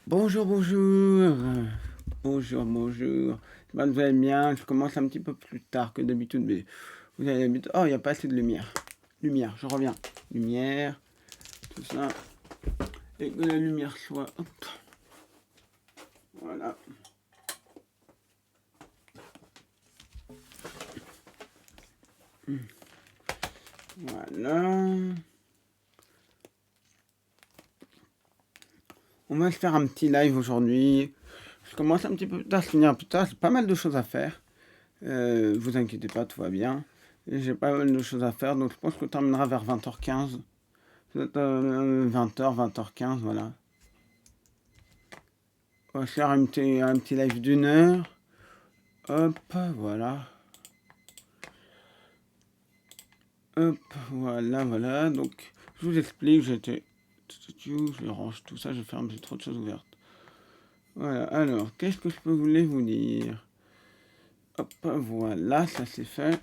Bonjour, bonjour. Bonjour, bonjour. J'espère que vous allez bien. Je commence un petit peu plus tard que d'habitude, mais vous avez l'habitude. Oh, il n'y a pas assez de lumière. Lumière, je reviens. Lumière, tout ça. Et que la lumière soit. Hop. Voilà. Voilà. On va se faire un petit live aujourd'hui. Je commence un petit peu plus tard, je finis plus tard. J'ai pas mal de choses à faire. Vous inquiétez pas, tout va bien. J'ai pas mal de choses à faire, donc je pense qu'on terminera vers 20h15. Peut-être 20h, 20h15, voilà. On va faire un petit live d'une heure. Hop, voilà. Hop, voilà, voilà. Donc, je vous explique, je range tout ça, je ferme, j'ai trop de choses ouvertes. Voilà, alors, qu'est-ce que je voulais vous dire? Hop, voilà, ça c'est fait.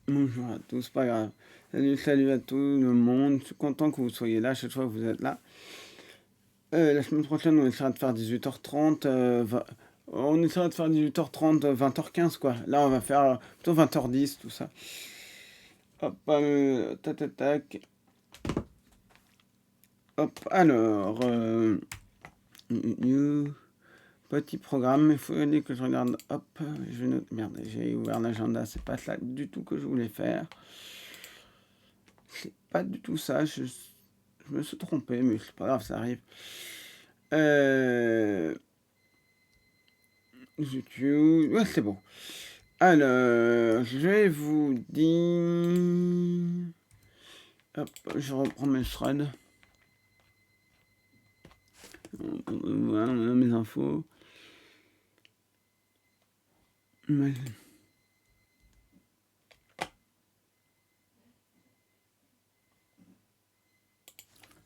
Bonjour à tous, pas grave. Salut, salut à tout le monde. Je suis content que vous soyez là, chaque fois que vous êtes là. La semaine prochaine, on essaiera de faire 18h30. On essaiera de faire 18h30, 20h15, quoi. Là, on va faire plutôt 20h10, tout ça. Hop, tac, tac, tac. Hop, alors. Petit programme, il faut aller que je regarde. Hop, je note. Merde, j'ai ouvert l'agenda, c'est pas ça du tout que je voulais faire. C'est pas du tout ça, je me suis trompé, mais c'est pas grave, ça arrive. YouTube, ouais, c'est bon. Alors, je vais vous dire. Hop, je reprends mes threads. Voilà, on a mes infos.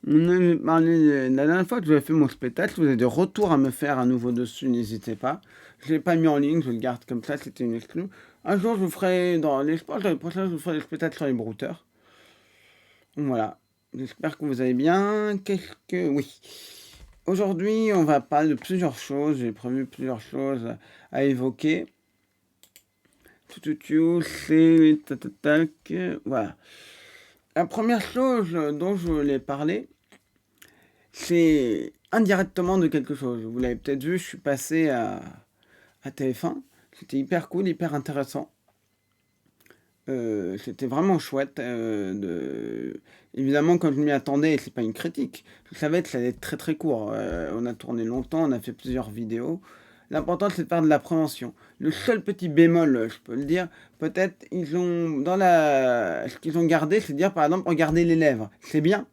On avait parlé la dernière fois que j'avais fait mon spectacle, vous avez des retours à me faire à nouveau dessus, n'hésitez pas. Je ne l'ai pas mis en ligne, je le garde comme ça, c'était une exclu. Un jour, je vous ferai, dans l'espoir, l'année prochaine, je vous ferai des spectacles sur les brouteurs. Voilà, j'espère que vous allez bien. Qu'est-ce que... Oui. Aujourd'hui, on va parler de plusieurs choses, j'ai prévu plusieurs choses à évoquer. C'est... Voilà. La première chose dont je voulais parler, c'est indirectement de quelque chose. Vous l'avez peut-être vu, je suis passé à TF1. C'était hyper cool, hyper intéressant. C'était vraiment chouette. Évidemment, quand je m'y attendais, et c'est pas une critique, je savais que ça allait être très très court. On a tourné longtemps, on a fait plusieurs vidéos. L'important, c'est de faire de la prévention. Le seul petit bémol, je peux le dire, peut-être, ils ont, ce qu'ils ont gardé, c'est de dire, par exemple, regardez les lèvres. C'est bien.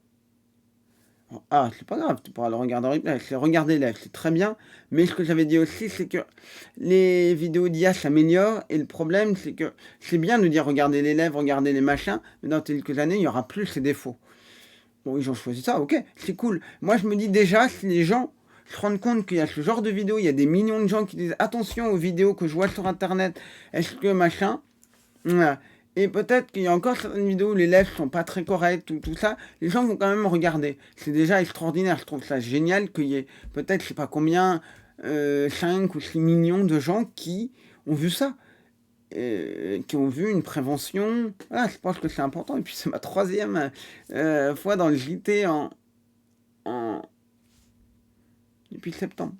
Ah, c'est pas grave, tu pourras le regarder en replay. C'est regarder les lèvres, c'est très bien. Mais ce que j'avais dit aussi, c'est que les vidéos d'IA s'améliorent. Et le problème, c'est que c'est bien de dire regardez les lèvres, regardez les machins. Mais dans quelques années, il y aura plus ces défauts. Bon, ils ont choisi ça, ok, c'est cool. Moi, je me dis déjà, si les gens se rendent compte qu'il y a ce genre de vidéos, il y a des millions de gens qui disent attention aux vidéos que je vois sur internet, est-ce que machin. Voilà. Et peut-être qu'il y a encore certaines vidéos où les lèvres sont pas très correctes ou tout ça, les gens vont quand même regarder. C'est déjà extraordinaire, je trouve ça génial qu'il y ait peut-être, je sais pas combien, 5 ou 6 millions de gens qui ont vu ça. Qui ont vu une prévention. Voilà, je pense que c'est important. Et puis c'est ma troisième fois dans le JT depuis septembre.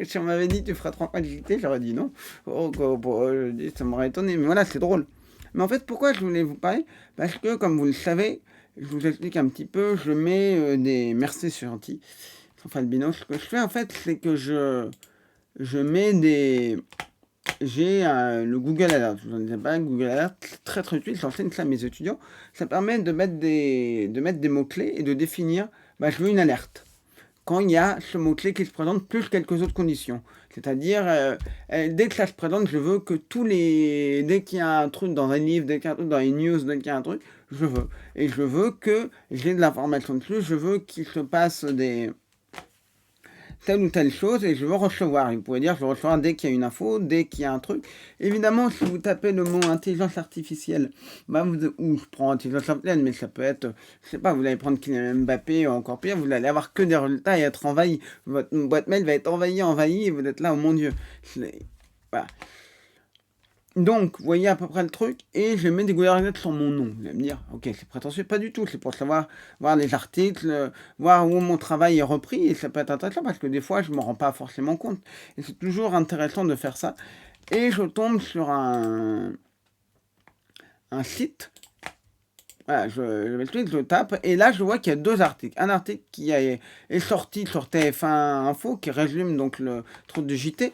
Si on m'avait dit tu feras 3 fois le JT, j'aurais dit non. Oh, ça m'aurait étonné. Mais voilà, c'est drôle. Mais en fait, pourquoi je voulais vous parler? Parce que, comme vous le savez, je vous explique un petit peu, je mets des... Merci, c'est gentil. Enfin, le binôme, ce que je fais, en fait, c'est que je mets des... J'ai le Google Alert. Je vous en disais pas, Google Alert, très très utile. J'enseigne ça à mes étudiants. Ça permet de mettre des mots-clés et de définir, je veux une alerte quand il y a ce mot-clé qui se présente, plus quelques autres conditions. C'est-à-dire, dès que ça se présente, je veux que dès qu'il y a un truc dans un livre, dès qu'il y a un truc dans les news, dès qu'il y a un truc, je veux. Et je veux que j'ai de l'information dessus, je veux qu'il se passe telle ou telle chose et je veux recevoir. Vous pouvez dire je veux recevoir dès qu'il y a une info, dès qu'il y a un truc. Évidemment, si vous tapez le mot intelligence artificielle, bah ou je prends intelligence artificielle, mais ça peut être, je sais pas, vous allez prendre Kylian Mbappé ou encore pire, vous allez avoir que des résultats et être envahi. Votre boîte mail va être envahie et vous êtes là, oh mon Dieu. Voilà. Donc, vous voyez à peu près le truc, et je mets des gouverneurs sur mon nom. Vous allez me dire, ok, c'est prétentieux, pas du tout, c'est pour savoir, voir les articles, voir où mon travail est repris, et ça peut être intéressant parce que des fois, je ne me rends pas forcément compte. Et c'est toujours intéressant de faire ça. Et je tombe sur un site, voilà, je tape, et là, je vois qu'il y a 2 articles. Un article qui est sorti sur TF1 Info, qui résume donc le truc de JT,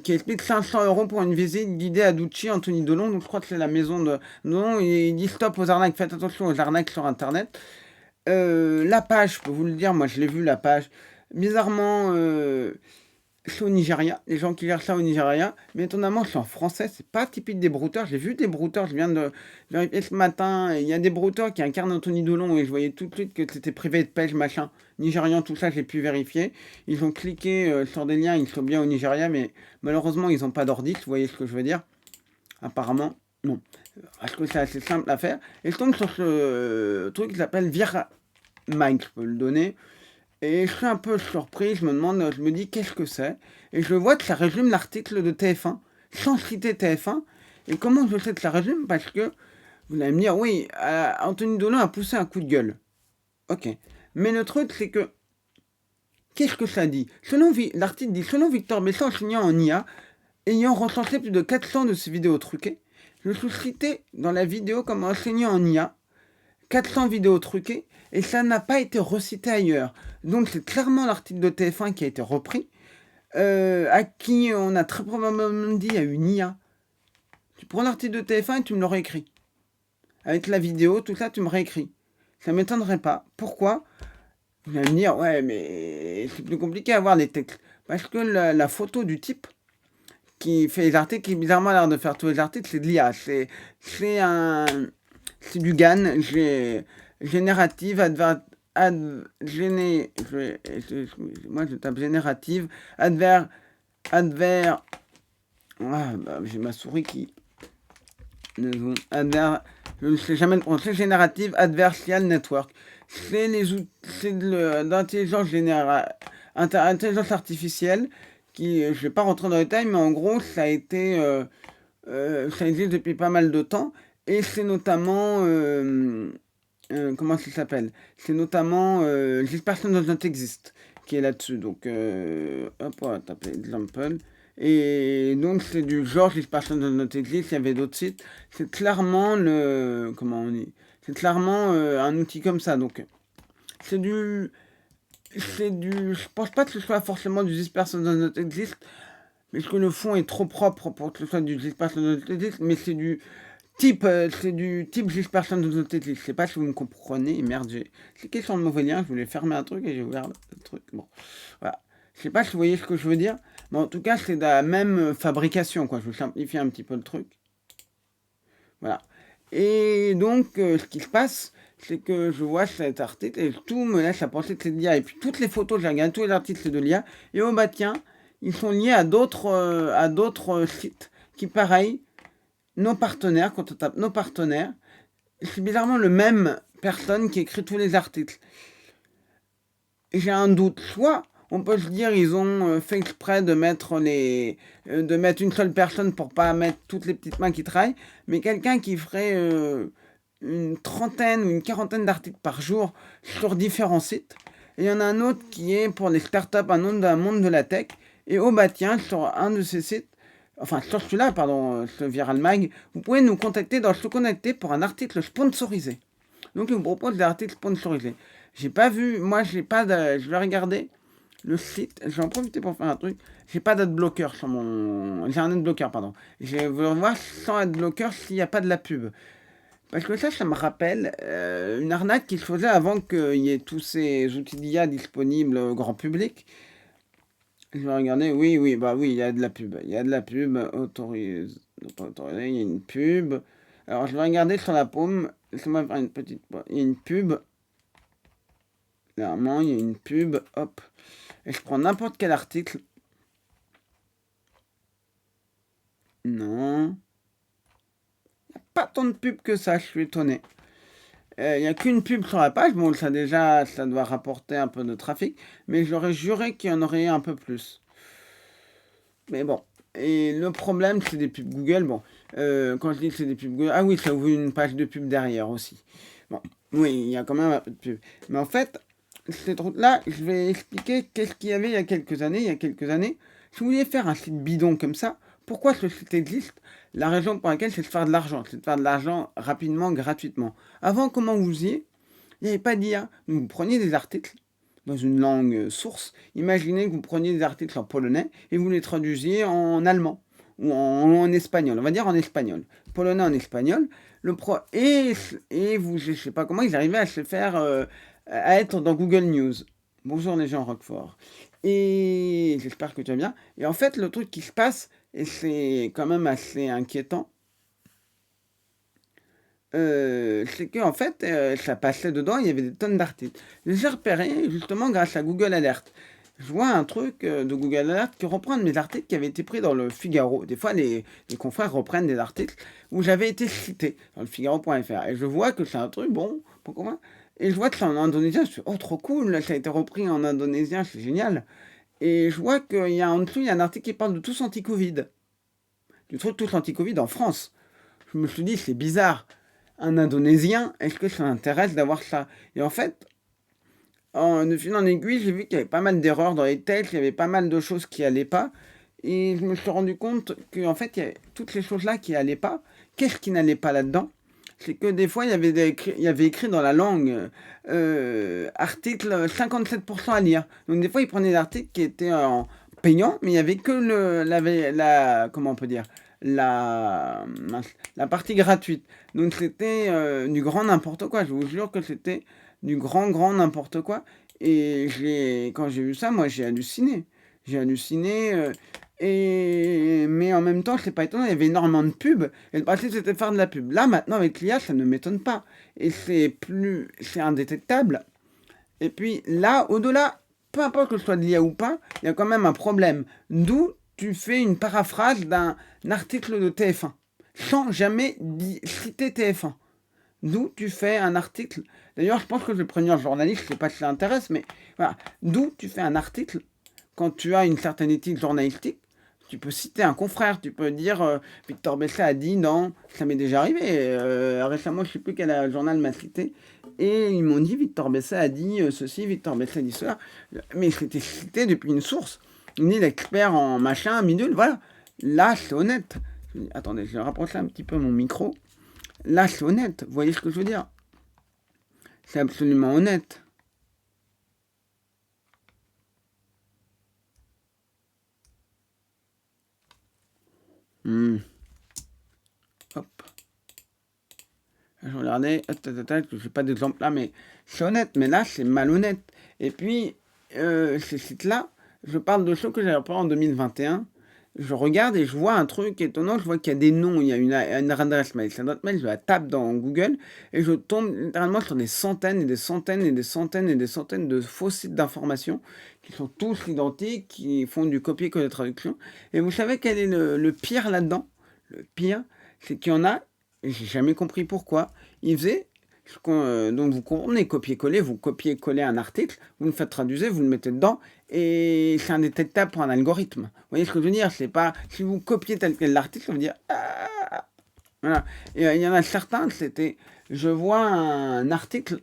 qui explique 500 € pour une visite guidée à Ducci, Anthony Delon. Donc je crois que c'est la maison de Delon. Il dit stop aux arnaques, faites attention aux arnaques sur Internet. La page, je peux vous le dire, moi je l'ai vu la page. Bizarrement, c'est au Nigeria, les gens qui gèrent ça au Nigeria, mais étonnamment c'est en français, c'est pas typique des brouteurs. J'ai vu des brouteurs, je viens de vérifier ce matin, il y a des brouteurs qui incarnent Anthony Delon et je voyais tout de suite que c'était privé de pêche, machin, nigérian, tout ça, j'ai pu vérifier. Ils ont cliqué sur des liens, ils sont bien au Nigeria, mais malheureusement ils n'ont pas d'ordi, vous voyez ce que je veux dire? Apparemment, non. Parce que c'est assez simple à faire. Et je tombe sur ce truc qui s'appelle VirMike, je peux le donner. Et je suis un peu surpris, je me dis qu'est-ce que c'est. Et je vois que ça résume l'article de TF1, sans citer TF1. Et comment je sais que ça résume? Parce que, vous allez me dire, oui, Anthony Delon a poussé un coup de gueule. Ok. Mais le truc, c'est que, qu'est-ce que ça dit? L'article dit, selon Victor Besson, enseignant en IA, ayant recensé plus de 400 de ses vidéos truquées, je suis cité dans la vidéo comme enseignant en IA, 400 vidéos truquées, et ça n'a pas été recité ailleurs. Donc c'est clairement l'article de TF1 qui a été repris, à qui on a très probablement dit il y a une IA. Tu prends l'article de TF1 et tu me l'aurais écrit. Avec la vidéo, tout ça, tu me réécris. Ça m'étonnerait pas. Pourquoi? Vous allez me dire, ouais, mais c'est plus compliqué à voir les textes. Parce que la photo du type qui fait les articles, qui bizarrement a l'air de faire tous les articles, c'est de l'IA. C'est du GAN, générative, moi je tape générative, adver, j'ai ma souris qui, je ne sais jamais le prononcer, générative adversarial network. C'est l'intelligence intelligence artificielle qui, je ne vais pas rentrer dans les détails, mais en gros ça existe depuis pas mal de temps. Et c'est notamment, comment ça s'appelle? C'est notamment This Person Does Not Exist qui est là-dessus. Donc, hop, on va taper example. Et donc, c'est du genre This Person Does Not Exist. Il y avait d'autres sites. C'est clairement comment on dit? C'est clairement un outil comme ça. Donc, je pense pas que ce soit forcément du This Person Does Not Exist, mais que le fond est trop propre pour que ce soit du This Person Does Not Exist, mais c'est du type This Person Does Not Exist. Je sais pas si vous me comprenez. Merde, j'ai cliqué sur le mauvais lien, je voulais fermer un truc et j'ai ouvert le truc. Bon, voilà. Je sais pas si vous voyez ce que je veux dire, mais en tout cas, c'est de la même fabrication, quoi. Je vais simplifier un petit peu le truc. Voilà. Et donc, ce qui se passe, c'est que je vois cet article et tout me laisse à penser que c'est de l'IA. Et puis, toutes les photos, j'ai regardé tous les articles, c'est de l'IA. Et oh bah tiens, ils sont liés à d'autres sites qui, pareil, nos partenaires, quand on tape nos partenaires, c'est bizarrement le même personne qui écrit tous les articles. J'ai un doute. Soit on peut se dire ils ont fait exprès de mettre une seule personne pour pas mettre toutes les petites mains qui travaillent, mais quelqu'un qui ferait une trentaine ou une quarantaine d'articles par jour sur différents sites. Et il y en a un autre qui est pour les startups, un autre dans le monde de la tech. Et oh bah tiens, sur un de ces sites, enfin sur celui-là, pardon, ce Viral Mag, vous pouvez nous contacter dans Se Connecter pour un article sponsorisé. Donc il vous propose des articles sponsorisés. J'ai pas vu, moi j'ai pas de, je vais regarder le site, je vais en profiter pour faire un truc. J'ai pas d'adblocker sur mon, j'ai un adblocker pardon. Je vais voir sans adblocker s'il n'y a pas de la pub. Parce que ça me rappelle une arnaque qui se faisait avant qu'il y ait tous ces outils d'IA disponibles au grand public. Je vais regarder, oui, bah oui, il y a de la pub. Il y a de la pub, autorisé, il y a une pub. Alors je vais regarder sur la paume, laissez-moi faire une petite... Il y a une pub. Clairement, il y a une pub, hop. et je prends n'importe quel article. Non. Pas tant de pubs que ça, je suis étonné. Il n'y a qu'une pub sur la page. Bon, ça déjà, ça doit rapporter un peu de trafic. Mais j'aurais juré qu'il y en aurait un peu plus. Mais bon. Et le problème, c'est des pubs Google. Bon, quand je dis que c'est des pubs Google, ah oui, ça ouvre une page de pub derrière aussi. Bon, oui, il y a quand même un peu de pub. Mais en fait, cette route-là, je vais expliquer qu'est-ce qu'il y avait il y a quelques années. Il y a quelques années, si vous vouliez faire un site bidon comme ça, pourquoi ce site existe? La raison pour laquelle c'est de faire de l'argent. C'est de faire de l'argent rapidement, gratuitement. Avant, comment vous faisiez? Il n'y avait pas d'IA. Vous preniez des articles dans une langue source. Imaginez que vous preniez des articles en polonais et vous les traduisiez en allemand ou en espagnol. On va dire en espagnol. Polonais en espagnol. Et vous, je ne sais pas comment, ils arrivaient à se faire, à être dans Google News. Bonjour les gens Roquefort. Et j'espère que tu vas bien. Et en fait, le truc qui se passe, et c'est quand même assez inquiétant, c'est que en fait, ça passait dedans, il y avait des tonnes d'articles. J'ai repéré, justement, grâce à Google Alert. Je vois un truc de Google Alert qui reprend mes articles qui avaient été pris dans le Figaro. Des fois, les confrères reprennent des articles où j'avais été cité dans le Figaro.fr. Et je vois que c'est un truc, bon, pourquoi? Et je vois que c'est en indonésien. Je suis, oh, trop cool, ça a été repris en indonésien, c'est génial. Et je vois qu'il y a en dessous, il y a un article qui parle de tous anti-Covid. Du truc tous anti-Covid en France. Je me suis dit, c'est bizarre. Un Indonésien, est-ce que ça m'intéresse d'avoir ça? Et en fait, de fil en aiguille, j'ai vu qu'il y avait pas mal d'erreurs dans les textes, il y avait pas mal de choses qui allaient pas. Et je me suis rendu compte que en fait, il y avait toutes ces choses-là qui allaient pas. Qu'est-ce qui n'allait pas là-dedans? C'est que des fois, il y avait écrit dans la langue article 57% à lire. Donc des fois, ils prenaient l'article qui était en payant, mais il y avait que comment on peut dire, la partie gratuite. Donc c'était du grand n'importe quoi. Je vous jure que c'était du grand n'importe quoi. Et quand j'ai vu ça, moi j'ai halluciné. J'ai halluciné. Mais en même temps, c'est pas étonnant, il y avait énormément de pubs. Et le principe, c'était de faire de la pub. Là, maintenant, avec l'IA, ça ne m'étonne pas. Et c'est indétectable. Et puis là, au-delà, peu importe que ce soit de l'IA ou pas, il y a quand même un problème. D'où tu fais une paraphrase d'un article de TF1, sans jamais citer TF1. D'où tu fais un article. D'ailleurs, je pense que je vais prévenir le journaliste, je sais pas si ça l'intéresse, mais voilà. D'où tu fais un article quand tu as une certaine éthique journalistique. Tu peux citer un confrère, tu peux dire Victor Besset a dit non, ça m'est déjà arrivé. Récemment, je ne sais plus quel journal m'a cité, et ils m'ont dit Victor Besset a dit ceci, Victor Besset a dit cela. Mais c'était cité depuis une source. Ni l'expert en machin, minule, voilà. Là, c'est honnête. Attendez, je vais rapprocher un petit peu mon micro. Là, c'est honnête. Vous voyez ce que je veux dire? C'est absolument honnête. Hop. Je regardais, je n'ai pas d'exemple là, mais c'est honnête, mais là, c'est malhonnête. Et puis, ces sites-là, je parle de choses que j'avais appris en 2021. Je regarde et je vois un truc étonnant, je vois qu'il y a des noms, il y a une adresse mail. Cette adresse mail, je la tape dans Google et je tombe littéralement sur des centaines et des centaines et des centaines et des centaines de faux sites d'information qui sont tous identiques, qui font du copier-coller traduction. Et vous savez quel est le pire là-dedans? Le pire, c'est qu'il y en a, et j'ai jamais compris pourquoi, ils faisaient donc vous comprenez, copier-coller, vous copiez-coller un article, vous le faites traduire, vous le mettez dedans, et c'est indétectable pour un algorithme. Vous voyez ce que je veux dire? C'est pas, si vous copiez tel quel l'article, ça veut dire, ah, voilà. Et il y en a certains, c'était, je vois un article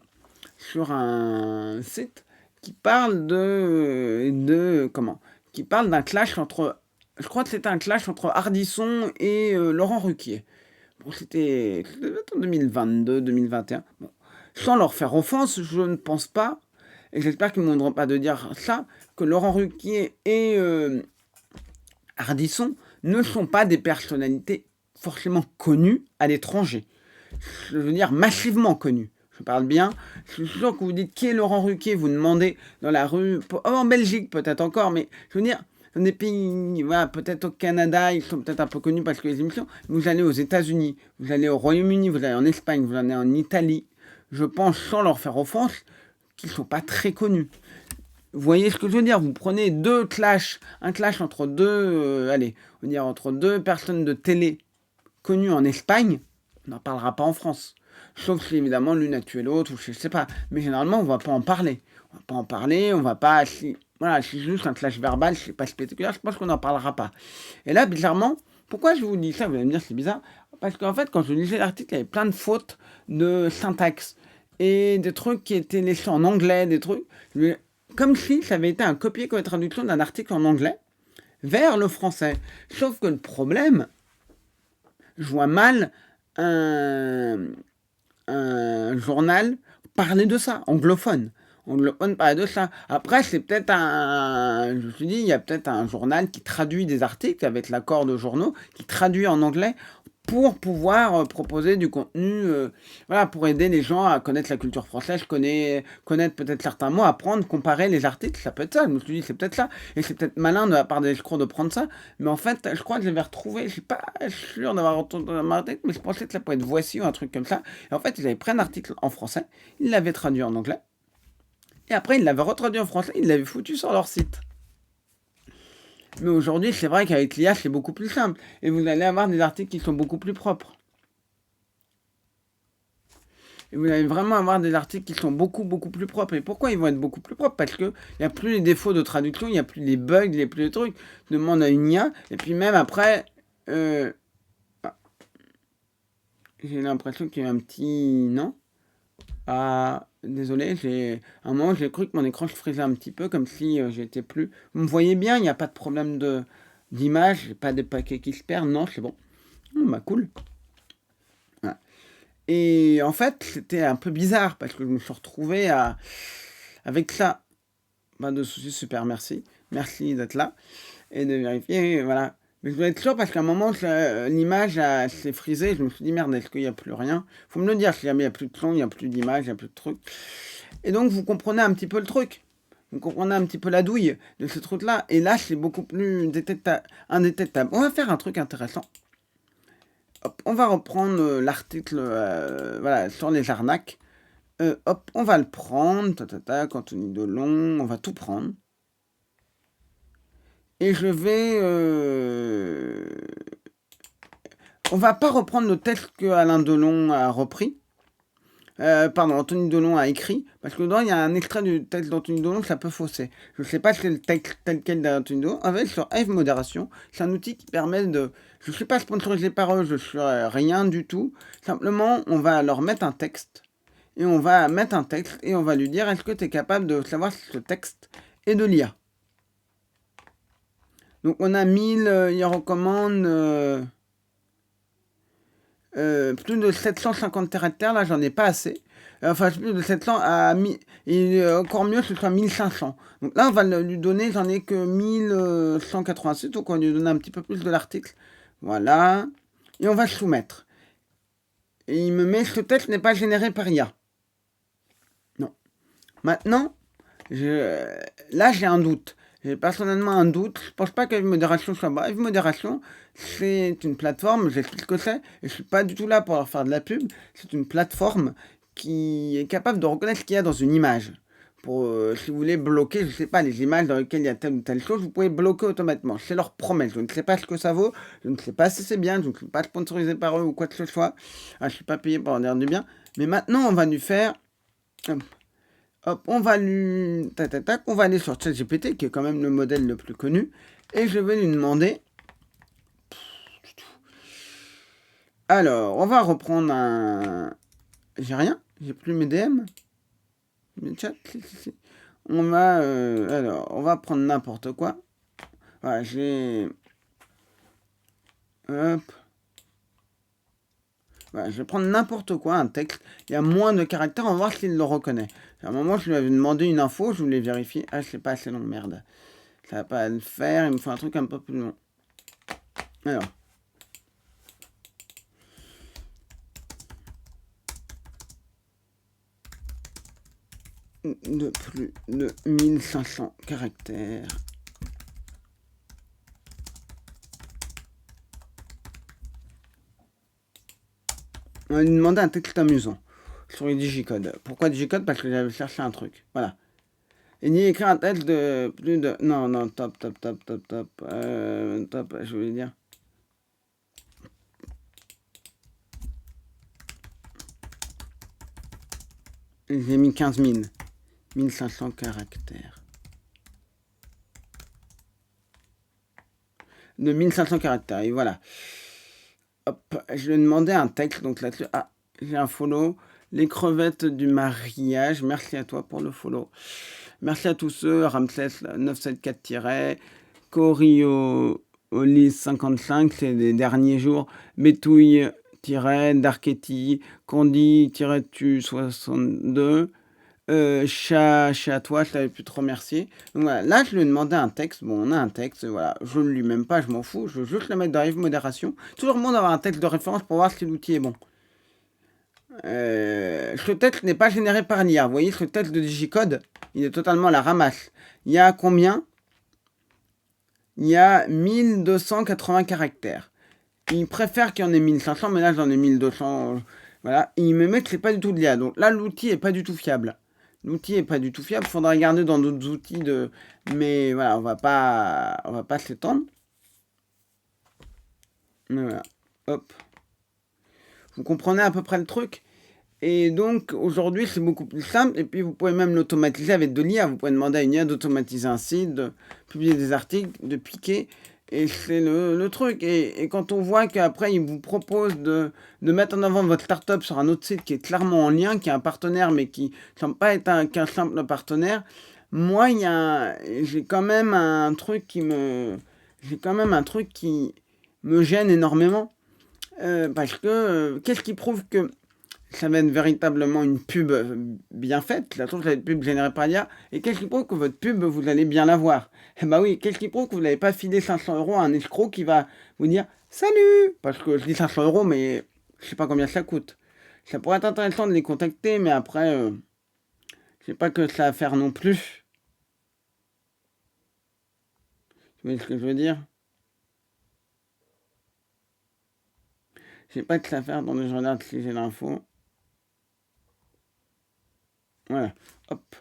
sur un site qui parle qui parle d'un clash entre, je crois que c'était un clash entre Ardisson et Laurent Ruquier. Bon, c'était en 2022, 2021. Bon. Sans leur faire offense, je ne pense pas, et j'espère qu'ils ne m'auront pas de dire ça, que Laurent Ruquier et Ardisson ne sont pas des personnalités forcément connues à l'étranger. Je veux dire massivement connues. Je parle bien. Je suis sûr que vous dites qui est Laurent Ruquier, vous demandez dans la rue, en Belgique peut-être encore, mais je veux dire, dans des pays, voilà, peut-être au Canada, ils sont peut-être un peu connus parce que les émissions, vous allez aux États-Unis, vous allez au Royaume-Uni, vous allez en Espagne, vous allez en Italie, je pense sans leur faire offense, qu'ils ne sont pas très connus. Vous voyez ce que je veux dire? Vous prenez un clash entre allez, on va dire entre deux personnes de télé connues en Espagne, on n'en parlera pas en France. Sauf si évidemment l'une a tué l'autre, ou je sais pas. Mais généralement, on va pas en parler. On va pas en parler, on va pas. Voilà, si c'est juste un clash verbal, c'est pas spectaculaire, je pense qu'on n'en parlera pas. Et là, bizarrement, pourquoi je vous dis ça? Vous allez me dire c'est bizarre. Parce qu'en fait, quand je lisais l'article, il y avait plein de fautes de syntaxe. Et des trucs qui étaient laissés en anglais, des trucs. Comme si ça avait été un copier-coller traduction d'un article en anglais vers le français. Sauf que le problème, je vois mal un journal parler de ça, anglophone. Anglophone parler de ça. Après, c'est peut-être je me suis dit, il y a peut-être un journal qui traduit des articles avec l'accord de journaux, qui traduit en anglais pour pouvoir proposer du contenu, voilà, pour aider les gens à connaître la culture française, connaître peut-être certains mots, apprendre, comparer les articles, ça peut être ça. Je me suis dit, c'est peut-être ça. Et c'est peut-être malin de la part des escrocs de prendre ça. Mais en fait, je crois que je l'avais retrouvé, je suis pas sûr d'avoir retrouvé dans ma tête, mais je pensais que ça pouvait être Voici ou un truc comme ça. Et en fait, ils avaient pris un article en français, ils l'avaient traduit en anglais, et après, ils l'avaient retraduit en français, ils l'avaient foutu sur leur site. Mais aujourd'hui, c'est vrai qu'avec l'IA, c'est beaucoup plus simple. Et vous allez avoir des articles qui sont beaucoup plus propres. Et vous allez vraiment avoir des articles qui sont beaucoup, beaucoup plus propres. Et pourquoi ils vont être beaucoup plus propres? Parce qu'il n'y a plus les défauts de traduction, il n'y a plus les bugs, il n'y a plus les trucs. Demande à une IA. Et puis même après, j'ai l'impression qu'il y a un petit... Non? Ah, désolé, à un moment, j'ai cru que mon écran se frisait un petit peu, comme si j'étais plus... Vous me voyez bien, il n'y a pas de problème d'image, j'ai pas de paquets qui se perdent, non, c'est bon. Bah cool. Voilà. Et en fait, c'était un peu bizarre, parce que je me suis retrouvé avec ça. Pas de soucis, super, merci. Merci d'être là, et de vérifier, voilà. Mais je dois être sûr, parce qu'à un moment, l'image s'est frisée, je me suis dit, merde, est-ce qu'il n'y a plus rien? Faut me le dire, si jamais il n'y a plus de son, il n'y a plus d'image, il n'y a plus de truc. Et donc, vous comprenez un petit peu le truc. Vous comprenez un petit peu la douille de ce truc-là. Et là, c'est beaucoup plus indétectable. On va faire un truc intéressant. Hop, on va reprendre l'article voilà, sur les arnaques. Hop, on va le prendre. Anthony Delon, on va tout prendre. Et je vais... on va pas reprendre le texte que Alain Delon a repris. Anthony Delon a écrit, parce que dedans il y a un extrait du texte d'Anthony Delon, ça peut fausser. Je ne sais pas si c'est le texte tel quel d'Anthony Delon. En fait, sur Hive Modération, c'est un outil qui permet de... Je ne suis pas sponsorisé par eux, je ne suis rien du tout. Simplement, on va leur mettre un texte, et on va mettre un texte, et on va lui dire, est-ce que tu es capable de savoir si ce texte est de l'IA? Donc on a 1000, il recommande... plus de 750 caractères, là j'en ai pas assez. Enfin, plus de 700 à 1000. Et encore mieux, ce soit 1500. Donc là, on va lui donner, j'en ai que 1186, donc on va lui donner un petit peu plus de l'article. Voilà. Et on va soumettre. Et il me met, ce texte n'est pas généré par IA. Non. Maintenant, là j'ai un doute. J'ai personnellement un doute. Je pense pas que Modération soit bonne. Modération, c'est une plateforme, j'explique ce que c'est, et je suis pas du tout là pour leur faire de la pub. C'est une plateforme qui est capable de reconnaître ce qu'il y a dans une image. Pour, si vous voulez bloquer, je sais pas, les images dans lesquelles il y a telle ou telle chose, vous pouvez bloquer automatiquement. C'est leur promesse. Je ne sais pas ce que ça vaut, je ne sais pas si c'est bien, je ne suis pas sponsorisé par eux ou quoi que ce soit. Je suis pas payé pour en dire du bien. Mais maintenant, on va lui faire... Hop, on va lui... on va aller sur ChatGPT, qui est quand même le modèle le plus connu, et je vais lui demander... Alors, on va reprendre un... J'ai rien, j'ai plus mes DM. Mes chats, si. On va... alors, on va prendre n'importe quoi. Voilà, j'ai... Hop. Voilà, je vais prendre n'importe quoi, un texte. Il y a moins de caractères, on va voir s'il le reconnaît. À un moment, je lui avais demandé une info, je voulais vérifier. Ah, c'est pas assez long, merde. Ça va pas le faire, il me faut un truc un peu plus long. Alors. De plus de 1500 caractères. On va lui demander un texte amusant sur les digicodes. Pourquoi digicode? Parce que j'avais cherché un truc. Voilà. Et ni écrire un texte de plus de... Non, non, top, je voulais dire. J'ai mis 15 000. 1500 caractères. De 1500 caractères, et voilà. Hop, je lui ai demandé un texte, donc là-dessus, ah, j'ai un follow. Les crevettes du mariage, merci à toi pour le follow. Merci à tous ceux, Ramsès 974- Corio Olis 55, c'est les derniers jours. Betouille Darkety, Candy-tu 62. Chat à toi, je t'avais pu te remercier. Donc voilà, là je lui ai demandé un texte. Bon, on a un texte, voilà. Je ne lui même pas, je m'en fous. Je veux juste le mettre dans Live Modération. Toujours bon d'avoir un texte de référence pour voir si l'outil est bon. Ce texte n'est pas généré par l'IA. Vous voyez, ce texte de Digicode, il est totalement à la ramasse. Il y a combien? Il y a 1280 caractères. Il préfère qu'il y en ait 1500, mais là j'en ai 1200. Voilà. Et il me met que c'est pas du tout de l'IA. Donc là, l'outil est pas du tout fiable. L'outil est pas du tout fiable. Faudra regarder dans d'autres outils de. Mais voilà, on va pas s'étendre. Mais voilà. Hop. Vous comprenez à peu près le truc. Et donc aujourd'hui c'est beaucoup plus simple. Et puis vous pouvez même l'automatiser avec de l'IA. Vous pouvez demander à une IA d'automatiser un site, de publier des articles, de piquer. Et c'est le truc. Et quand on voit qu'après il vous propose de mettre en avant votre startup sur un autre site qui est clairement en lien, qui est un partenaire mais qui ne semble pas être qu'un simple partenaire, moi j'ai quand même un truc qui me gêne énormément. Parce que qu'est-ce qui prouve que ça va être véritablement une pub bien faite, la chose va être pub générée par l'IA, et qu'est-ce qui prouve que votre pub, vous allez bien la voir? Eh bah oui, qu'est-ce qui prouve que vous n'avez pas filé 500 € à un escroc qui va vous dire « Salut !» Parce que je dis 500 €, mais je sais pas combien ça coûte. Ça pourrait être intéressant de les contacter, mais après, je sais pas que ça à faire non plus. Vous voyez ce que je veux dire? Je sais pas que ça à faire, attendez, je regarde si j'ai l'info. Voilà, hop.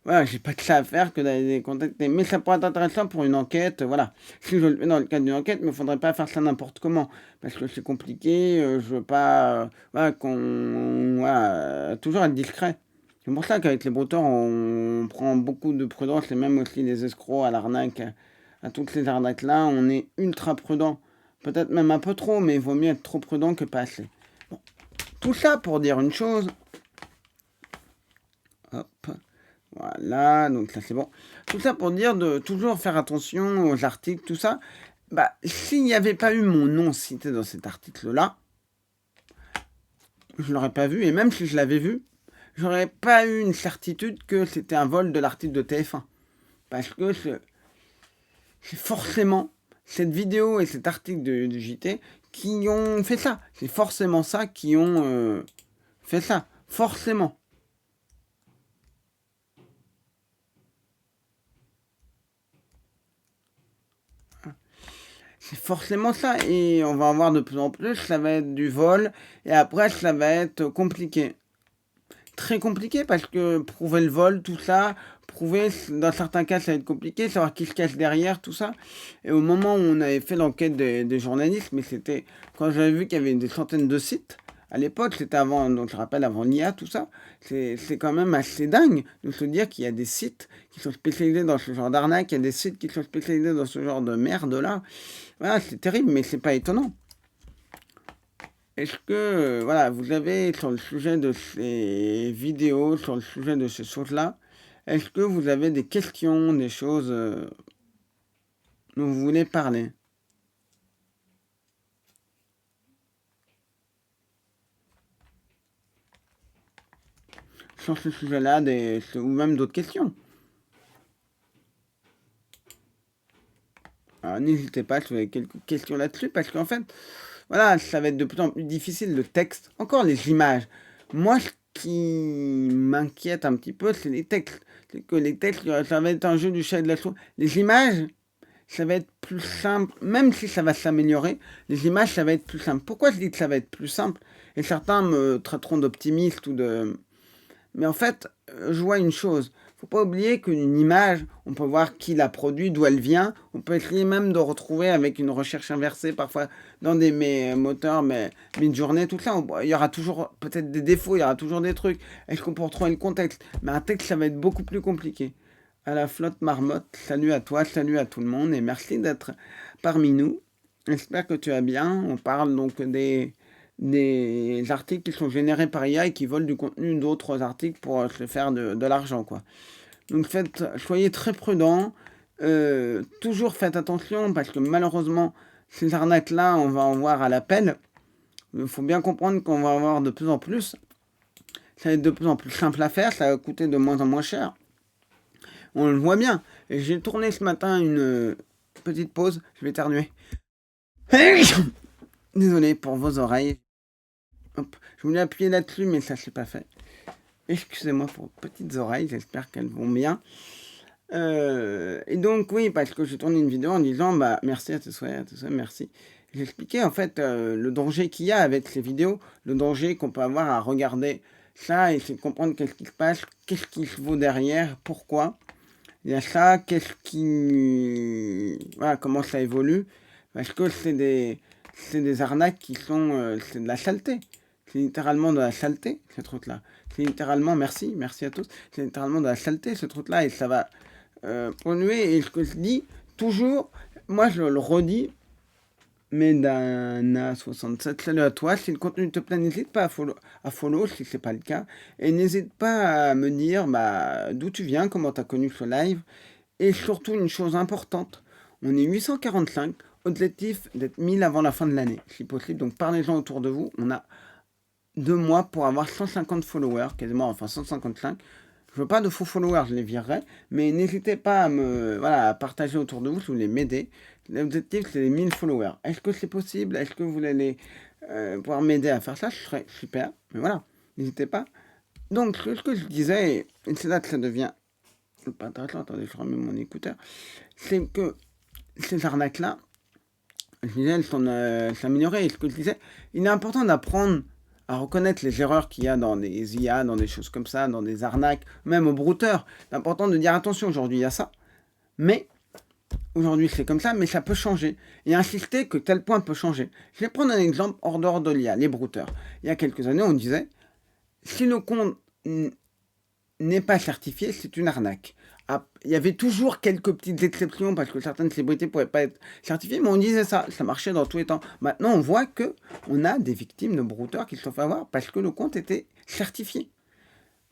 Voilà, j'ai pas que ça à faire que d'aller les contacter. Mais ça pourrait être intéressant pour une enquête, voilà. Si je le fais dans le cadre d'une enquête, mais il faudrait pas faire ça n'importe comment. Parce que c'est compliqué, je veux pas... voilà, toujours être discret. C'est pour ça qu'avec les brouteurs, on prend beaucoup de prudence, et même aussi les escrocs à l'arnaque, à toutes ces arnaques-là, on est ultra prudent. Peut-être même un peu trop, mais il vaut mieux être trop prudent que pas assez. Bon. Tout ça pour dire une chose. Hop. Voilà, donc ça c'est bon. Tout ça pour dire de toujours faire attention aux articles, tout ça. Bah, s'il n'y avait pas eu mon nom cité dans cet article-là, je l'aurais pas vu, et même si je l'avais vu, j'aurais pas eu une certitude que c'était un vol de l'article de TF1. Parce que c'est forcément cette vidéo et cet article de JT qui ont fait ça. C'est forcément ça qui ont fait ça. Forcément. C'est forcément ça. Et on va en voir de plus en plus. Ça va être du vol. Et après, ça va être compliqué. Très compliqué parce que prouver le vol, tout ça, prouver, dans certains cas, ça va être compliqué, savoir qui se cache derrière, tout ça. Et au moment où on avait fait l'enquête des journalistes, mais c'était quand j'avais vu qu'il y avait des centaines de sites, à l'époque, c'était avant, donc je rappelle, avant l'IA, tout ça, c'est quand même assez dingue de se dire qu'il y a des sites qui sont spécialisés dans ce genre d'arnaque, il y a des sites qui sont spécialisés dans ce genre de merde-là. Voilà, c'est terrible, mais c'est pas étonnant. Est-ce que, voilà, vous avez sur le sujet de ces vidéos, sur le sujet de ces choses-là, est-ce que vous avez des questions, des choses dont vous voulez parler? Sur ce sujet-là, ou même d'autres questions. Alors n'hésitez pas si vous avez quelques questions là-dessus, parce qu'en fait, voilà, ça va être de plus en plus difficile le texte. Encore les images. Moi, ce qui m'inquiète un petit peu, c'est les textes. C'est que les textes, ça va être un jeu du chat et de la souris. Les images, ça va être plus simple, même si ça va s'améliorer, les images, ça va être plus simple. Pourquoi je dis que ça va être plus simple? Et certains me traiteront d'optimiste ou Mais en fait, je vois une chose, faut pas oublier qu'une image, on peut voir qui l'a produit, d'où elle vient. On peut essayer même de retrouver avec une recherche inversée, parfois dans des moteurs, mais Midjourney, tout ça. Il y aura toujours peut-être des défauts, il y aura toujours des trucs. Est-ce qu'on peut retrouver le contexte? Mais un texte, ça va être beaucoup plus compliqué. À la flotte marmotte, salut à toi, salut à tout le monde et merci d'être parmi nous. J'espère que tu vas bien. On parle donc des articles qui sont générés par IA et qui volent du contenu d'autres articles pour se faire de l'argent, quoi. Donc soyez très prudents. Toujours faites attention parce que malheureusement, ces arnaques-là, on va en voir à l'appel. Il faut bien comprendre qu'on va en voir de plus en plus. Ça va être de plus en plus simple à faire, ça va coûter de moins en moins cher. On le voit bien. Et j'ai tourné ce matin une petite pause. Je vais éternuer. Désolé pour vos oreilles. Hop. Je voulais appuyer là-dessus, mais ça ne s'est pas fait. Excusez-moi pour vos petites oreilles, j'espère qu'elles vont bien. Et donc, oui, parce que j'ai tourné une vidéo en disant, bah, merci à tes souhaits, merci. J'expliquais en fait le danger qu'il y a avec ces vidéos, le danger qu'on peut avoir à regarder ça et essayer de comprendre qu'est-ce qui se passe, qu'est-ce qui se vaut derrière, pourquoi. Il y a ça, voilà, comment ça évolue. Parce que c'est des arnaques qui sont... c'est de la saleté. C'est littéralement de la saleté, ce truc-là. C'est littéralement... Merci à tous. C'est littéralement de la saleté, ce truc-là. Et ça va polluer. Et ce que je dis, toujours... Moi, je le redis. Medana67, salut à toi. Si le contenu te plaît, n'hésite pas à follow si c'est pas le cas. Et n'hésite pas à me dire d'où tu viens, comment tu as connu ce live. Et surtout, une chose importante, on est 845, objectif d'être 1000 avant la fin de l'année, si possible. Donc parlez-en autour de vous. On a 2 mois pour avoir 150 followers, quasiment, enfin 155. Je veux pas de faux followers, je les virerai. Mais n'hésitez pas à partager autour de vous si vous voulez m'aider. L'objectif, c'est les 1000 followers. Est-ce que c'est possible? Est-ce que vous allez pouvoir m'aider à faire ça? Ce serait super. Mais voilà, n'hésitez pas. Donc, ce que je disais, et c'est là que ça devient pas intéressant, attendez, je remets mon écouteur, c'est que ces arnaques-là, je disais, elles sont s'améliorer. Et ce que je disais, il est important d'apprendre à reconnaître les erreurs qu'il y a dans des IA, dans des choses comme ça, dans des arnaques, même au brouteur. C'est important de dire attention, aujourd'hui il y a ça. Mais aujourd'hui c'est comme ça, mais ça peut changer. Et insister que tel point peut changer. Je vais prendre un exemple hors dehors de l'IA, les brouteurs. Il y a quelques années, on disait, si le compte n'est pas certifié, c'est une arnaque. Il y avait toujours quelques petites exceptions parce que certaines célébrités ne pouvaient pas être certifiées, mais on disait ça marchait dans tous les temps. Maintenant, on voit que on a des victimes de brouteurs qui se sont fait avoir parce que le compte était certifié.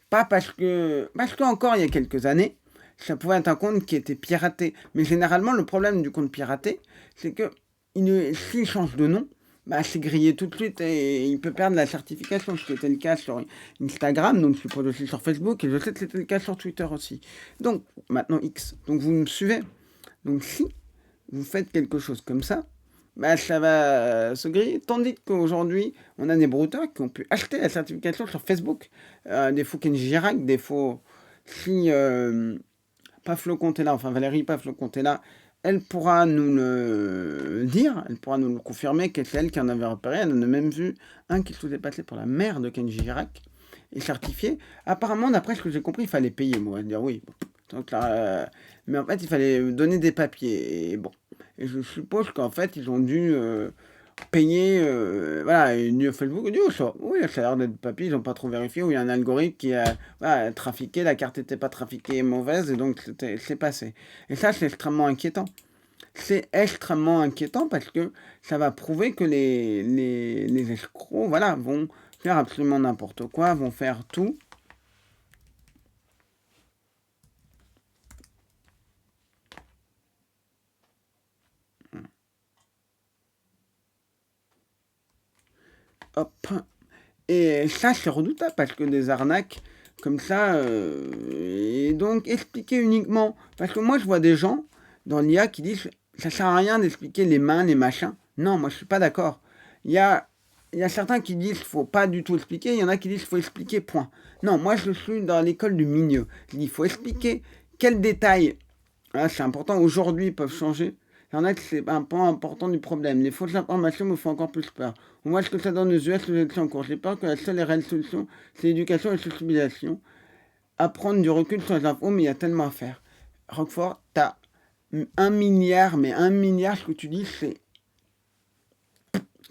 Pas parce qu'encore il y a quelques années, ça pouvait être un compte qui était piraté. Mais généralement, le problème du compte piraté, c'est que s'il change de nom, c'est grillé tout de suite et il peut perdre la certification, ce qui était le cas sur Instagram, donc je suppose aussi sur Facebook, et je sais que c'était le cas sur Twitter aussi. Donc, maintenant X. Donc vous me suivez. Donc si vous faites quelque chose comme ça, ça va se griller. Tandis qu'aujourd'hui, on a des brouteurs qui ont pu acheter la certification sur Facebook. Des faux Kenji Girac, des faux... Si Paflo-Contella, enfin Valérie Paflo-Contella, elle pourra nous le dire, elle pourra nous le confirmer que c'est elle qui en avait repéré. Elle en a même vu un qui se faisait passer pour la mère de Kenji Girac et certifié. Apparemment, d'après ce que j'ai compris, il fallait payer. Moi, dire oui. Donc là, mais en fait, il fallait donner des papiers. Et bon, et je suppose qu'en fait, ils ont dû payer, voilà, et Facebook dit, oh, ça, oui, ça a l'air d'être papier, ils n'ont pas trop vérifié, ou il y a un algorithme qui a trafiqué, la carte n'était pas trafiquée mauvaise, et donc c'est passé. Et ça, c'est extrêmement inquiétant. C'est extrêmement inquiétant parce que ça va prouver que les escrocs, voilà, vont faire absolument n'importe quoi, vont faire tout. Hop. Et ça, c'est redoutable parce que des arnaques comme ça, et donc expliquer uniquement. Parce que moi, je vois des gens dans l'IA qui disent ça sert à rien d'expliquer les mains, les machins. Non, moi, je suis pas d'accord. Il y a certains qui disent qu'il faut pas du tout expliquer, il y en a qui disent qu'il faut expliquer, point. Non, moi, je suis dans l'école du milieu. Je dis il faut expliquer quels détails, c'est important, aujourd'hui, peuvent changer. Il y en a que c'est un point important du problème. Les fausses informations me font encore plus peur. On voit ce que ça donne aux US, les élections en cours. J'ai peur que la seule et réelle solution, c'est l'éducation et la sensibilisation. Apprendre du recul sur les infos, mais il y a tellement à faire. Roquefort, t'as 1 milliard, mais 1 milliard, ce que tu dis, c'est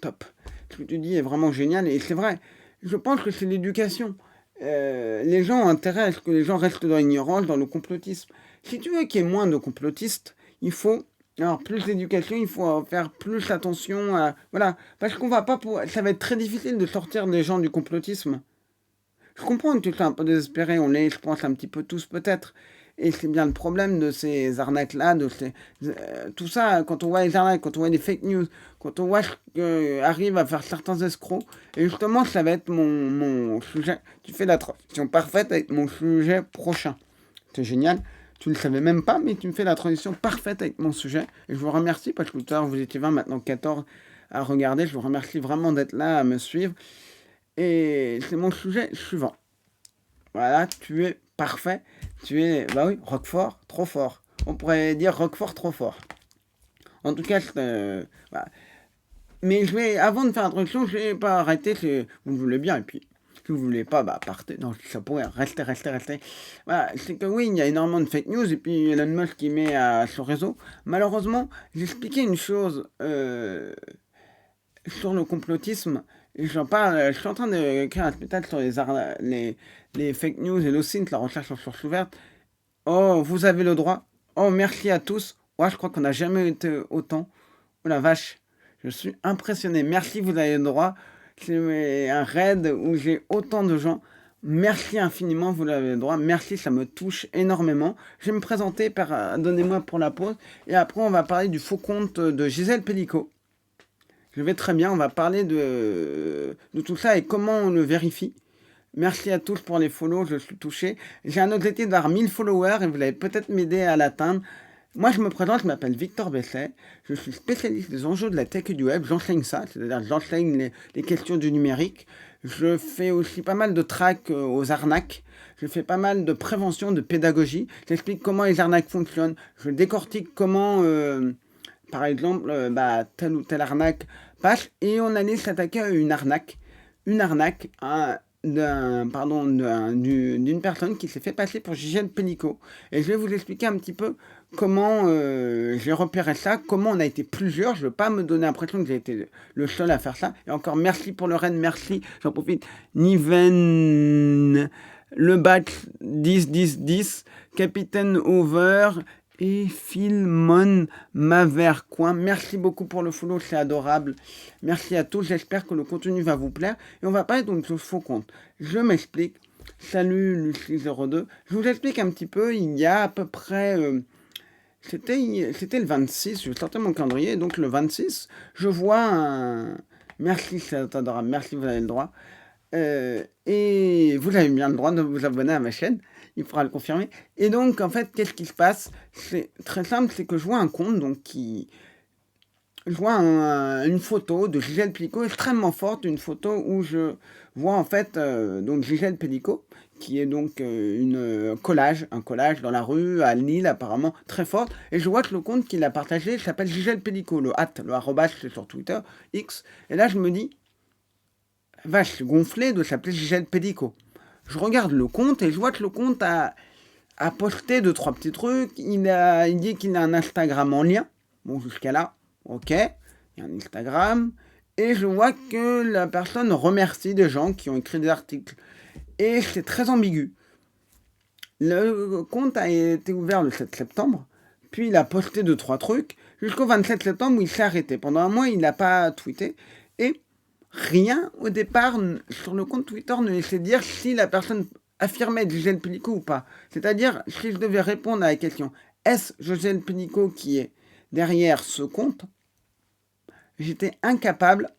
top. Ce que tu dis est vraiment génial, et c'est vrai. Je pense que c'est l'éducation. Les gens ont intérêt à ce que les gens restent dans l'ignorance, dans le complotisme. Si tu veux qu'il y ait moins de complotistes, il faut alors plus d'éducation, il faut faire plus attention à voilà, parce qu'on va pas ça va être très difficile de sortir les gens du complotisme. Je comprends que tu sois un peu désespéré, on l'est, je pense un petit peu tous peut-être. Et c'est bien le problème de ces arnaques-là, tout ça, quand on voit les arnaques, quand on voit les fake news, quand on voit ce qu'arrivent à faire certains escrocs. Et justement, ça va être mon sujet. Tu fais la transition parfaite avec mon sujet prochain. C'est génial. Tu ne le savais même pas, mais tu me fais la transition parfaite avec mon sujet. Et je vous remercie parce que tout à l'heure, vous étiez 20, maintenant 14 à regarder. Je vous remercie vraiment d'être là, à me suivre. Et c'est mon sujet suivant. Voilà, tu es parfait. Tu es, bah oui, Roquefort, trop fort. On pourrait dire Roquefort, trop fort. En tout cas, voilà. Mais avant de faire l'introduction, je vais pas arrêter. Vous voulez bien, et puis, si vous voulez pas, bah partez. Non, ça pourrait rester. Voilà, c'est que oui, il y a énormément de fake news, et puis Elon Musk qui met à son réseau. Malheureusement, j'expliquais une chose sur le complotisme. J'en parle, je suis en train d'écrire un spectacle sur les fake news et l'OSINT, la recherche en source ouverte. Oh, vous avez le droit. Oh, merci à tous. Ouais, je crois qu'on n'a jamais été autant. Oh la vache, je suis impressionné. Merci, vous avez le droit. C'est un raid où j'ai autant de gens. Merci infiniment, vous avez le droit. Merci, ça me touche énormément. Je vais me présenter, donnez-moi pour la pause. Et après, on va parler du faux compte de Gisèle Pellico. Je vais très bien, on va parler de tout ça et comment on le vérifie. Merci à tous pour les follow, je suis touché. J'ai un objectif d'avoir 1000 followers et vous allez peut-être m'aider à l'atteindre. Moi, je me présente, je m'appelle Victor Besset. Je suis spécialiste des enjeux de la tech et du web. J'enseigne ça, c'est-à-dire j'enseigne les questions du numérique. Je fais aussi pas mal de tracks aux arnaques. Je fais pas mal de prévention, de pédagogie. J'explique comment les arnaques fonctionnent. Je décortique comment... par exemple, telle ou telle arnaque passe et on allait s'attaquer à une arnaque d'une personne qui s'est fait passer pour Gisèle Pellico. Et je vais vous expliquer un petit peu comment j'ai repéré ça, comment on a été plusieurs. Je ne veux pas me donner l'impression que j'ai été le seul à faire ça. Et encore merci pour le raid, merci. J'en profite. Niven, le batch 10-10-10, Capitaine Over et Philmon Mavercoin. Merci beaucoup pour le follow, c'est adorable. Merci à tous, j'espère que le contenu va vous plaire. Et on va parler donc de faux compte. Je m'explique. Salut Lucie02. Je vous explique un petit peu, il y a à peu près... c'était le 26, je vais sortir mon calendrier, donc le 26, je vois un... Merci, c'est adorable, merci, vous avez le droit. Et vous avez bien le droit de vous abonner à ma chaîne, il faudra le confirmer. Et donc, en fait, qu'est-ce qui se passe? C'est très simple, c'est que je vois un compte donc je vois une photo de Gisèle Pellico extrêmement forte, une photo où je vois en fait donc Gisèle Pellico, qui est donc un collage dans la rue, à Lille apparemment, très forte. Et je vois que le compte qu'il a partagé s'appelle Gisèle Pellico, le arrobas c'est sur Twitter, X. Et là, je me dis, vache, c'est gonflé de s'appeler Gisèle Pellico. Je regarde le compte et je vois que le compte a posté 2-3 petits trucs. Il dit qu'il a un Instagram en lien. Bon, jusqu'à là, ok. Il y a un Instagram. Et je vois que la personne remercie des gens qui ont écrit des articles. Et c'est très ambigu. Le compte a été ouvert le 7 septembre. Puis il a posté 2-3 trucs. Jusqu'au 27 septembre où il s'est arrêté. Pendant un mois, il n'a pas tweeté. Et rien au départ sur le compte Twitter ne laissait dire si la personne affirmait être Gisèle Pellico ou pas. C'est-à-dire, si je devais répondre à la question est-ce Gisèle Pellico qui est derrière ce compte, j'étais incapable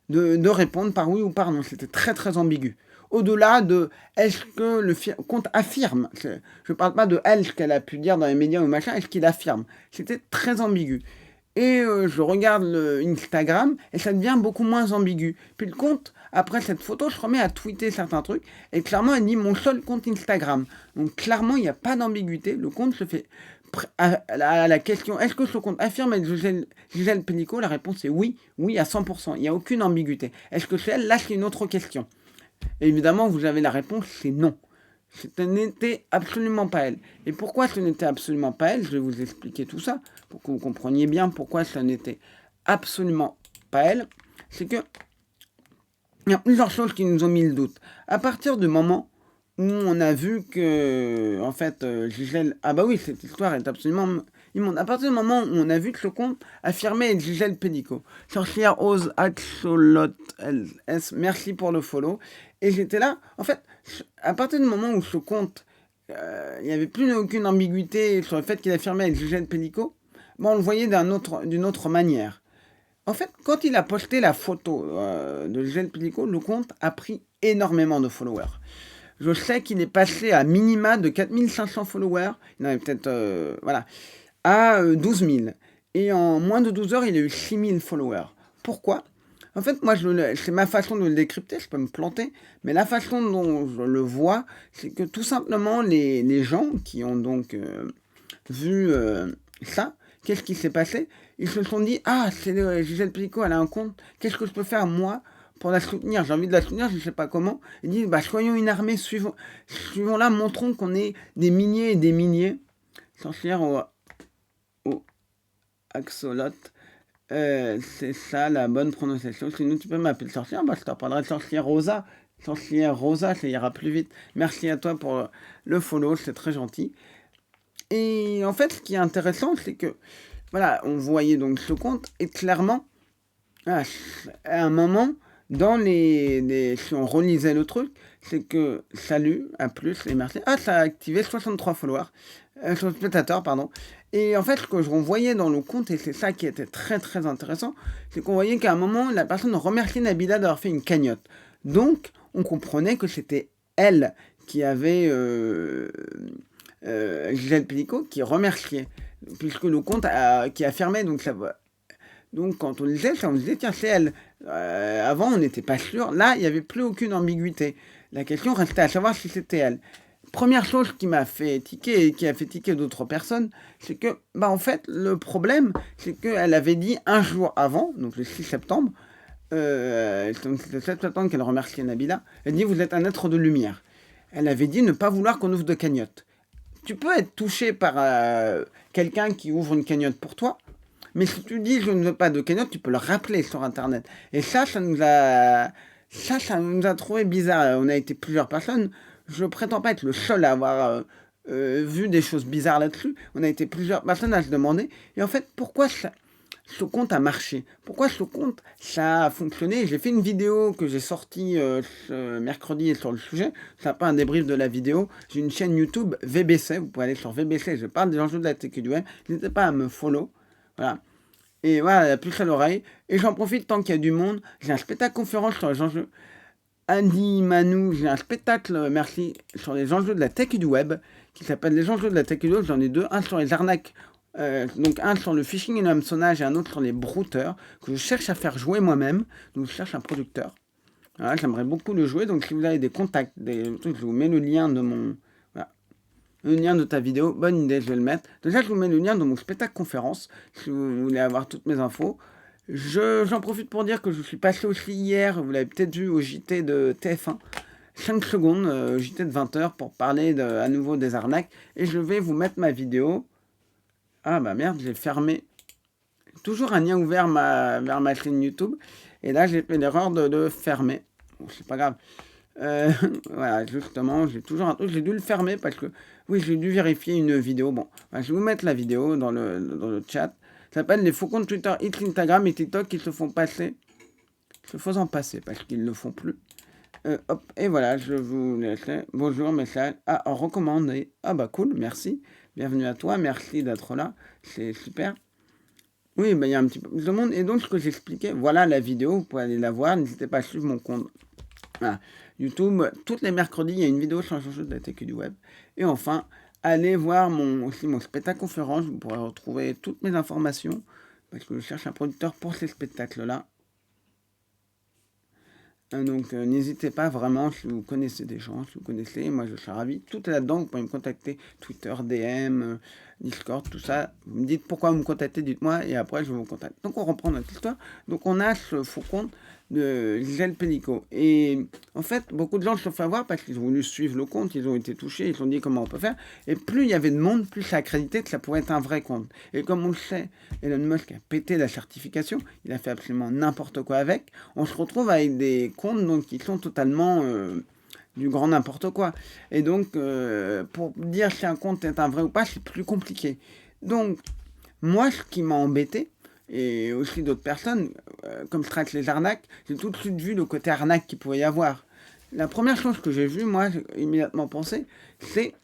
de répondre par oui ou par non. C'était très très ambigu. Au-delà de est-ce que le compte affirme, je ne parle pas de elle, ce qu'elle a pu dire dans les médias ou machin, est-ce qu'il affirme. C'était très ambigu. Et je regarde le Instagram et ça devient beaucoup moins ambigu. Puis le compte, après cette photo, je remets à tweeter certains trucs et clairement, elle dit mon seul compte Instagram. Donc clairement, il n'y a pas d'ambiguïté. Le compte se fait à la question: «Est-ce que ce compte affirme être Gisèle Pelicot?» La réponse est oui, oui à 100%. Il n'y a aucune ambiguïté. Est-ce que c'est elle? Là, c'est une autre question. Et évidemment, vous avez la réponse, c'est non. Ce n'était absolument pas elle. Et pourquoi ce n'était absolument pas elle? Je vais vous expliquer tout ça, pour que vous compreniez bien pourquoi ce n'était absolument pas elle. C'est que il y a plusieurs choses qui nous ont mis le doute. À partir du moment où on a vu que, en fait, Gisèle... Ah bah oui, cette histoire est absolument immonde. À partir du moment où on a vu que ce compte affirmait être Gisèle Pénicaud. Sorcière Ose Axolot LS, merci pour le follow. Et j'étais là, en fait, à partir du moment où ce compte, il n'y avait plus aucune ambiguïté sur le fait qu'il affirmait être Gisèle Pénicaud, bon, on le voyait d'une autre manière. En fait, quand il a posté la photo de Gisèle Pénicaud, le compte a pris énormément de followers. Je sais qu'il est passé à minima de 4500 followers, il en avait peut-être, voilà, à 12 000. Et en moins de 12 heures, il a eu 6000 followers. Pourquoi? En fait, moi, c'est ma façon de le décrypter, je peux me planter, mais la façon dont je le vois, c'est que tout simplement, les gens qui ont donc vu ça, qu'est-ce qui s'est passé? Ils se sont dit: ah, c'est Gisèle Pénicaud, elle a un compte, qu'est-ce que je peux faire moi pour la soutenir? J'ai envie de la soutenir, je ne sais pas comment. Ils disent: bah, soyons une armée, suivons-la, montrons qu'on est des milliers et des milliers. Sorcière au axolot. C'est ça la bonne prononciation. Sinon, tu peux m'appeler sorcière, bah, je t'en parlerai de sorcière Rosa. Sorcière Rosa, ça ira plus vite. Merci à toi pour le follow, c'est très gentil. Et en fait, ce qui est intéressant, c'est que, voilà, on voyait donc ce compte, et clairement, à un moment, dans si on relisait le truc, c'est que salut, à plus, et merci. Ah, ça a activé 63 followers, spectateurs, pardon. Et en fait, ce que je voyais dans le compte, et c'est ça qui était très très intéressant, c'est qu'on voyait qu'à un moment, la personne remerciait Nabila d'avoir fait une cagnotte. Donc, on comprenait que c'était elle qui avait Gisèle Pénicaud qui remerciait, puisque le compte qui affirmait, donc ça va. Donc quand on lisait ça, on disait tiens, c'est elle. Avant, on n'était pas sûr. Là, il n'y avait plus aucune ambiguïté. La question restait à savoir si c'était elle. Première chose qui m'a fait tiquer et qui a fait tiquer d'autres personnes, c'est que, bah en fait, le problème, c'est qu'elle avait dit un jour avant, donc le 6 septembre, c'est le 7 septembre qu'elle remerciait Nabila, elle dit: vous êtes un être de lumière. Elle avait dit ne pas vouloir qu'on ouvre de cagnotte. Tu peux être touché par quelqu'un qui ouvre une cagnotte pour toi, mais si tu dis je ne veux pas de cagnotte, tu peux le rappeler sur internet. Et ça nous a trouvé bizarre. On a été plusieurs personnes. Je prétends pas être le seul à avoir vu des choses bizarres là-dessus. On a été plusieurs personnes à se demander. Et en fait, pourquoi ce compte a marché? Pourquoi ce compte, ça a fonctionné? J'ai fait une vidéo que j'ai sortie ce mercredi sur le sujet. C'est un peu un débrief de la vidéo. J'ai une chaîne YouTube VBC. Vous pouvez aller sur VBC. Je parle des enjeux de la Tech du web. N'hésitez pas à me follow. Voilà. Et voilà, la puce à l'oreille. Et j'en profite tant qu'il y a du monde. J'ai un spectacle conférence sur les enjeux. Andy, Manu, j'ai un spectacle, merci, sur les enjeux de la tech et du web, qui s'appelle les enjeux de la tech et du web. J'en ai deux. Un sur les arnaques, donc un sur le phishing et le hameçonnage, et un autre sur les brouteurs, que je cherche à faire jouer moi-même. Donc je cherche un producteur. Voilà, j'aimerais beaucoup le jouer. Donc si vous avez des contacts, des trucs, je vous mets le lien de mon... Le lien de ta vidéo, bonne idée, je vais le mettre. Déjà, je vous mets le lien de mon spectacle conférence, si vous voulez avoir toutes mes infos. J'en profite pour dire que je suis passé aussi hier, vous l'avez peut-être vu au JT de TF1, 5 secondes, JT de 20h, pour parler à nouveau des arnaques. Et je vais vous mettre ma vidéo. Ah bah merde, j'ai fermé. Toujours un lien ouvert vers ma chaîne YouTube. Et là, j'ai fait l'erreur de fermer. Bon, c'est pas grave. Voilà, justement, j'ai toujours un truc, j'ai dû le fermer parce que, oui, j'ai dû vérifier une vidéo. Bon, je vais vous mettre la vidéo dans le chat. Ça s'appelle les faux comptes Twitter, X, Instagram et TikTok qui se font passer, se faisant passer parce qu'ils ne le font plus. Hop, et voilà, je vous laisse. Bonjour, message. Ah, recommandé. Ah bah cool, merci. Bienvenue à toi, merci d'être là. C'est super. Oui, bah il y a un petit peu plus de monde. Et donc, ce que j'expliquais, voilà la vidéo, vous pouvez aller la voir. N'hésitez pas à suivre mon compte. Voilà. YouTube, tous les mercredis, il y a une vidéo sur le jeu de la tech et du web. Et enfin, allez voir aussi mon spectacle conférence. Vous pourrez retrouver toutes mes informations parce que je cherche un producteur pour ces spectacles-là. Donc, n'hésitez pas vraiment, si vous connaissez des gens, si vous connaissez, moi je serais ravi. Tout est là-dedans, vous pouvez me contacter, Twitter, DM, Discord, tout ça. Vous me dites pourquoi vous me contactez, dites-moi, et après je vous contacte. Donc on reprend notre histoire. Donc on a ce faux compte de Gisèle Pellico. Et en fait, beaucoup de gens se sont fait avoir parce qu'ils ont voulu suivre le compte, ils ont été touchés, ils ont dit comment on peut faire. Et plus il y avait de monde, plus ça accréditait que ça pouvait être un vrai compte. Et comme on le sait, Elon Musk a pété la certification, il a fait absolument n'importe quoi avec. On se retrouve avec des comptes donc, qui sont totalement du grand n'importe quoi. Et donc, pour dire si un compte est un vrai ou pas, c'est plus compliqué. Donc, moi, ce qui m'a embêté, et aussi d'autres personnes, comme je traite les arnaques, j'ai tout de suite vu le côté arnaque qu'il pouvait y avoir. La première chose que j'ai vue, moi, j'ai immédiatement pensé, c'est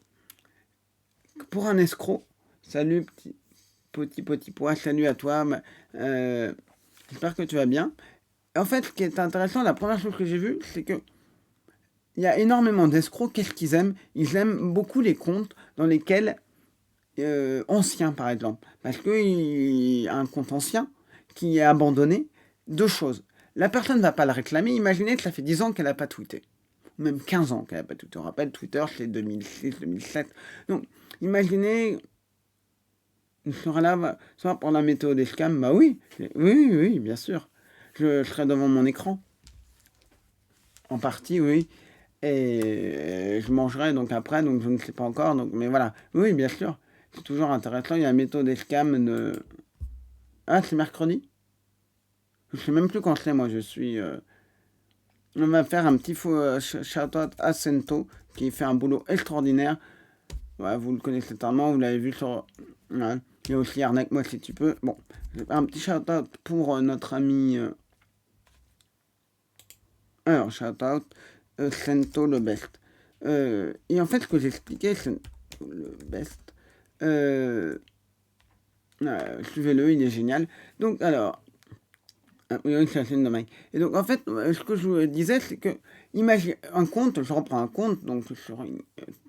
que pour un escroc, salut petit pois, salut à toi, j'espère que tu vas bien. En fait, ce qui est intéressant, la première chose que j'ai vue, c'est que il y a énormément d'escrocs. Qu'est-ce qu'ils aiment? Ils aiment beaucoup les comptes dans lesquels ancien par exemple. Parce qu'il y a un compte ancien qui est abandonné. Deux choses. La personne ne va pas le réclamer. Imaginez que ça fait 10 ans qu'elle n'a pas tweeté. Même 15 ans qu'elle n'a pas tweeté. On rappelle, Twitter, c'est 2006, 2007. Donc, imaginez, il sera là, soit pour la météo des scams. Bah oui, oui, bien sûr. Je serai devant mon écran. En partie, oui. Et je mangerai donc après, donc je ne sais pas encore. Donc, mais voilà. Oui, bien sûr. C'est toujours intéressant. Il y a la méthode des scams de. Ah, c'est mercredi? Je sais même plus quand c'est, moi. Je suis. On va faire un petit faux shout-out à Sento, qui fait un boulot extraordinaire. Ouais, vous le connaissez certainement, vous l'avez vu sur. Ouais. Il y a aussi Arnaque-moi si tu peux. Bon, je vais faire un petit shout-out pour notre ami. Alors, shout-out Sento le best. Et en fait, ce que j'expliquais, c'est le best. Suivez-le, il est génial. Donc, alors, oui, c'est assez dommage. Et donc, en fait, ce que je vous disais, c'est que, imagine un compte, je reprends un compte, donc sur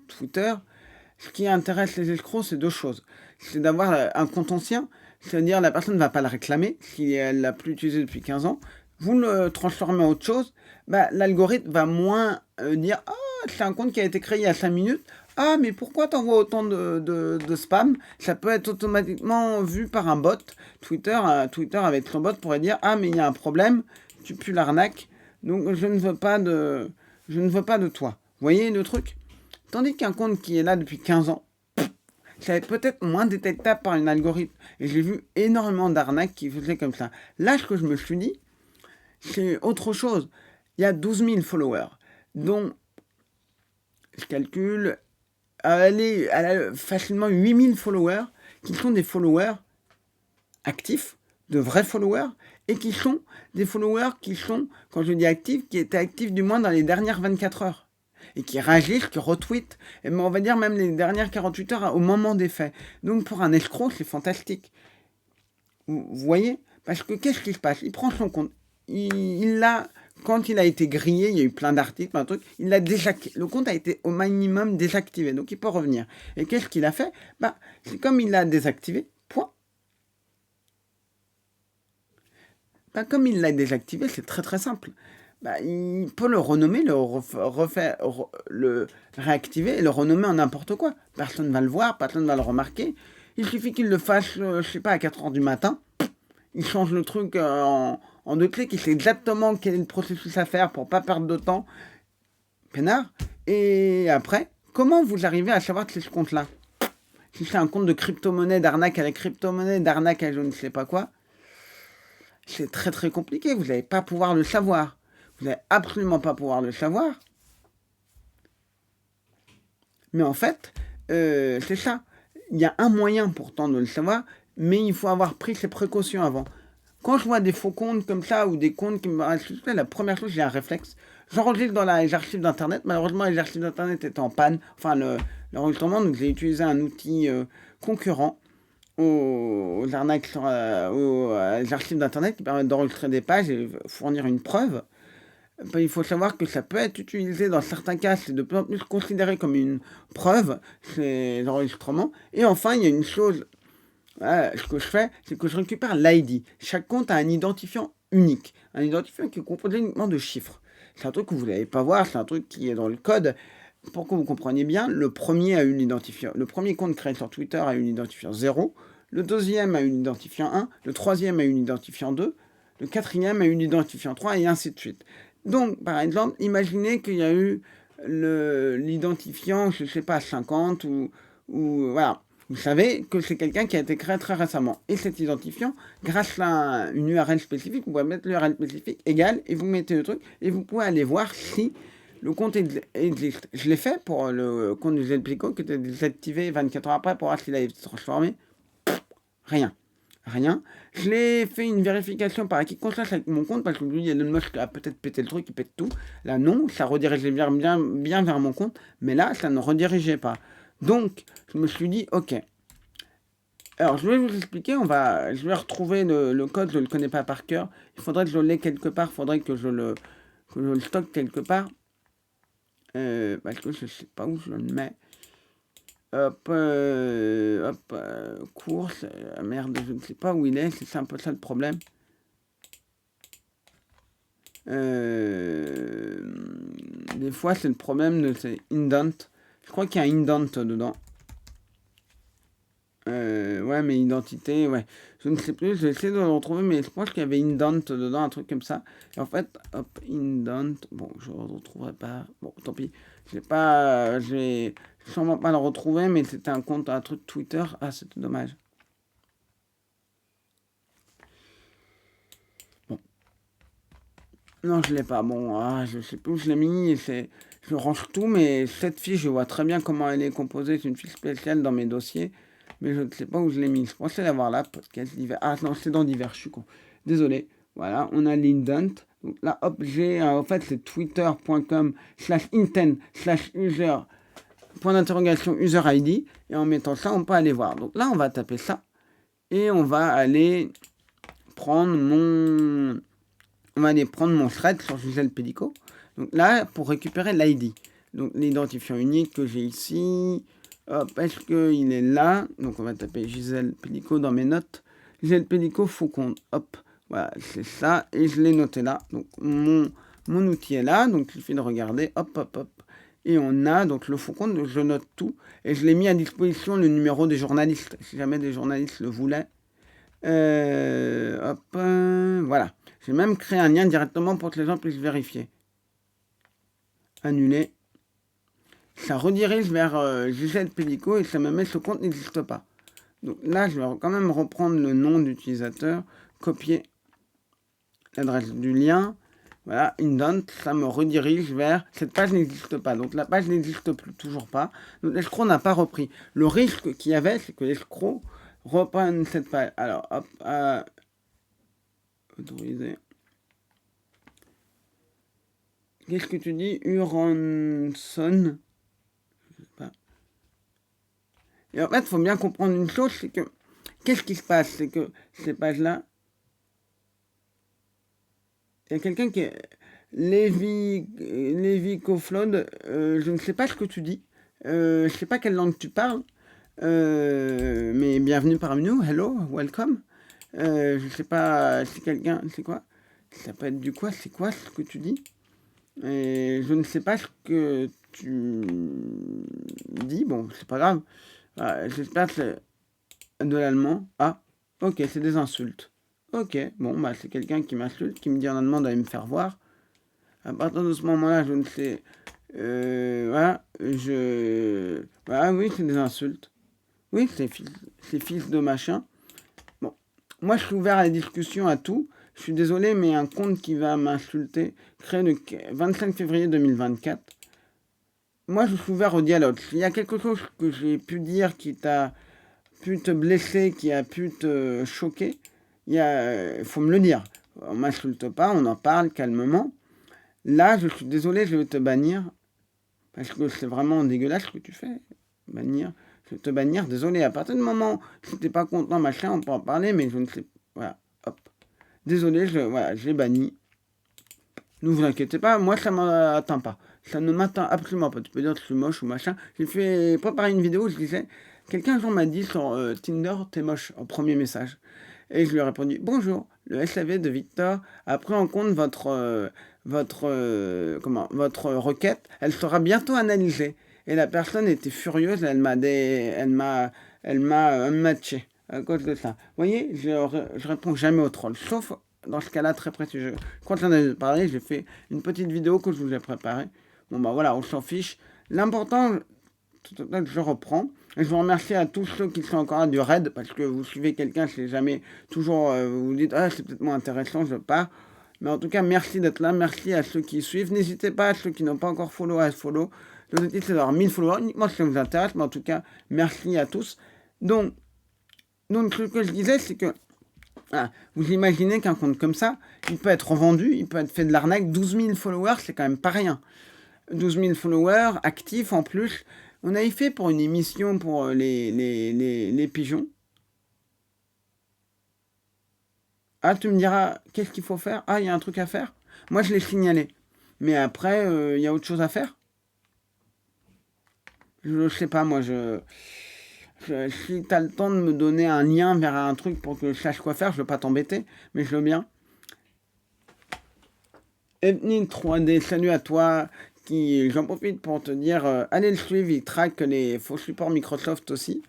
Twitter, ce qui intéresse les escrocs, c'est deux choses. C'est d'avoir un compte ancien, c'est-à-dire la personne ne va pas le réclamer, si elle l'a plus utilisé depuis 15 ans. Vous le transformez en autre chose, bah, l'algorithme va moins dire ah, c'est un compte qui a été créé il y a 5 minutes. Ah, mais pourquoi t'envoies autant de spam? Ça peut être automatiquement vu par un bot. Twitter avec son bot pourrait dire ah, mais il y a un problème, tu pues l'arnaque, donc je ne veux pas de toi. Vous voyez le truc? Tandis qu'un compte qui est là depuis 15 ans, ça va être peut-être moins détectable par un algorithme. Et j'ai vu énormément d'arnaques qui faisaient comme ça. Là, ce que je me suis dit, c'est autre chose. Il y a 12 000 followers, dont je calcule, elle a facilement 8 000 followers qui sont des followers actifs, de vrais followers, et qui sont des followers qui sont, quand je dis actifs, qui étaient actifs du moins dans les dernières 24 heures. Et qui réagissent, qui retweetent, et on va dire même les dernières 48 heures au moment des faits. Donc pour un escroc, c'est fantastique. Vous voyez? Parce que qu'est-ce qui se passe? Il prend son compte, il l'a, quand il a été grillé, il y a eu plein d'articles, plein de trucs, il l'a désactivé. Le compte a été au minimum désactivé, donc il peut revenir. Et qu'est-ce qu'il a fait? Bah, c'est comme il l'a désactivé, point. Bah, comme il l'a désactivé, c'est très très simple. Bah, il peut le renommer, le réactiver et le renommer en n'importe quoi. Personne ne va le voir, personne ne va le remarquer. Il suffit qu'il le fasse, je sais pas, à 4 heures du matin. Il change le truc en deux clics. Il sait exactement quel est le processus à faire pour pas perdre de temps. Peinard. Et après, comment vous arrivez à savoir que c'est ce compte-là? Si c'est un compte de crypto-monnaie, d'arnaque à la crypto-monnaie, d'arnaque à je ne sais pas quoi, c'est très très compliqué. Vous n'allez pas pouvoir le savoir. Vous n'allez absolument pas pouvoir le savoir. Mais en fait, c'est ça. Il y a un moyen pourtant de le savoir, mais il faut avoir pris ses précautions avant. Quand je vois des faux comptes comme ça, ou des comptes qui me paraissent suspects, la première chose, j'ai un réflexe. J'enregistre dans les archives d'Internet. Malheureusement, les archives d'Internet étaient en panne. Enfin, l'enregistrement, donc j'ai utilisé un outil concurrent aux arnaques aux archives d'Internet qui permettent d'enregistrer des pages et fournir une preuve. Il faut savoir que ça peut être utilisé dans certains cas, c'est de plus en plus considéré comme une preuve, c'est l'enregistrement. Et enfin, il y a une chose, ce que je fais, c'est que je récupère l'ID. Chaque compte a un identifiant unique, un identifiant qui est composé uniquement de chiffres. C'est un truc que vous n'allez pas voir, c'est un truc qui est dans le code. Pour que vous compreniez bien, le premier compte créé sur Twitter a une identifiant 0, le deuxième a une identifiant 1, le troisième a une identifiant 2, le quatrième a une identifiant 3, et ainsi de suite. Donc, par exemple, imaginez qu'il y a eu l'identifiant, je ne sais pas, 50 ou voilà. Vous savez que c'est quelqu'un qui a été créé très récemment. Et cet identifiant, grâce à une URL spécifique, vous pouvez mettre l'URL spécifique égale et vous mettez le truc et vous pouvez aller voir si le compte existe. Je l'ai fait pour le compte du Zelpico qui était désactivé 24 heures après pour voir s'il avait été transformé. Rien. Rien. Je l'ai fait une vérification par acquis de conscience avec mon compte parce que lui, Elon Musk a peut-être pété le truc, il pète tout. Là, non, ça redirigeait bien vers mon compte, mais là, ça ne redirigeait pas. Donc, je me suis dit, ok. Alors, je vais vous expliquer, je vais retrouver le code, je ne le connais pas par cœur. Il faudrait que je l'ai quelque part, il faudrait que je le stocke quelque part. Parce que je ne sais pas où je le mets. Course, merde, je ne sais pas où il est, c'est un peu ça le problème. Des fois, c'est le problème de ces indent. Je crois qu'il y a un indent dedans. Ouais, mais identité, ouais. Je ne sais plus, je vais essayer de le retrouver, mais je pense qu'il y avait indent dedans, un truc comme ça. Et en fait, hop, indent, bon, je ne le retrouverai pas. Bon, tant pis. Je vais sûrement pas le retrouver, mais c'était un compte, un truc Twitter. Ah, c'était dommage. Bon. Non, je l'ai pas. Bon, je sais plus où je l'ai mis. Je range tout, mais cette fiche, je vois très bien comment elle est composée. C'est une fiche spéciale dans mes dossiers. Mais je ne sais pas où je l'ai mis. Je pensais l'avoir là, podcast divers. Ah non, c'est dans divers, je suis con. Désolé. Voilà, on a l'indent. Donc là, hop, en fait, c'est twitter.com/intent/user, point d'interrogation, user ID. Et en mettant ça, on peut aller voir. Donc là, on va taper ça. Et on va aller prendre mon thread sur Gisèle Pellico. Donc là, pour récupérer l'ID. Donc l'identifiant unique que j'ai ici. Hop, est-ce qu'il est là? Donc on va taper Gisèle Pellico dans mes notes. Gisèle Pellico, Faucon. Hop, voilà, c'est ça. Et je l'ai noté là. Donc mon outil est là. Donc il suffit de regarder. Hop, hop, hop. Et on a donc le Faucon. Je note tout. Et je l'ai mis à disposition le numéro des journalistes. Si jamais des journalistes le voulaient. Voilà. J'ai même créé un lien directement pour que les gens puissent vérifier. Annuler. Ça redirige vers Gisèle Pellico et ça me met ce compte n'existe pas. Donc là, je vais quand même reprendre le nom d'utilisateur, copier l'adresse du lien. Voilà, indent, ça me redirige vers cette page n'existe pas. Donc la page n'existe plus, toujours pas. Donc l'escroc n'a pas repris. Le risque qu'il y avait, c'est que l'escroc reprenne cette page. Alors, hop, autoriser. Qu'est-ce que tu dis? Uranson. Je sais pas. Et en fait, il faut bien comprendre une chose, c'est que qu'est-ce qui se passe? C'est que ces pages-là, il y a quelqu'un qui est Lévi Koflod, je ne sais pas ce que tu dis, je ne sais pas quelle langue tu parles, mais bienvenue parmi nous, hello, welcome. Je ne sais pas si quelqu'un, c'est quoi? Ça peut être du quoi? C'est quoi ce que tu dis? Et je ne sais pas ce que tu dis, bon, c'est pas grave. J'espère que c'est de l'allemand. Ah, ok, c'est des insultes. Ok, bon, bah c'est quelqu'un qui m'insulte, qui me dit en allemand d'aller me faire voir. À partir de ce moment-là, je ne sais... voilà, voilà, oui, c'est des insultes. Oui, c'est fils de machin. Bon, moi je suis ouvert à la discussion, à tout. Je suis désolé, mais un compte qui va m'insulter, créé le 25 février 2024. Moi, je suis ouvert au dialogue. S'il y a quelque chose que j'ai pu dire qui t'a pu te blesser, qui a pu te choquer, il faut me le dire. On m'insulte pas, on en parle calmement. Là, je suis désolé, je vais te bannir. Parce que c'est vraiment dégueulasse ce que tu fais. Bannir. Je vais te bannir, désolé. À partir du moment où tu n'es pas content, machin, on peut en parler, mais je ne sais pas. Voilà, hop. Désolé, j'ai banni. Ne vous inquiétez pas, moi ça m'atteint pas. Ça ne m'atteint absolument pas. Tu peux dire que je suis moche ou machin. J'ai fait préparer une vidéo où je disais, quelqu'un un jour m'a dit sur Tinder, t'es moche, en premier message. Et je lui ai répondu, bonjour, le SAV de Victor a pris en compte votre requête, elle sera bientôt analysée. Et la personne était furieuse, elle m'a unmatché à cause de ça. Vous voyez, je réponds jamais aux trolls, sauf dans ce cas-là très précis. Quand j'en ai parlé, j'ai fait une petite vidéo que je vous ai préparée. Bon bah voilà, on s'en fiche. L'important, je reprends. Et je vous remercie à tous ceux qui sont encore là du raid, parce que vous suivez quelqu'un, c'est jamais toujours, vous vous dites, ah c'est peut-être moins intéressant, je pars. Mais en tout cas, merci d'être là, merci à ceux qui suivent. N'hésitez pas à ceux qui n'ont pas encore follow à follow. L'objectif c'est d'avoir 1000 followers, uniquement si ça vous intéresse, mais en tout cas, merci à tous. Donc ce que je disais, c'est que vous imaginez qu'un compte comme ça, il peut être revendu, il peut être fait de l'arnaque. 12 000 followers, c'est quand même pas rien. 12 000 followers, actifs en plus. On avait fait pour une émission pour les pigeons. Ah, tu me diras, qu'est-ce qu'il faut faire? Ah, il y a un truc à faire? Moi, je l'ai signalé. Mais après, il y a autre chose à faire? Je sais pas, moi, si t'as le temps de me donner un lien vers un truc pour que je sache quoi faire, je veux pas t'embêter, mais je veux bien. Ethnie 3D, salut à toi. J'en profite pour te dire, allez le suivre, il traque les faux supports Microsoft aussi.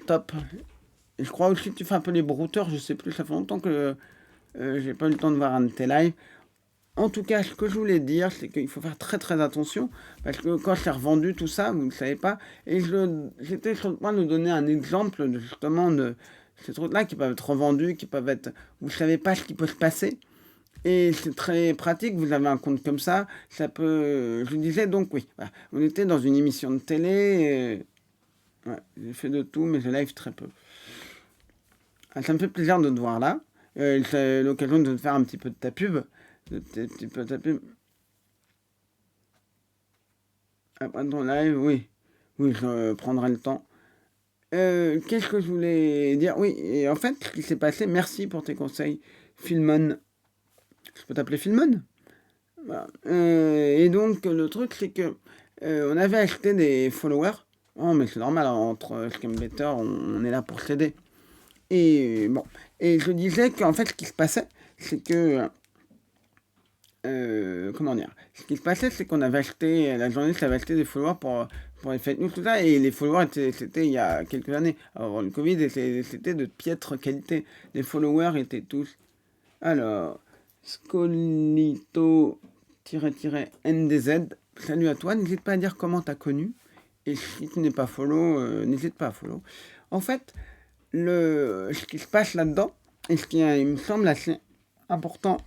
Top. Et je crois aussi que tu fais un peu les brouteurs, je sais plus, ça fait longtemps que j'ai pas eu le temps de voir un de tes lives. En tout cas, ce que je voulais dire, c'est qu'il faut faire très très attention, parce que quand c'est revendu tout ça, vous ne savez pas, et j'étais sur le point de donner un exemple justement de ces trucs-là qui peuvent être revendus, qui peuvent être, vous ne savez pas ce qui peut se passer, et c'est très pratique, vous avez un compte comme ça peut, je vous disais donc oui, voilà. On était dans une émission de télé, ouais, j'ai fait de tout, mais je live très peu. Ça me fait plaisir de te voir là, c'est l'occasion de te faire un petit peu de ta pub. Après ton live, oui. Oui, je prendrai le temps. Qu'est-ce que je voulais dire? Oui, et en fait, ce qui s'est passé, merci pour tes conseils, Filmon. Je peux t'appeler Filmon? Voilà. Et donc, le truc, c'est que on avait acheté des followers. Oh, mais c'est normal, entre Scam Better, on est là pour s'aider. Et bon, et je disais qu'en fait, ce qui se passait, c'est que comment dire? Ce qui se passait, c'est qu'on avait acheté, la journaliste avait acheté des followers pour les fake news, tout ça, et les followers c'était il y a quelques années, avant le Covid, et c'était de piètre qualité. Les followers étaient tous. Alors, Scolito-NDZ, salut à toi, n'hésite pas à dire comment t'as connu, et si tu n'es pas follow, n'hésite pas à follow. En fait, ce qui se passe là-dedans, et ce qui il me semble assez important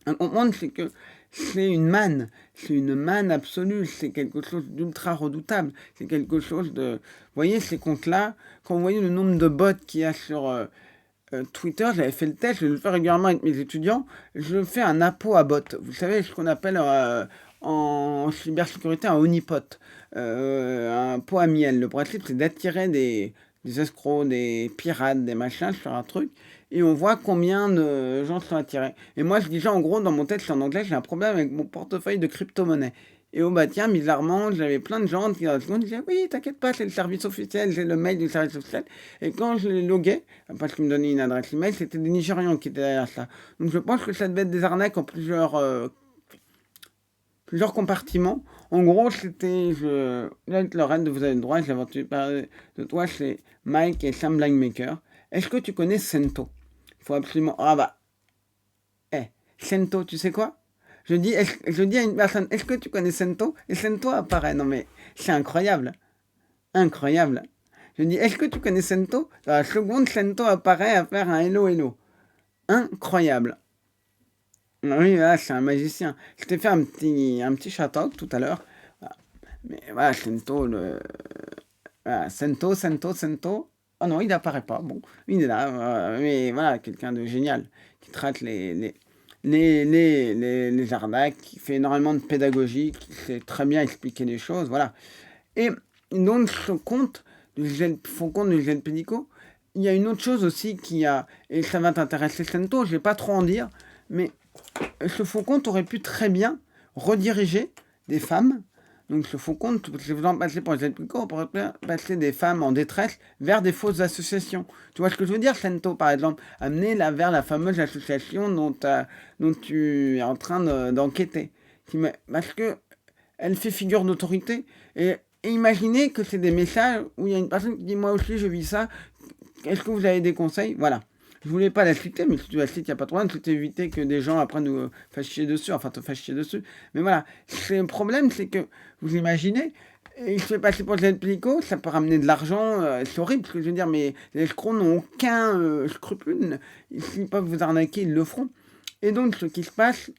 à comprendre, c'est que c'est une manne absolue, c'est quelque chose d'ultra redoutable, c'est quelque chose de... Vous voyez ces comptes-là, quand vous voyez le nombre de bots qu'il y a sur Twitter, j'avais fait le test, je le fais régulièrement avec mes étudiants, je fais un apo à bot, vous savez ce qu'on appelle en cybersécurité un honeypot, un pot à miel. Le principe c'est d'attirer des escrocs, des pirates, des machins sur un truc, et on voit combien de gens sont attirés. Et moi, je disais en gros, dans mon texte en anglais, j'ai un problème avec mon portefeuille de crypto-monnaie. Et oh bah tiens, bizarrement, j'avais plein de gens qui disaient oui, t'inquiète pas, c'est le service officiel, j'ai le mail du service officiel. Et quand je les loguais, parce qu'ils me donnaient une adresse email, c'était des Nigérians qui étaient derrière ça. Donc je pense que ça devait être des arnaques en plusieurs compartiments. En gros, c'était, là, avec Lorraine, vous avez le droit, j'ai entendu parler de toi, c'est Mike et Sam Blindmaker. Est-ce que tu connais Sento? Faut absolument... Ah bah... Sento, tu sais quoi? Je dis à une personne, est-ce que tu connais Sento? Et Sento apparaît. Non mais, c'est incroyable. Incroyable. Je dis, est-ce que tu connais Sento? Dans la seconde, Sento apparaît à faire un hello hello. Incroyable. Oui, là, c'est un magicien. Je t'ai fait un petit shout-out tout à l'heure. Voilà. Mais voilà, Sento, voilà, Sento. Oh non, il n'apparaît pas. Bon, il est là. Mais voilà, quelqu'un de génial qui traite les arnaques, qui fait énormément de pédagogie, qui sait très bien expliquer les choses. Voilà. Et donc, ce compte fond compte du gel pédico, il y a une autre chose aussi et ça va t'intéresser, Sento, je vais pas trop en dire, mais ce faux compte aurait pu très bien rediriger des femmes Donc ce faux compte, c'est faisant passer pour les Pico, pour passer des femmes en détresse vers des fausses associations. Tu vois ce que je veux dire, Sento, par exemple, amener là vers la fameuse association dont tu es en train d'enquêter. Parce que elle fait figure d'autorité. Et imaginez que c'est des messages où il y a une personne qui dit moi aussi je vis ça, est-ce que vous avez des conseils? Voilà. Je voulais pas la citer, mais si tu la cites, il n'y a pas de problème. C'est éviter que des gens après nous fassent chier dessus, enfin te fassent chier dessus. Mais voilà, le problème, c'est que vous imaginez, il se fait passer pour les Plico, ça peut ramener de l'argent, c'est horrible ce que je veux dire, mais les escrocs n'ont aucun scrupule. S'ils peuvent vous arnaquer, ils le feront. Et donc, ce qui se passe,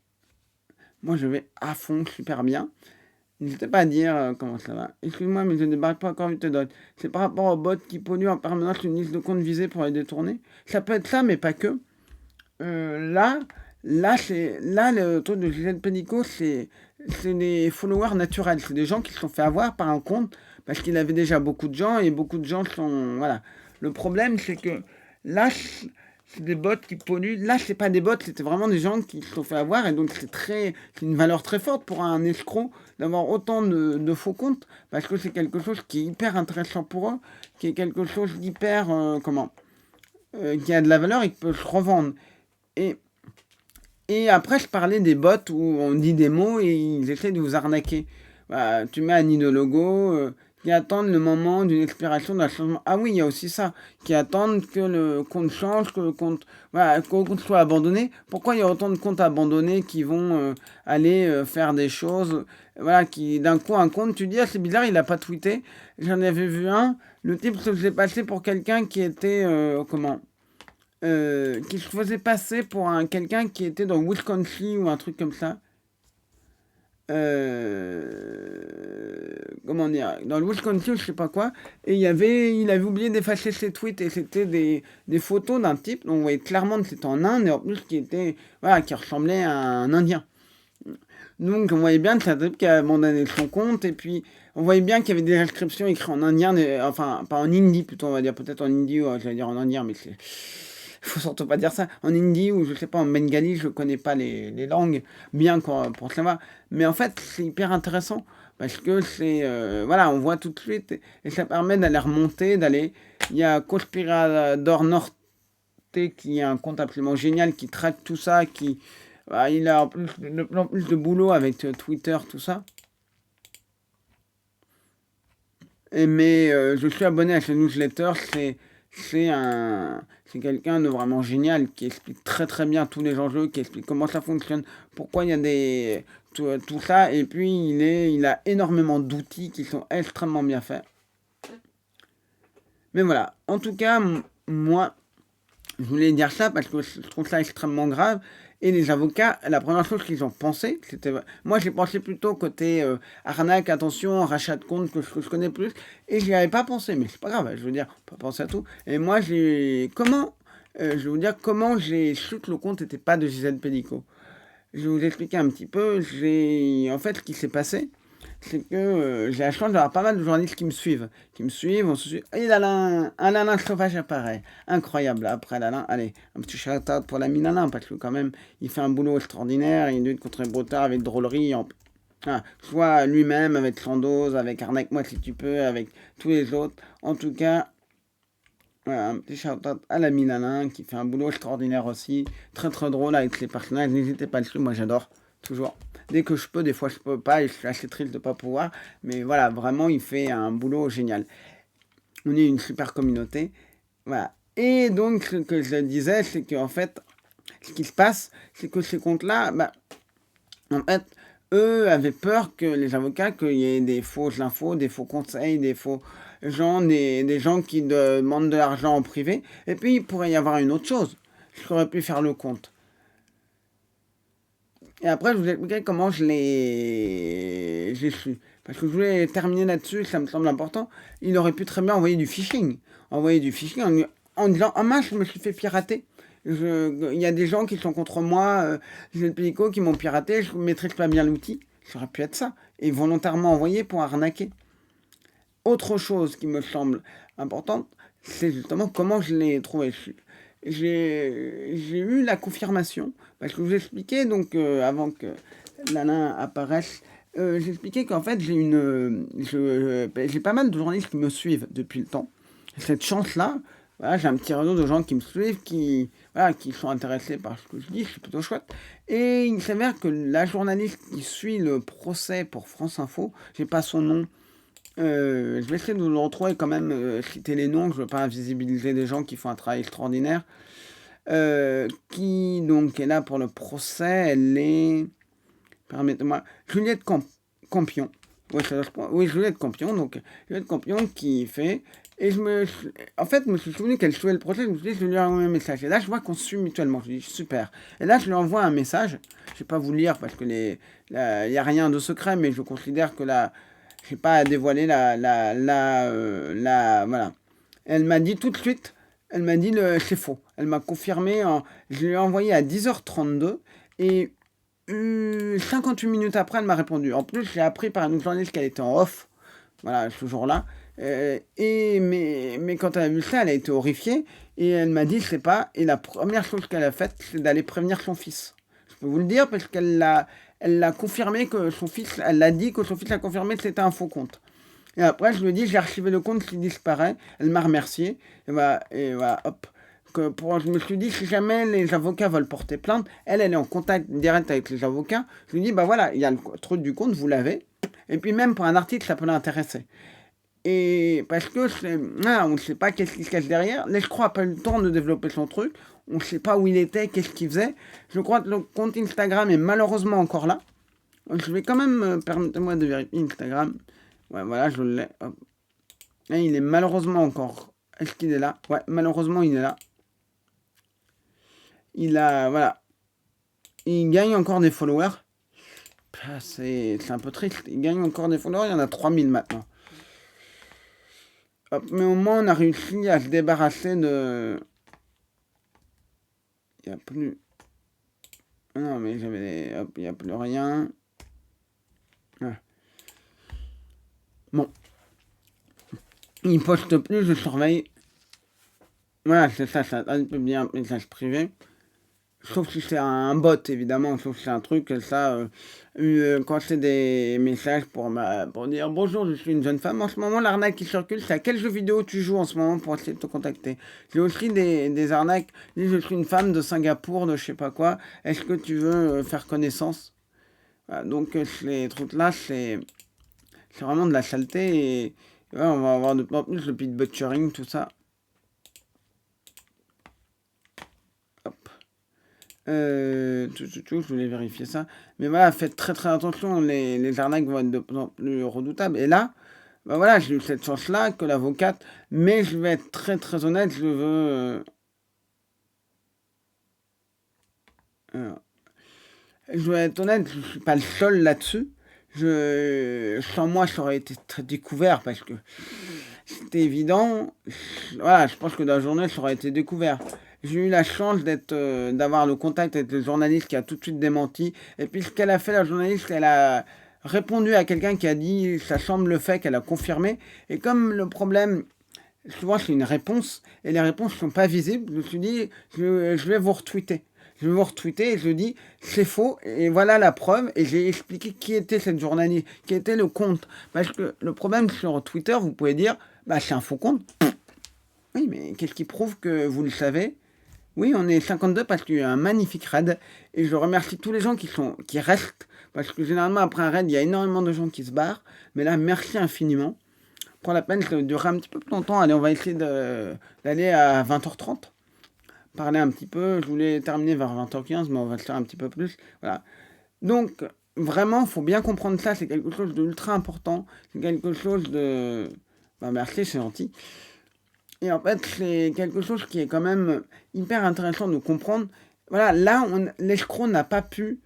moi je vais à fond, super bien. N'hésitez pas à dire comment ça va. Excuse-moi, mais je ne débarque pas encore vite te donne. C'est par rapport aux bots qui polluent en permanence une liste de comptes visés pour les détourner. Ça peut être ça, mais pas que. Là, là, le truc de Gisèle Pénicaud, c'est des followers naturels. C'est des gens qui se sont fait avoir par un compte parce qu'il avait déjà beaucoup de gens et beaucoup de gens sont. Voilà. Le problème, c'est que là, c'est des bots qui polluent. Là, c'est pas des bots, c'était vraiment des gens qui se sont fait avoir et donc c'est une valeur très forte pour un escroc d'avoir autant de faux comptes parce que c'est quelque chose qui est hyper intéressant pour eux, qui est quelque chose d'hyper qui a de la valeur et qui peut se revendre. Et, et après, je parlais des bots où on dit des mots et ils essaient de vous arnaquer. Bah, tu mets un nid de logo, qui attendent le moment d'une expiration d'un changement. Ah oui, il y a aussi ça, qui attendent que le compte change, que le compte, voilà, que le compte soit abandonné. Pourquoi il y a autant de comptes abandonnés qui vont aller faire des choses, voilà, qui d'un coup un compte, tu dis ah c'est bizarre, il a pas tweeté. J'en avais vu un, le type se faisait passer pour quelqu'un qui était qui se faisait passer pour quelqu'un qui était dans Wisconsin ou un truc comme ça. Comment dire, dans le Wisconsin, je sais pas quoi, et il avait oublié d'effacer ses tweets, et c'était des photos d'un type, donc on voyait clairement que c'était en Inde, et en plus qui était, voilà, qui ressemblait à un Indien. Donc on voyait bien que c'est un type qui a abandonné son compte, et puis on voyait bien qu'il y avait des inscriptions écrites en indien, enfin pas en hindi plutôt, on va dire, peut-être en hindi, ou j'allais dire en indien, mais c'est faut surtout pas dire ça. En hindi ou je sais pas en bengali, je connais pas les langues bien pour savoir. Mais en fait, c'est hyper intéressant parce que c'est voilà, on voit tout de suite et ça permet d'aller remonter, d'aller. Il y a Conspirador Norte qui est un compte absolument génial qui traque tout ça, qui il a de plus en plus de boulot avec Twitter, tout ça. Mais je suis abonné à ce newsletter, c'est quelqu'un de vraiment génial qui explique très très bien tous les enjeux, qui explique comment ça fonctionne, pourquoi il y a tout ça, et puis il a énormément d'outils qui sont extrêmement bien faits. Mais voilà, en tout cas, moi, je voulais dire ça parce que je trouve ça extrêmement grave. Et les avocats, la première chose qu'ils ont pensé, c'était. Moi, j'ai pensé plutôt côté arnaque, attention, rachat de compte, que je connais plus. Et je n'y avais pas pensé, mais c'est pas grave, je veux dire, on peut penser à tout. Et moi, je vais vous dire comment j'ai su que le compte n'était pas de Gisèle Pénicaud. Je vais vous expliquer un petit peu. En fait, ce qui s'est passé, c'est que j'ai la chance d'avoir pas mal de journalistes qui me suivent, on se suit. Et Alain, un Alain sauvage apparaît. Incroyable, après l'Alain. Allez, un petit shout-out pour l'ami Alain, parce que quand même, il fait un boulot extraordinaire, il lutte contre les brotards avec drôlerie, soit lui-même, avec Sandoz, avec Arnaque-moi si tu peux, avec tous les autres. En tout cas, voilà, un petit shout-out à l'ami Alain, qui fait un boulot extraordinaire aussi, très très drôle avec ses personnages, n'hésitez pas dessus, moi j'adore, toujours. Dès que je peux, des fois je peux pas et je suis assez triste de pas pouvoir. Mais voilà, vraiment, il fait un boulot génial. On est une super communauté. Voilà. Et donc, ce que je disais, c'est qu'en fait, ce qui se passe, c'est que ces comptes-là, en fait, eux avaient peur que les avocats, qu'il y ait des fausses infos, des faux conseils, des faux gens, des gens qui demandent de l'argent en privé. Et puis, il pourrait y avoir une autre chose. J'aurais pu faire le compte. Et après, je vous expliquerai comment j'ai su. Parce que je voulais terminer là-dessus, ça me semble important. Il aurait pu très bien envoyer du phishing. Envoyer du phishing en disant ah mince, je me suis fait pirater. Il y a des gens qui sont contre moi, j'ai le Pénicaud qui m'ont piraté, je ne maîtrise pas bien l'outil. Ça aurait pu être ça. Et volontairement envoyé pour arnaquer. Autre chose qui me semble importante, c'est justement comment je l'ai trouvé. J'ai eu la confirmation, parce que je vous expliquais, donc avant que l'Alain apparaisse, j'expliquais qu'en fait, j'ai pas mal de journalistes qui me suivent depuis le temps. Cette chance-là, voilà, j'ai un petit réseau de gens qui me suivent, voilà, qui sont intéressés par ce que je dis, c'est plutôt chouette. Et il s'avère que la journaliste qui suit le procès pour France Info, j'ai pas son nom, je vais essayer de le retrouver quand même, citer les noms, je veux pas invisibiliser des gens qui font un travail extraordinaire. Qui donc est là pour le procès, elle est... Permettez-moi, Juliette Campion. Oui, oui, Juliette Campion, donc Juliette Campion qui fait... Et en fait, je me suis souvenu qu'elle suivait le procès, je me suis dit, je lui envoie un message. Et là, je vois qu'on se suit mutuellement. Je dis, super. Et là, je lui envoie un message. Je vais pas vous lire parce que il n'y a rien de secret, mais je considère que là, je n'ai pas à dévoiler voilà. Elle m'a dit tout de suite, elle m'a dit, c'est faux. Elle m'a confirmé, je lui ai envoyé à 10h32 et 58 minutes après, elle m'a répondu. En plus, j'ai appris par une journaliste qu'elle était en off, voilà, ce jour-là. Mais quand elle a vu ça, elle a été horrifiée et elle m'a dit, je sais pas. Et la première chose qu'elle a faite, c'est d'aller prévenir son fils. Je peux vous le dire parce elle l'a confirmé que son fils, elle l'a dit que son fils a confirmé que c'était un faux compte. Et après, je lui ai dit, j'ai archivé le compte qui disparaît. Elle m'a remercié. Et voilà, hop. Je me suis dit, si jamais les avocats veulent porter plainte, elle est en contact direct avec les avocats. Je lui ai dit, bah voilà, il y a le truc du compte, vous l'avez. Et puis même pour un article, ça peut l'intéresser. Et parce que on ne sait pas qu'est-ce qui se cache derrière. L'escroc n'a pas eu le temps de développer son truc. On ne sait pas où il était, qu'est-ce qu'il faisait. Je crois que le compte Instagram est malheureusement encore là. Donc, je vais quand même, permettez-moi de vérifier Instagram. Ouais, voilà, je l'ai. Et il est malheureusement encore. Est-ce qu'il est là? Ouais, malheureusement, il est là. Voilà. Il gagne encore des followers. C'est un peu triste. Il gagne encore des followers. Il y en a 3000 maintenant. Hop, mais au moins, on a réussi à se débarrasser de... Il n'y a plus... Non, mais hop, il n'y a plus rien. Ah. Bon. Il poste plus, je surveille. Voilà, c'est ça peut bien un message privé. Sauf si c'est un bot, évidemment, sauf si c'est un truc, ça, quand c'est des messages pour dire bonjour, je suis une jeune femme. En ce moment, l'arnaque qui circule, c'est à quel jeu vidéo tu joues en ce moment pour essayer de te contacter. J'ai aussi des arnaques, je suis une femme de Singapour, de je sais pas quoi, est-ce que tu veux faire connaissance? Voilà, donc, ces trucs-là, c'est vraiment de la saleté et ouais, on va avoir de plus en plus le pit butchering, tout ça. Je voulais vérifier ça. Mais voilà, faites très très attention, les arnaques vont être de plus en plus redoutables. Et là, bah voilà, j'ai eu cette chance-là que l'avocate, mais je vais être très très honnête, je vais être honnête, je suis pas le seul là-dessus. Sans moi, ça aurait été très découvert parce que c'était évident. Voilà, je pense que dans la journée, ça aurait été découvert. J'ai eu la chance d'avoir le contact avec le journaliste qui a tout de suite démenti. Et puis ce qu'elle a fait, la journaliste, elle a répondu à quelqu'un qui a dit ça semble le fait qu'elle a confirmé. Et comme le problème, souvent c'est une réponse, et les réponses ne sont pas visibles, je me suis dit je vais vous retweeter. Je vais vous retweeter et je dis c'est faux et voilà la preuve et j'ai expliqué qui était cette journaliste, qui était le compte. Parce que le problème sur Twitter, vous pouvez dire bah c'est un faux compte. Oui, mais qu'est-ce qui prouve que vous le savez? Oui, on est 52 parce qu'il y a eu un magnifique raid. Et je remercie tous les gens qui restent. Parce que généralement, après un raid, il y a énormément de gens qui se barrent. Mais là, merci infiniment. Prends la peine, ça durera un petit peu plus longtemps. Allez, on va essayer d'aller à 20h30. Parler un petit peu. Je voulais terminer vers 20h15, mais on va le faire un petit peu plus. Voilà. Donc, vraiment, il faut bien comprendre ça. C'est quelque chose d'ultra important. C'est quelque chose de... Bah, merci, c'est gentil. Et en fait, c'est quelque chose qui est quand même hyper intéressant de comprendre. Voilà, là, l'escroc n'a pas pu...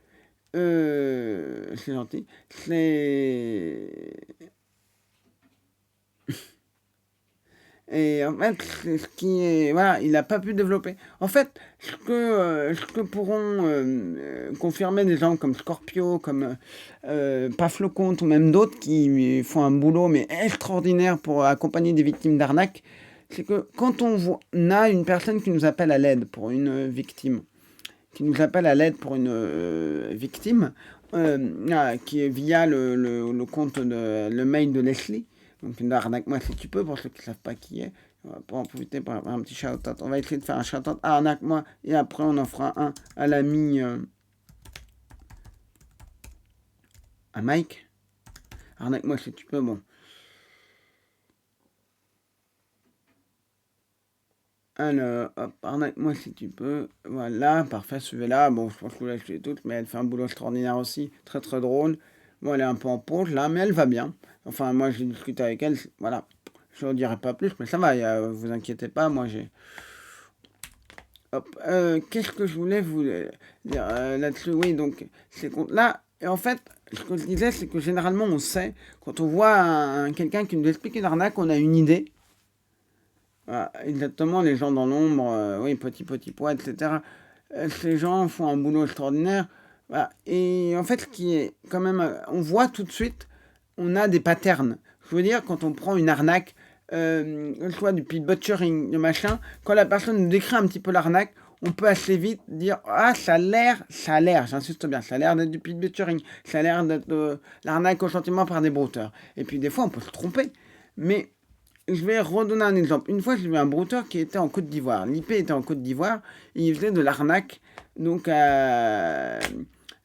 c'est gentil. Et en fait, c'est ce qui est... Voilà, il n'a pas pu développer. En fait, ce que pourront confirmer des gens comme Scorpio, comme Paf Lecomte ou même d'autres qui font un boulot mais extraordinaire pour accompagner des victimes d'arnaque, c'est que quand on a une personne qui nous appelle à l'aide pour une victime, qui est via le compte le mail de Leslie. Donc arnaque-moi si tu peux, pour ceux qui ne savent pas qui est. On va pas en profiter pour un petit shout-out. On va essayer de faire un shout-out à arnaque-moi et après on en fera un à l'ami à Mike. Arnaque-moi si tu peux, bon. Alors, hop, arnaque-moi si tu peux. Voilà, parfait, suivez-la. Bon, je pense que vous la suivez toutes, mais elle fait un boulot extraordinaire aussi. Très très drôle. Bon, elle est un peu en pause là, mais elle va bien. Enfin, moi j'ai discuté avec elle, voilà. Je ne dirai pas plus, mais ça va, vous inquiétez pas, moi j'ai. Hop, qu'est-ce que je voulais vous dire là-dessus? Oui, donc, ces comptes-là, et en fait, ce que je disais, c'est que généralement on sait, quand on voit quelqu'un qui nous explique une arnaque, on a une idée. Voilà, exactement, les gens dans l'ombre, oui, petit poids, etc. Ces gens font un boulot extraordinaire. Voilà. Et en fait, ce qui est quand même, on voit tout de suite, on a des patterns. Je veux dire, quand on prend une arnaque, soit du pit butchering, de machin, quand la personne nous décrit un petit peu l'arnaque, on peut assez vite dire ah ça a l'air, j'insiste bien, ça a l'air d'être du pit butchering, ça a l'air d'être l'arnaque au sentiment par des brouteurs. Et puis des fois on peut se tromper, mais je vais redonner un exemple. Une fois, j'ai vu un brouteur qui était en Côte d'Ivoire. L'IP était en Côte d'Ivoire et il faisait de l'arnaque. Donc, il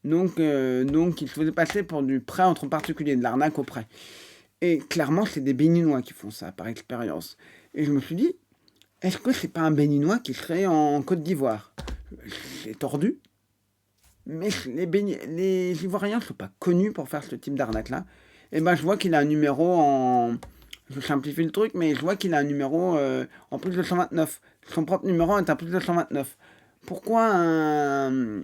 se faisait passer pour du prêt entre particuliers, de l'arnaque au prêt. Et clairement, c'est des Béninois qui font ça, par expérience. Et je me suis dit, est-ce que c'est pas un Béninois qui serait en Côte d'Ivoire? C'est tordu. Mais les Ivoiriens ne sont pas connus pour faire ce type d'arnaque-là. Et ben, je vois qu'il a un numéro en, je simplifie le truc, mais je vois qu'il a un numéro en plus de 129. Son propre numéro est un plus de 129. Pourquoi un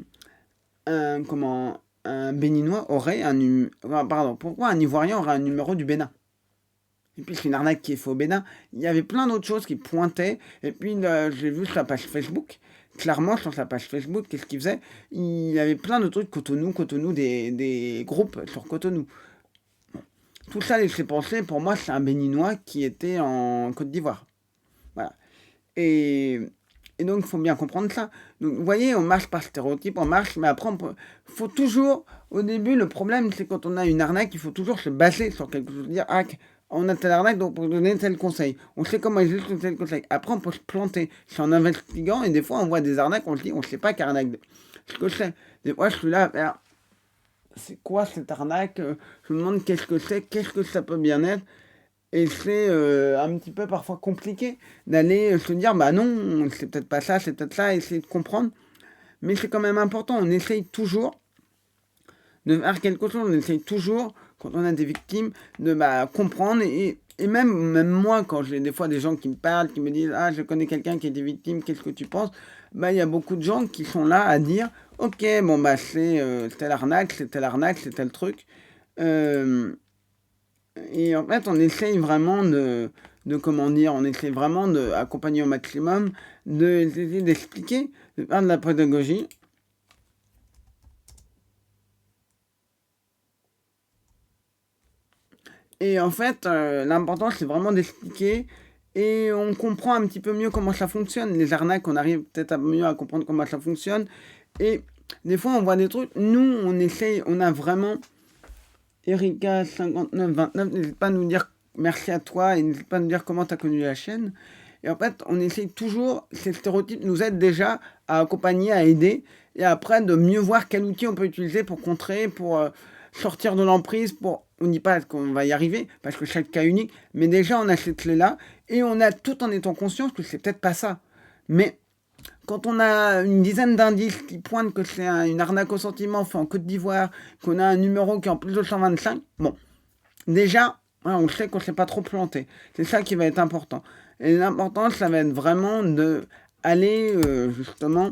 Béninois aurait un numéro... Pardon, pourquoi un Ivoirien aurait un numéro du Bénin? Et puis c'est une arnaque qui est faux au Bénin. Il y avait plein d'autres choses qui pointaient. Et puis j'ai vu sur sa page Facebook. Clairement, sur sa page Facebook, qu'est-ce qu'il faisait? Il y avait plein de trucs Cotonou, des groupes sur Cotonou. Tout ça laissait penser, pour moi, c'est un Béninois qui était en Côte d'Ivoire. Voilà. Et, et donc, il faut bien comprendre ça. Donc, vous voyez, on marche par stéréotype, on marche, mais après, faut toujours, au début, le problème, c'est quand on a une arnaque, il faut toujours se baser sur quelque chose. Dire, ah, on a telle arnaque, donc pour donner tel conseil. On sait comment existe tel conseil. Après, on peut se planter. C'est en investiguant, et des fois, on voit des arnaques, on se dit, on ne sait pas qu'arnaque. Ce que c'est. Des fois, je suis là, c'est quoi cette arnaque? Je me demande qu'est-ce que c'est, qu'est-ce que ça peut bien être. Et c'est un petit peu parfois compliqué d'aller se dire, bah non, c'est peut-être pas ça, c'est peut-être ça, essayer de comprendre. Mais c'est quand même important, on essaye toujours de faire quelque chose, on essaye toujours, quand on a des victimes, de comprendre. Et même moi, quand j'ai des fois des gens qui me parlent, qui me disent, ah, je connais quelqu'un qui a été victime, qu'est-ce que tu penses? Il y a beaucoup de gens qui sont là à dire, ok, bon, c'est telle arnaque, c'est telle arnaque, c'est tel truc. Et en fait, on essaye vraiment comment dire, on essaye vraiment d'accompagner au maximum, d'essayer d'expliquer, de faire de la pédagogie. Et en fait, l'important, c'est vraiment d'expliquer et on comprend un petit peu mieux comment ça fonctionne. Les arnaques, on arrive peut-être mieux à comprendre comment ça fonctionne. Et des fois, on voit des trucs. Nous, on essaye, on a vraiment... Erika 5929, n'hésite pas à nous dire merci à toi et n'hésite pas à nous dire comment tu as connu la chaîne. Et en fait, on essaye toujours, ces stéréotypes nous aident déjà à accompagner, à aider, et après de mieux voir quel outil on peut utiliser pour contrer, pour sortir de l'emprise, on ne dit pas qu'on va y arriver, parce que chaque cas est unique, mais déjà on a cette clé-là, et on a tout en étant conscient que c'est peut-être pas ça. Mais quand on a une dizaine d'indices qui pointent que c'est une arnaque au sentiment fait en Côte d'Ivoire, qu'on a un numéro qui est en plus de 125, bon, déjà, on sait qu'on ne s'est pas trop planté. C'est ça qui va être important. Et l'important, ça va être vraiment d'aller justement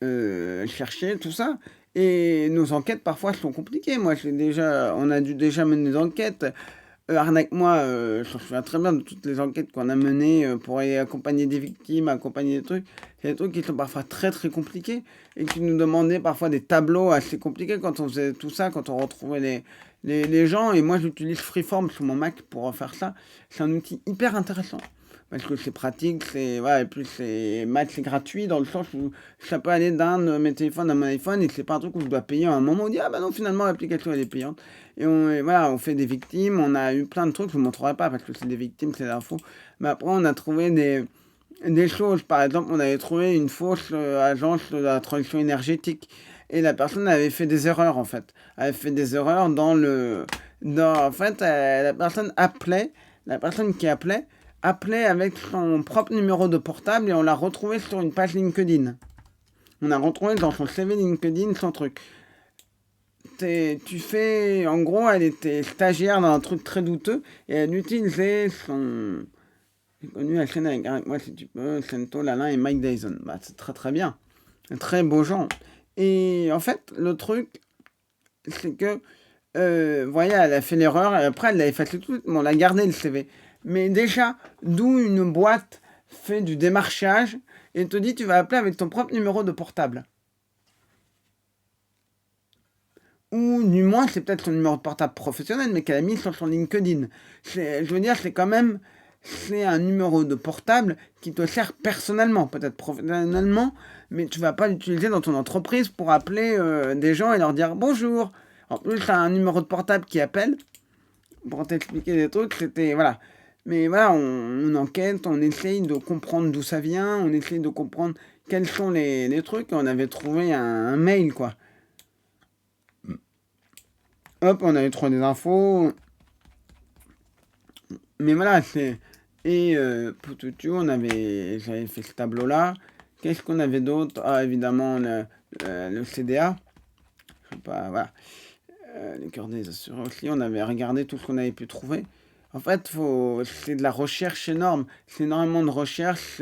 chercher tout ça. Et nos enquêtes, parfois, sont compliquées. Moi, on a dû déjà mener des enquêtes. Arnaque-moi, je me souviens très bien de toutes les enquêtes qu'on a menées pour accompagner des victimes, accompagner des trucs. C'est des trucs qui sont parfois très très compliqués et qui nous demandaient parfois des tableaux assez compliqués quand on faisait tout ça, quand on retrouvait Les gens, et moi j'utilise Freeform sur mon Mac pour faire ça, c'est un outil hyper intéressant. Parce que c'est pratique, et puis Mac c'est gratuit dans le sens où ça peut aller d'un de mes téléphones à mon iPhone et c'est pas un truc où je dois payer à un moment. On dit, ah bah non, finalement l'application elle est payante. Et on fait des victimes, on a eu plein de trucs, je vous montrerai pas parce que c'est des victimes, c'est l'info. Mais après, on a trouvé des choses. Par exemple, on avait trouvé une fausse agence de la transition énergétique. Et la personne avait fait des erreurs, en fait. Elle avait fait des erreurs en fait, la personne qui appelait avec son propre numéro de portable et on l'a retrouvé sur une page LinkedIn. On a retrouvé dans son CV LinkedIn son truc. En gros, elle était stagiaire dans un truc très douteux et elle utilisait son. J'ai connu la chaîne avec moi si tu peux, Sento, Lalin et Mike Dyson. Bah, c'est très très bien. Très beaux gens. Et en fait, le truc, c'est que, voyez, elle a fait l'erreur et après elle l'a effacé tout, mais on l'a gardé le CV. Mais déjà, d'où une boîte fait du démarchage et te dit tu vas appeler avec ton propre numéro de portable. Ou du moins, c'est peut-être son numéro de portable professionnel, mais qu'elle a mis sur son LinkedIn. Je veux dire, c'est un numéro de portable qui te sert personnellement, peut-être professionnellement, mais tu vas pas l'utiliser dans ton entreprise pour appeler des gens et leur dire bonjour. En plus, tu as un numéro de portable qui appelle pour t'expliquer des trucs, voilà. Mais voilà, on enquête, on essaye de comprendre d'où ça vient, on essaye de comprendre quels sont les trucs, et on avait trouvé un mail, quoi. Hop, on avait trouvé des infos. Mais voilà, c'est. Et pour tout j'avais fait ce tableau-là. Qu'est-ce qu'on avait d'autre? Ah, évidemment, le CDA. Je sais pas, voilà. Le cœur des assurés aussi. On avait regardé tout ce qu'on avait pu trouver. En fait, c'est de la recherche énorme. C'est énormément de recherche.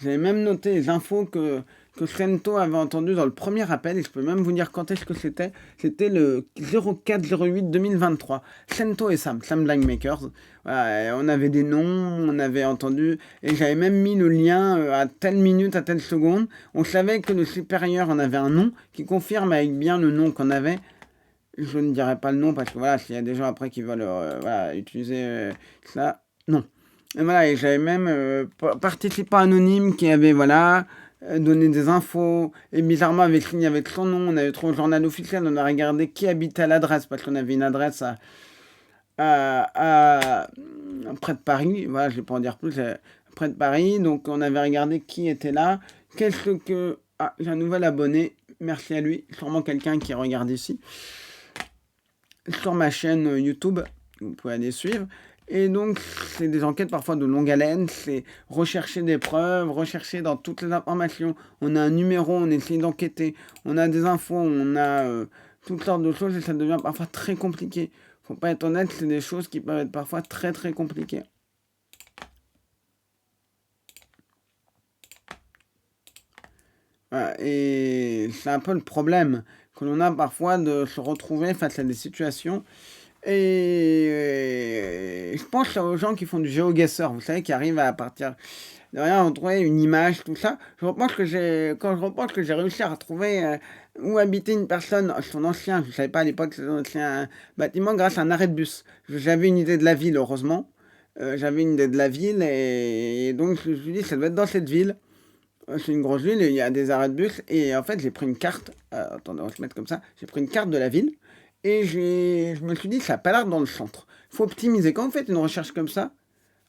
J'avais même noté les infos que Sento avait entendues dans le premier appel, et je peux même vous dire quand est-ce que c'était. C'était le 04-08-2023. Sento et Sam Blind Makers. Voilà, on avait des noms, on avait entendu, et j'avais même mis le lien à telle minute, à telle seconde. On savait que le supérieur en avait un nom qui confirme avec bien le nom qu'on avait. Je ne dirai pas le nom parce que voilà, s'il y a des gens après qui veulent utiliser ça, non. Et voilà, et j'avais même participant anonyme qui avait donné des infos et bizarrement avait signé avec son nom. On avait trouvé le journal officiel, on a regardé qui habitait à l'adresse parce qu'on avait une adresse près de Paris. Voilà, je ne vais pas en dire plus, près de Paris. Donc on avait regardé qui était là. Qu'est-ce que. Ah, j'ai un nouvel abonné. Merci à lui. Sûrement quelqu'un qui regarde ici. Sur ma chaîne YouTube, vous pouvez aller suivre. Et donc, c'est des enquêtes parfois de longue haleine, c'est rechercher des preuves, rechercher dans toutes les informations. On a un numéro, on essaie d'enquêter, on a des infos, on a toutes sortes de choses et ça devient parfois très compliqué. Faut pas être honnête, c'est des choses qui peuvent être parfois très très compliquées. Voilà, et c'est un peu le problème que l'on a parfois de se retrouver face à des situations. Et je pense aux gens qui font du géoguesseur, vous savez, qui arrivent à partir de rien retrouver une image, tout ça. Quand je repense que j'ai réussi à retrouver où habitait une personne, son ancien, je ne savais pas à l'époque, son ancien bâtiment, grâce à un arrêt de bus. J'avais une idée de la ville, heureusement. J'avais une idée de la ville et donc je me suis dit, ça doit être dans cette ville. C'est une grosse ville, et il y a des arrêts de bus. Et en fait, j'ai pris une carte. Attendez, on va se mettre comme ça. J'ai pris une carte de la ville. Et je me suis dit, ça n'a pas l'air dans le centre. Faut optimiser. Quand vous faites une recherche comme ça,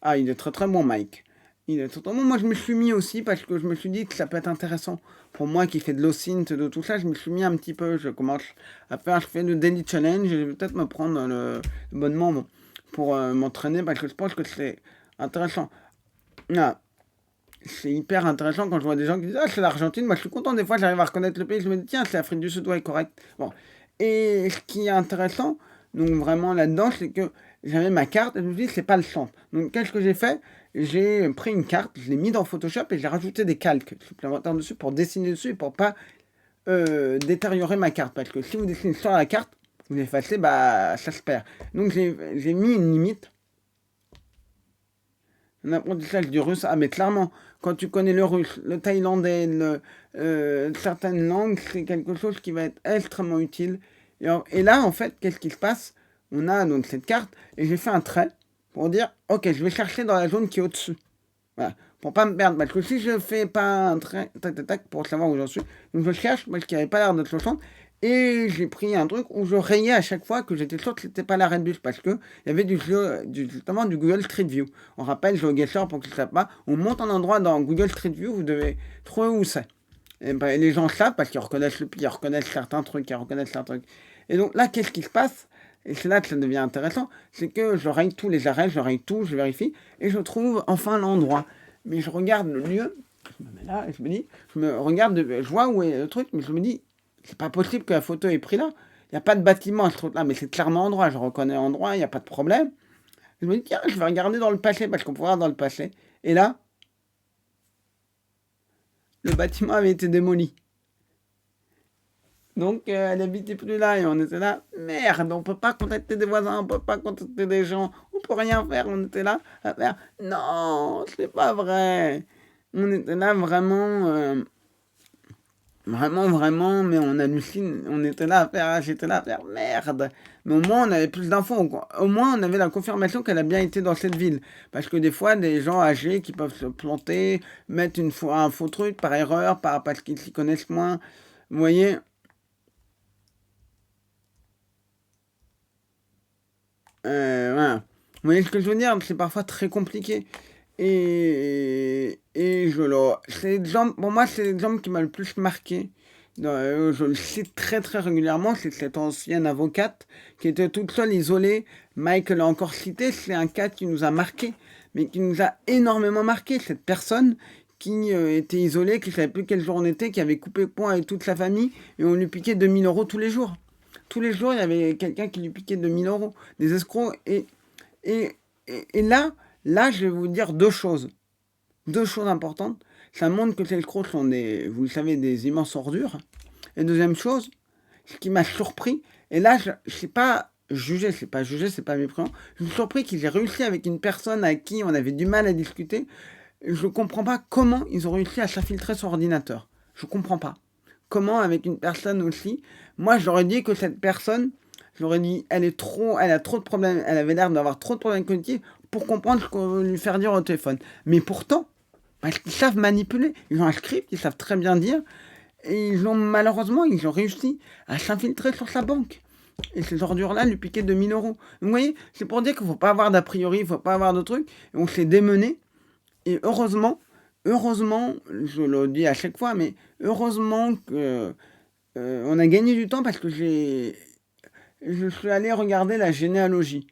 ah, il est très très bon, Mike. Il est très très bon. Moi, je me suis mis aussi parce que je me suis dit que ça peut être intéressant. Pour moi qui fais de l'OSINT, de tout ça, je me suis mis un petit peu. Je commence je fais le Daily Challenge. Je vais peut-être me prendre l'abonnement pour m'entraîner parce que je pense que c'est intéressant. Ah, c'est hyper intéressant quand je vois des gens qui disent ah c'est l'Argentine, moi je suis content des fois j'arrive à reconnaître le pays, je me dis tiens c'est l'Afrique du Sud, ouais correct. Bon. Et ce qui est intéressant, donc vraiment là-dedans, c'est que j'avais ma carte et je me dis c'est pas le centre. Donc qu'est-ce que j'ai fait? J'ai pris une carte, je l'ai mis dans Photoshop et j'ai rajouté des calques supplémentaires dessus pour dessiner dessus et pour pas détériorer ma carte. Parce que si vous dessinez sur la carte, vous effacez, bah ça se perd. Donc j'ai mis une limite. Un apprentissage du russe, ah mais clairement, quand tu connais le russe, le thaïlandais, certaines langues, c'est quelque chose qui va être extrêmement utile. Et là, en fait, qu'est-ce qui se passe? On a donc cette carte et j'ai fait un trait pour dire: «OK, je vais chercher dans la zone qui est au-dessus». Voilà, pour pas me perdre. Parce que si je fais pas un trait, tac, tac, tac, pour savoir où j'en suis, donc je cherche parce qu'il y avait pas l'air d'être le centre. Et j'ai pris un truc où je rayais à chaque fois que j'étais sûr que c'était pas l'arrêt de bus parce qu'il y avait justement du Google Street View. On rappelle, GeoGuessr, pour qu'ils ne savent pas, on monte un endroit dans Google Street View, vous devez trouver où c'est. Et ben, les gens savent parce qu'ils reconnaissent le pied, ils reconnaissent certains trucs, ils reconnaissent certains trucs. Et donc là, qu'est-ce qui se passe? Et c'est là que ça devient intéressant, c'est que je raye tous les arrêts, je raye tout, je vérifie, et je trouve enfin l'endroit. Mais je regarde le lieu, je me mets là, et je me dis, je me regarde, je vois où est le truc, mais je me dis, c'est pas possible que la photo ait pris là. Il n'y a pas de bâtiment à ce truc-là, mais c'est clairement endroit, je reconnais l'endroit, il n'y a pas de problème. Je me dis, tiens, je vais regarder dans le passé, parce qu'on peut voir dans le passé. Et là, le bâtiment avait été démoli. Donc, elle habitait plus là et on était là. Merde, on peut pas contacter des voisins, on peut pas contacter des gens, on peut rien faire. On était là à faire. Non, c'est pas vrai. On était là vraiment, vraiment, mais on hallucine. On était là à faire, j'étais là à faire merde. Mais au moins, on avait plus d'infos. Au moins, on avait la confirmation qu'elle a bien été dans cette ville. Parce que des fois, des gens âgés qui peuvent se planter, mettre un faux truc par erreur, parce qu'ils s'y connaissent moins. Vous voyez. Voilà. Vous voyez ce que je veux dire? C'est parfois très compliqué. Et c'est l'exemple, pour moi, c'est l'exemple qui m'a le plus marqué. Je le cite très très régulièrement. C'est cette ancienne avocate qui était toute seule, isolée. Mike l'a encore cité. C'est un cas qui nous a marqué, mais qui nous a énormément marqué. Cette personne qui était isolée, qui ne savait plus quel jour on était, qui avait coupé le pont avec toute sa famille, et on lui piquait 2000 euros tous les jours. Tous les jours, il y avait quelqu'un qui lui piquait 2000 euros, des escrocs. Et, et là, je vais vous dire deux choses. Deux choses importantes. Ça montre que ces escrocs sont vous le savez, des immenses ordures. Et deuxième chose, ce qui m'a surpris, et là, je ne sais pas juger, c'est pas méprisant. Je suis surpris qu'ils aient réussi avec une personne à qui on avait du mal à discuter. Je ne comprends pas comment ils ont réussi à s'infiltrer sur ordinateur. Je ne comprends pas. Comment avec une personne aussi. Moi, j'aurais dit que cette personne, j'aurais dit, elle a trop de problèmes, elle avait l'air d'avoir trop de problèmes cognitifs pour comprendre ce qu'on veut lui faire dire au téléphone. Mais pourtant, parce qu'ils savent manipuler, ils ont un script, ils savent très bien dire, et malheureusement, ils ont réussi à s'infiltrer sur sa banque. Et ces ordures-là lui piquaient 2000 euros. Vous voyez, c'est pour dire qu'il ne faut pas avoir d'a priori, il ne faut pas avoir de trucs. Et on s'est démené. Et heureusement, je le dis à chaque fois, mais heureusement que on a gagné du temps parce que je suis allé regarder la généalogie.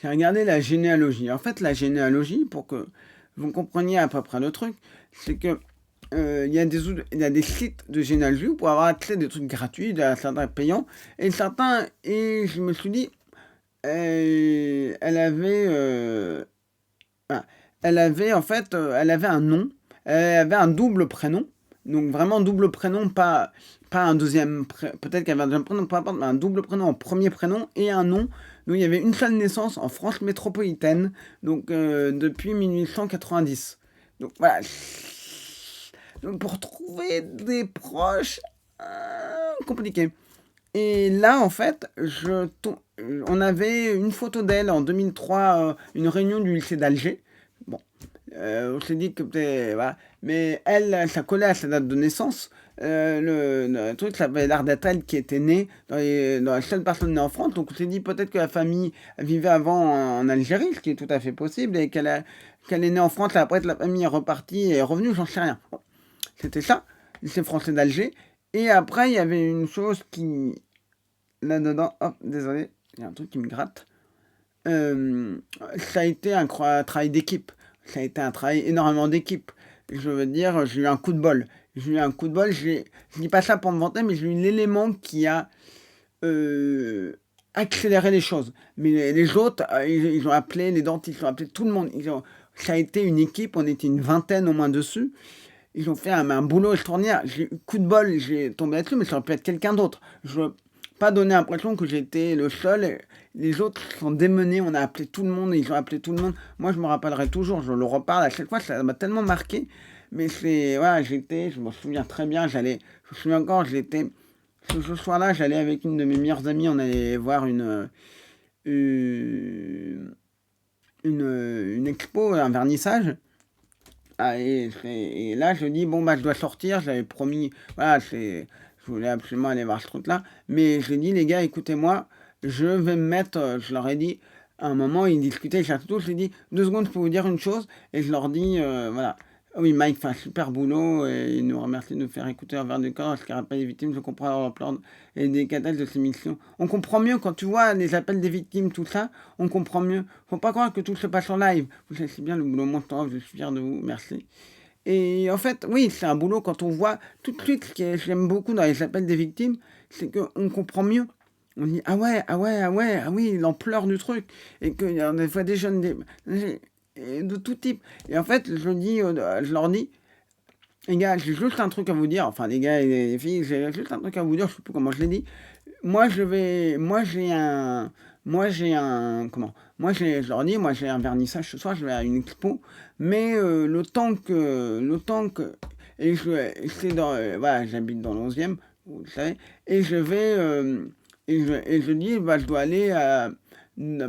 J'ai regardé la généalogie. En fait, la généalogie, pour que vous compreniez à peu près le truc, c'est que il y a des sites de généalogie pour avoir accès à des trucs gratuits, à certains payants, et je me suis dit, elle avait en fait, elle avait un nom, elle avait un double prénom, donc vraiment double prénom, pas un deuxième, peut-être qu'elle avait un deuxième prénom, peu importe, mais un double prénom en premier prénom et un nom. Donc il y avait une seule naissance en France métropolitaine, donc depuis 1890. Donc voilà. Donc pour trouver des proches, compliqué. Et là, en fait, on avait une photo d'elle en 2003, une réunion du lycée d'Alger. Bon, on s'est dit que peut-être, voilà. Mais elle, ça collait à sa date de naissance. Le truc, ça avait l'air d'être elle qui était née dans la seule personne née en France. Donc on s'est dit peut-être que la famille vivait avant en Algérie, ce qui est tout à fait possible, et qu'elle est née en France, et après la famille est repartie et est revenue, j'en sais rien. Bon, c'était ça, lycée français d'Alger. Et après, il y avait une chose qui... Là-dedans, hop, désolé, il y a un truc qui me gratte. Ça a été un travail d'équipe. Ça a été un travail énormément d'équipe. Je veux dire, j'ai eu un coup de bol. Je dis pas ça pour me vanter, mais j'ai eu l'élément qui a accéléré les choses. Mais les autres, ils ont appelé les dentistes, ils ont appelé tout le monde. Ça a été une équipe, on était une vingtaine au moins dessus. Ils ont fait un boulot extraordinaire. J'ai eu coup de bol, j'ai tombé là-dessus, mais ça aurait pu être quelqu'un d'autre. Je veux pas donner l'impression que j'étais le seul. Les autres sont démenés, on a appelé tout le monde, ils ont appelé tout le monde. Moi, je me rappellerai toujours, je le reparle à chaque fois, ça m'a tellement marqué. Mais c'est, voilà, je me souviens très bien, je me souviens encore, ce soir-là, j'allais avec une de mes meilleures amies, on allait voir une, une expo, un vernissage. Ah, et là, je dis, bon, bah, je dois sortir, j'avais promis, voilà, je voulais absolument aller voir ce truc-là, mais j'ai dit, les gars, écoutez-moi, je vais me mettre, je leur ai dit, à un moment, ils discutaient, j'ai dit, 2 secondes, je peux vous dire une chose, et je leur dis, voilà, ah oui, Mike fait un super boulot, et il nous remercie de nous faire écouter un verre de corps, ce qui rappelle les victimes, je comprends leur pleurs et des décalage de ces missions. On comprend mieux quand tu vois les appels des victimes, tout ça, on comprend mieux. Faut pas croire que tout se passe en live. Vous savez si bien le boulot montant, je suis fier de vous, merci. Et en fait, oui, c'est un boulot quand on voit tout de suite ce que j'aime beaucoup dans les appels des victimes, c'est qu'on comprend mieux. On dit ah ouais, ah ouais, ah ouais, ah oui, l'ampleur du truc. Et qu'il y a des fois des jeunes de tout type. Et en fait, je leur dis, les gars, j'ai juste un truc à vous dire. Enfin, les gars et les filles, j'ai juste un truc à vous dire. Je sais plus comment je l'ai dit. Je leur dis, moi j'ai un vernissage ce soir, je vais à une expo, mais c'est voilà, j'habite dans l'11e, vous le savez, et je dis, bah, je dois aller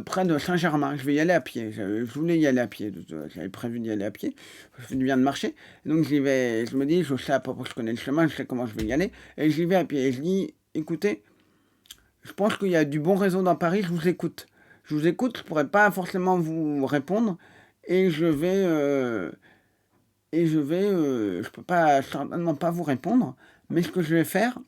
près de Saint-Germain, je vais y aller à pied, je voulais y aller à pied, j'avais prévu d'y aller à pied, je fais du bien de marcher, donc j'y vais, je me dis, je sais à peu près, je connais le chemin, je sais comment je vais y aller, et j'y vais à pied, et je dis, écoutez, je pense qu'il y a du bon réseau dans Paris, je vous écoute. Je vous écoute, je pourrais pas forcément vous répondre et je peux pas certainement pas vous répondre, mais ce que je vais faire,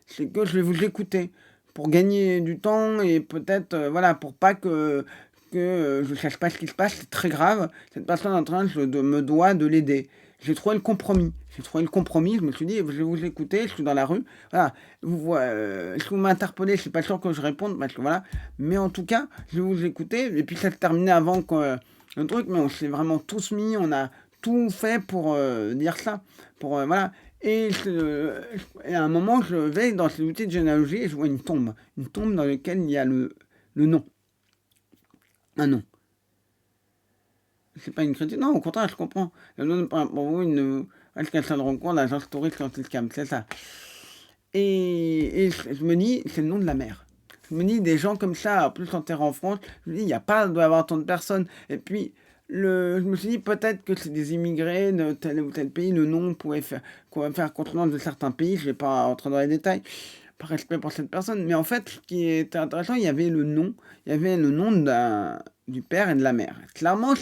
c'est que je vais vous écouter pour gagner du temps et peut-être voilà pour pas que je sache pas ce qui se passe, c'est très grave. Cette personne en train me doit de l'aider. J'ai trouvé le compromis. J'ai trouvé le compromis. Je me suis dit, je vais vous écouter. Je suis dans la rue. Voilà. Si vous m'interpellez, je suis pas sûr que je réponde parce que voilà. Mais en tout cas, je vais vous écouter. Et puis ça se terminait avant le truc, mais on s'est vraiment tous mis. On a tout fait pour dire ça. Pour voilà. Et à un moment, je vais dans ces outils de généalogie et je vois une tombe dans laquelle il y a le nom. Un nom. C'est pas une critique. Non, au contraire, je comprends. Le nom pour vous, est-ce qu'elle se rend compte, l'agence touriste quand il se calme, c'est ça. Et je me dis, c'est le nom de la mère. Je me dis, des gens comme ça, en plus enterrés en France, je me dis, il n'y a pas, doit y avoir tant de personnes. Et puis, je me suis dit, peut-être que c'est des immigrés de tel ou tel pays, le nom pouvait faire contenance de certains pays, je ne vais pas rentrer dans les détails, par respect pour cette personne. Mais en fait, ce qui était intéressant, il y avait le nom du père et de la mère. Clairement,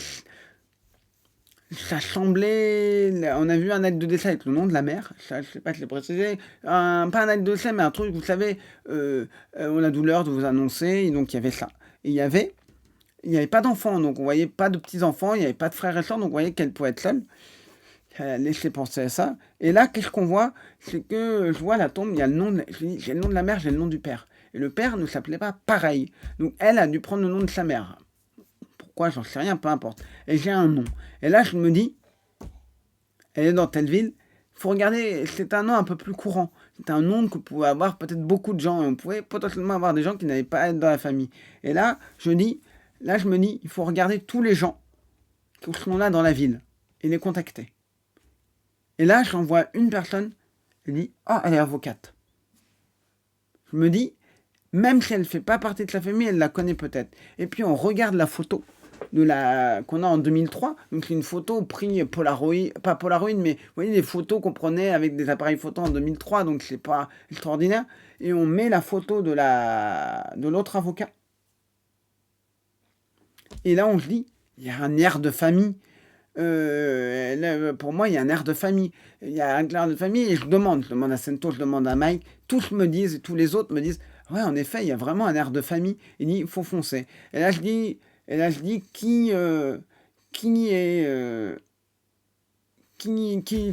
ça semblait. On a vu un acte de décès avec le nom de la mère, ça, je sais pas si je l'ai précisé. Pas un acte de décès, mais un truc, vous savez, on a la douleur de vous annoncer, et donc il y avait ça. Et il n'y avait pas d'enfants, donc on voyait pas de petits-enfants, il n'y avait pas de frères et sœurs, donc on voyait qu'elle pouvait être seule. Ça a laissé penser à ça. Et là, qu'est-ce qu'on voit? C'est que je vois la tombe, il y a le nom j'ai le nom de la mère, j'ai le nom du père. Et le père ne s'appelait pas pareil. Donc elle a dû prendre le nom de sa mère. Pourquoi, j'en sais rien, peu importe. Et j'ai un nom. Et là, je me dis, elle est dans telle ville. Il faut regarder, c'est un nom un peu plus courant. C'est un nom que pouvaient avoir peut-être beaucoup de gens. Et on pouvait potentiellement avoir des gens qui n'avaient pas à être dans la famille. Et là, je me dis, il faut regarder tous les gens qui sont là dans la ville et les contacter. Et là, j'en vois une personne, elle dit, ah, elle est avocate. Je me dis, même si elle ne fait pas partie de sa famille, elle la connaît peut-être. Et puis on regarde la photo qu'on a en 2003. Donc c'est une photo prise Polaroid, pas Polaroid, mais vous voyez des photos qu'on prenait avec des appareils photo en 2003, donc c'est pas extraordinaire. Et on met la photo de l'autre avocat. Et là on se dit, il y a un air de famille. Pour moi, il y a un air de famille. Il y a un air de famille et je demande à Sento, je demande à Mike, tous me disent, tous les autres me disent, ouais, en effet, il y a vraiment un air de famille. Il dit, il faut foncer. Et là, je dis qui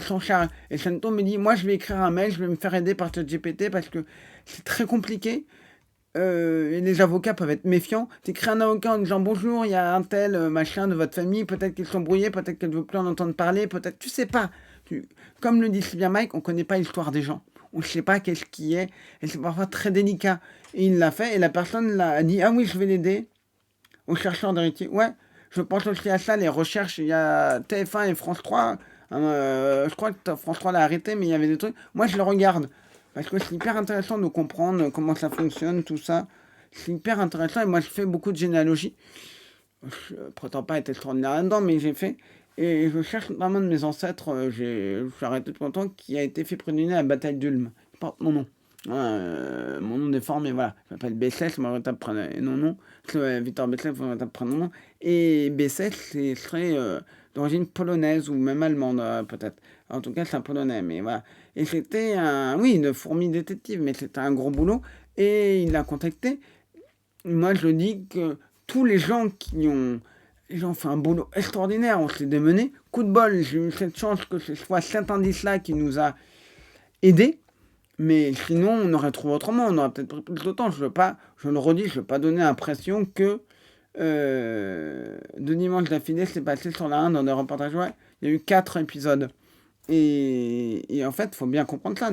s'en charge. Et Sento me dit, moi, je vais écrire un mail, je vais me faire aider par ChatGPT parce que c'est très compliqué. Et les avocats peuvent être méfiants. T'écris un avocat en disant bonjour, il y a un tel machin de votre famille, peut-être qu'ils sont brouillés, peut-être qu'elle ne veut plus en entendre parler, peut-être, tu sais pas. Comme le dit si bien Mike, on ne connaît pas l'histoire des gens. On ne sait pas qu'est-ce qui est, et c'est parfois très délicat. Et il l'a fait, et la personne a dit ah oui, je vais l'aider, au chercheur d'héritier. Ouais, je pense aussi à ça, les recherches, il y a TF1 et France 3 Je crois que François l'a arrêté, mais il y avait des trucs. Moi, je le regarde. Parce que c'est hyper intéressant de comprendre comment ça fonctionne, tout ça. C'est hyper intéressant. Et moi, je fais beaucoup de généalogie. Je prétends pas être extraordinaire là-dedans, mais j'ai fait. Et je cherche vraiment de mes ancêtres. Je suis arrêté depuis longtemps, qui a été fait prisonnier à la bataille d'Ulm. Je porte mon nom. Mon nom déformé, voilà. Je m'appelle Bessès, mon véritable prénom. Non, non. C'est Victor Bessès, mon véritable prénom. Et Bessès, ce serait d'origine polonaise ou même allemande, peut-être. En tout cas, c'est un polonais, mais voilà. Et c'était un, oui, une fourmi détective, mais c'était un gros boulot. Et il l'a contacté. Moi, je dis que tous les gens qui ont, les gens ont fait un boulot extraordinaire, on s'est démené. Coup de bol, j'ai eu cette chance que ce soit cet indice-là qui nous a aidés. Mais sinon, on aurait trouvé autrement, on aurait peut-être pris plus de temps. Je veux pas, je le redis, je veux pas donner l'impression que deux dimanches d'affilée, c'est passé sur la 1 dans des reportages. Ouais, il y a eu 4 épisodes. Et en fait, il faut bien comprendre ça.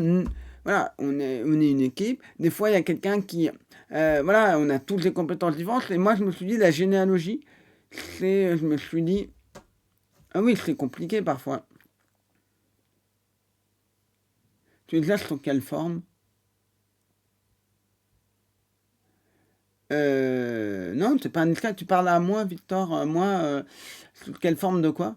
Voilà, on est une équipe. Des fois, il y a quelqu'un qui... voilà, on a toutes les compétences différentes. Et moi, je me suis dit, la généalogie, je me suis dit... Ah oui, c'est compliqué parfois. Tu exerces sous quelle forme? Non, c'est pas indiscret. Tu parles à moi, Victor. Moi, sous quelle forme de quoi?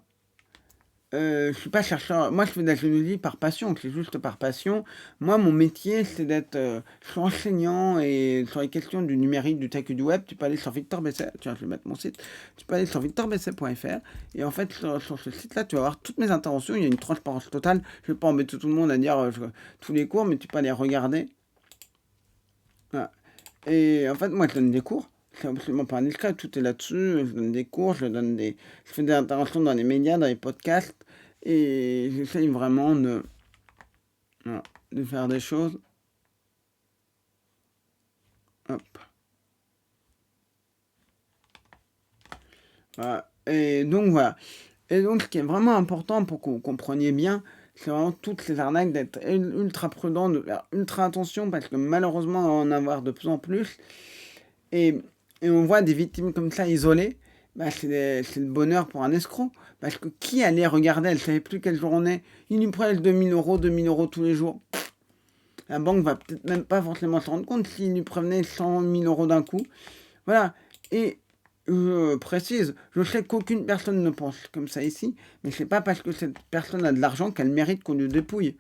Je suis pas chercheur. Moi, je fais de la généalogie par passion. C'est juste par passion. Moi, mon métier, c'est d'être. Je suis enseignant et sur les questions du numérique, du tech et du web, tu peux aller sur Victor Besset. Tiens, je vais mettre mon site. Tu peux aller sur victorbesset.fr et en fait, sur ce site-là, tu vas avoir toutes mes interventions. Il y a une transparence totale. Je vais pas embêter tout le monde à dire tous les cours, mais tu peux aller regarder. Voilà. Et en fait, moi, je donne des cours. C'est absolument pas indiscret, tout est là-dessus. Je donne des cours, je fais des interventions dans les médias, dans les podcasts. Et j'essaye vraiment voilà, de faire des choses. Hop. Voilà. Et donc, voilà. Et donc, ce qui est vraiment important pour que vous compreniez bien, c'est vraiment toutes ces arnaques d'être ultra prudent, de faire ultra attention, parce que malheureusement, on va en avoir de plus en plus. Et, et on voit des victimes comme ça isolées, bah c'est le bonheur pour un escroc. Parce que qui allait regarder, elle ne savait plus quelle journée, il lui prête 2000 euros tous les jours. La banque va peut-être même pas forcément se rendre compte s'il lui prévenait 100 000 euros d'un coup. Voilà. Et je précise, je sais qu'aucune personne ne pense comme ça ici, mais c'est pas parce que cette personne a de l'argent qu'elle mérite qu'on lui dépouille.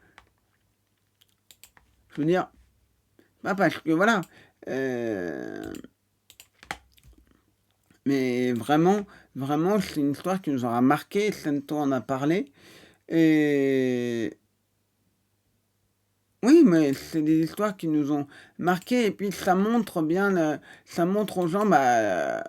Je veux dire, pas parce que voilà. Mais vraiment, vraiment, c'est une histoire qui nous aura marqué. Sento en a parlé. Et oui, mais c'est des histoires qui nous ont marqué. Et puis ça montre bien, ça montre aux gens, euh,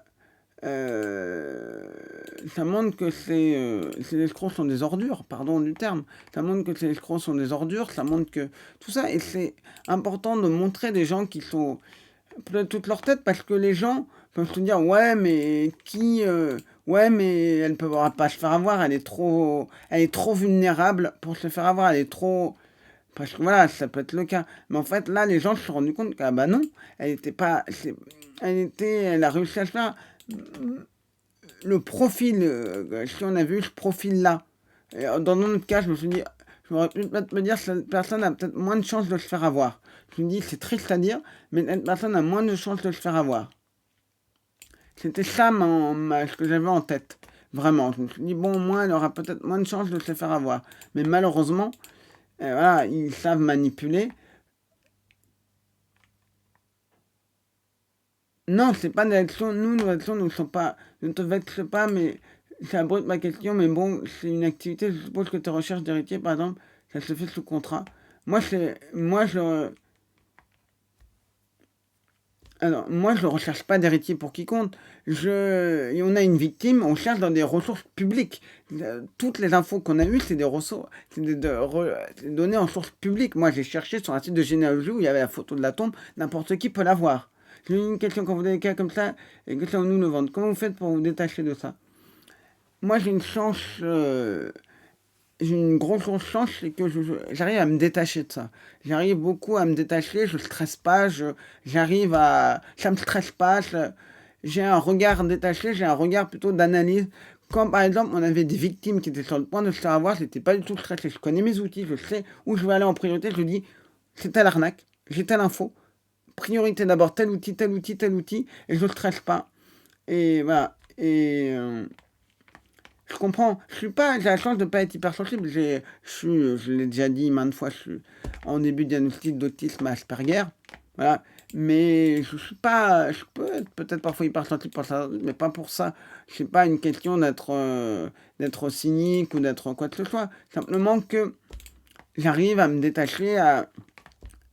ça montre que ces escrocs sont des ordures, pardon du terme. Ça montre que ces escrocs sont des ordures. Ça montre que tout ça. Et c'est important de montrer des gens qui sont peut-être toute leur tête parce que les gens peuvent se dire ouais mais ouais mais elle peut pas se faire avoir, elle est trop vulnérable pour se faire avoir, elle est trop, parce que voilà, ça peut être le cas, mais en fait là les gens se sont rendus compte que ah bah non, elle était pas elle a réussi à se faire le profil, si on a vu ce profil là. Et dans notre cas, je me suis dit, je m'aurais pu peut-être me dire, cette personne a peut-être moins de chances de se faire avoir. Je me dis, c'est triste à dire, mais cette personne a moins de chances de se faire avoir. C'était ça ce que j'avais en tête. Vraiment. Je me suis dit, bon, au moins, elle aura peut-être moins de chances de se faire avoir. Mais malheureusement, voilà, ils savent manipuler. Non, c'est pas des actions. Nous, nos actions ne sont pas. Ne te vexe pas, mais ça abrite ma question. Mais bon, c'est une activité. Je suppose que tes recherches d'héritier, par exemple, ça se fait sous contrat. Moi, je ne recherche pas d'héritier pour quiconque. On a une victime, on cherche dans des ressources publiques. Toutes les infos qu'on a eues, c'est des ressources, c'est données en source publique. Moi, j'ai cherché sur un site de généalogie où il y avait la photo de la tombe, n'importe qui peut la voir. J'ai une question quand vous avez des cas comme ça, et que ça nous le vendre. Comment vous faites pour vous détacher de ça? Moi, j'ai une grosse chance, c'est que j'arrive à me détacher de ça. J'arrive beaucoup à me détacher, je stresse pas, ça me stresse pas, j'ai un regard détaché, j'ai un regard plutôt d'analyse. Quand, par exemple, on avait des victimes qui étaient sur le point de se faire avoir, j'étais pas du tout stressé. Je connais mes outils, je sais où je vais aller en priorité. Je dis, c'est telle arnaque, j'ai telle info. Priorité d'abord tel outil, tel outil, tel outil, et je ne stresse pas. Et voilà. Et je comprends. Je suis pas, j'ai la chance de ne pas être hypersensible. Je l'ai déjà dit maintes fois, je suis en début de diagnostic d'autisme Asperger. Voilà. Mais je suis pas, je peux être peut-être parfois hypersensible pour ça, mais pas pour ça. C'est pas une question d'être cynique ou d'être quoi que ce soit. Simplement que j'arrive à me détacher, à,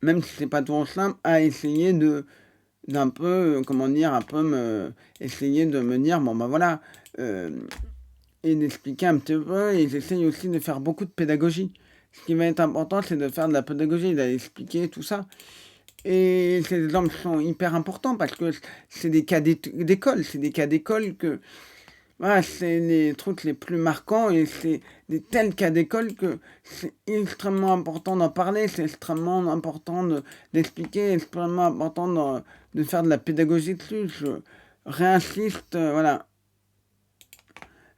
même si c'est pas toujours simple, à essayer d'un peu, comment dire, un peu essayer de me dire, bon ben voilà, euh, et d'expliquer un petit peu, et j'essaye aussi de faire beaucoup de pédagogie. Ce qui va être important, c'est de faire de la pédagogie, d'aller expliquer tout ça. Et ces exemples sont hyper importants parce que c'est des cas d'école, c'est des cas d'école que, voilà, c'est les trucs les plus marquants et c'est des tels cas d'école que c'est extrêmement important d'en parler, c'est extrêmement important d'expliquer, extrêmement important de faire de la pédagogie dessus. Je réinsiste, voilà.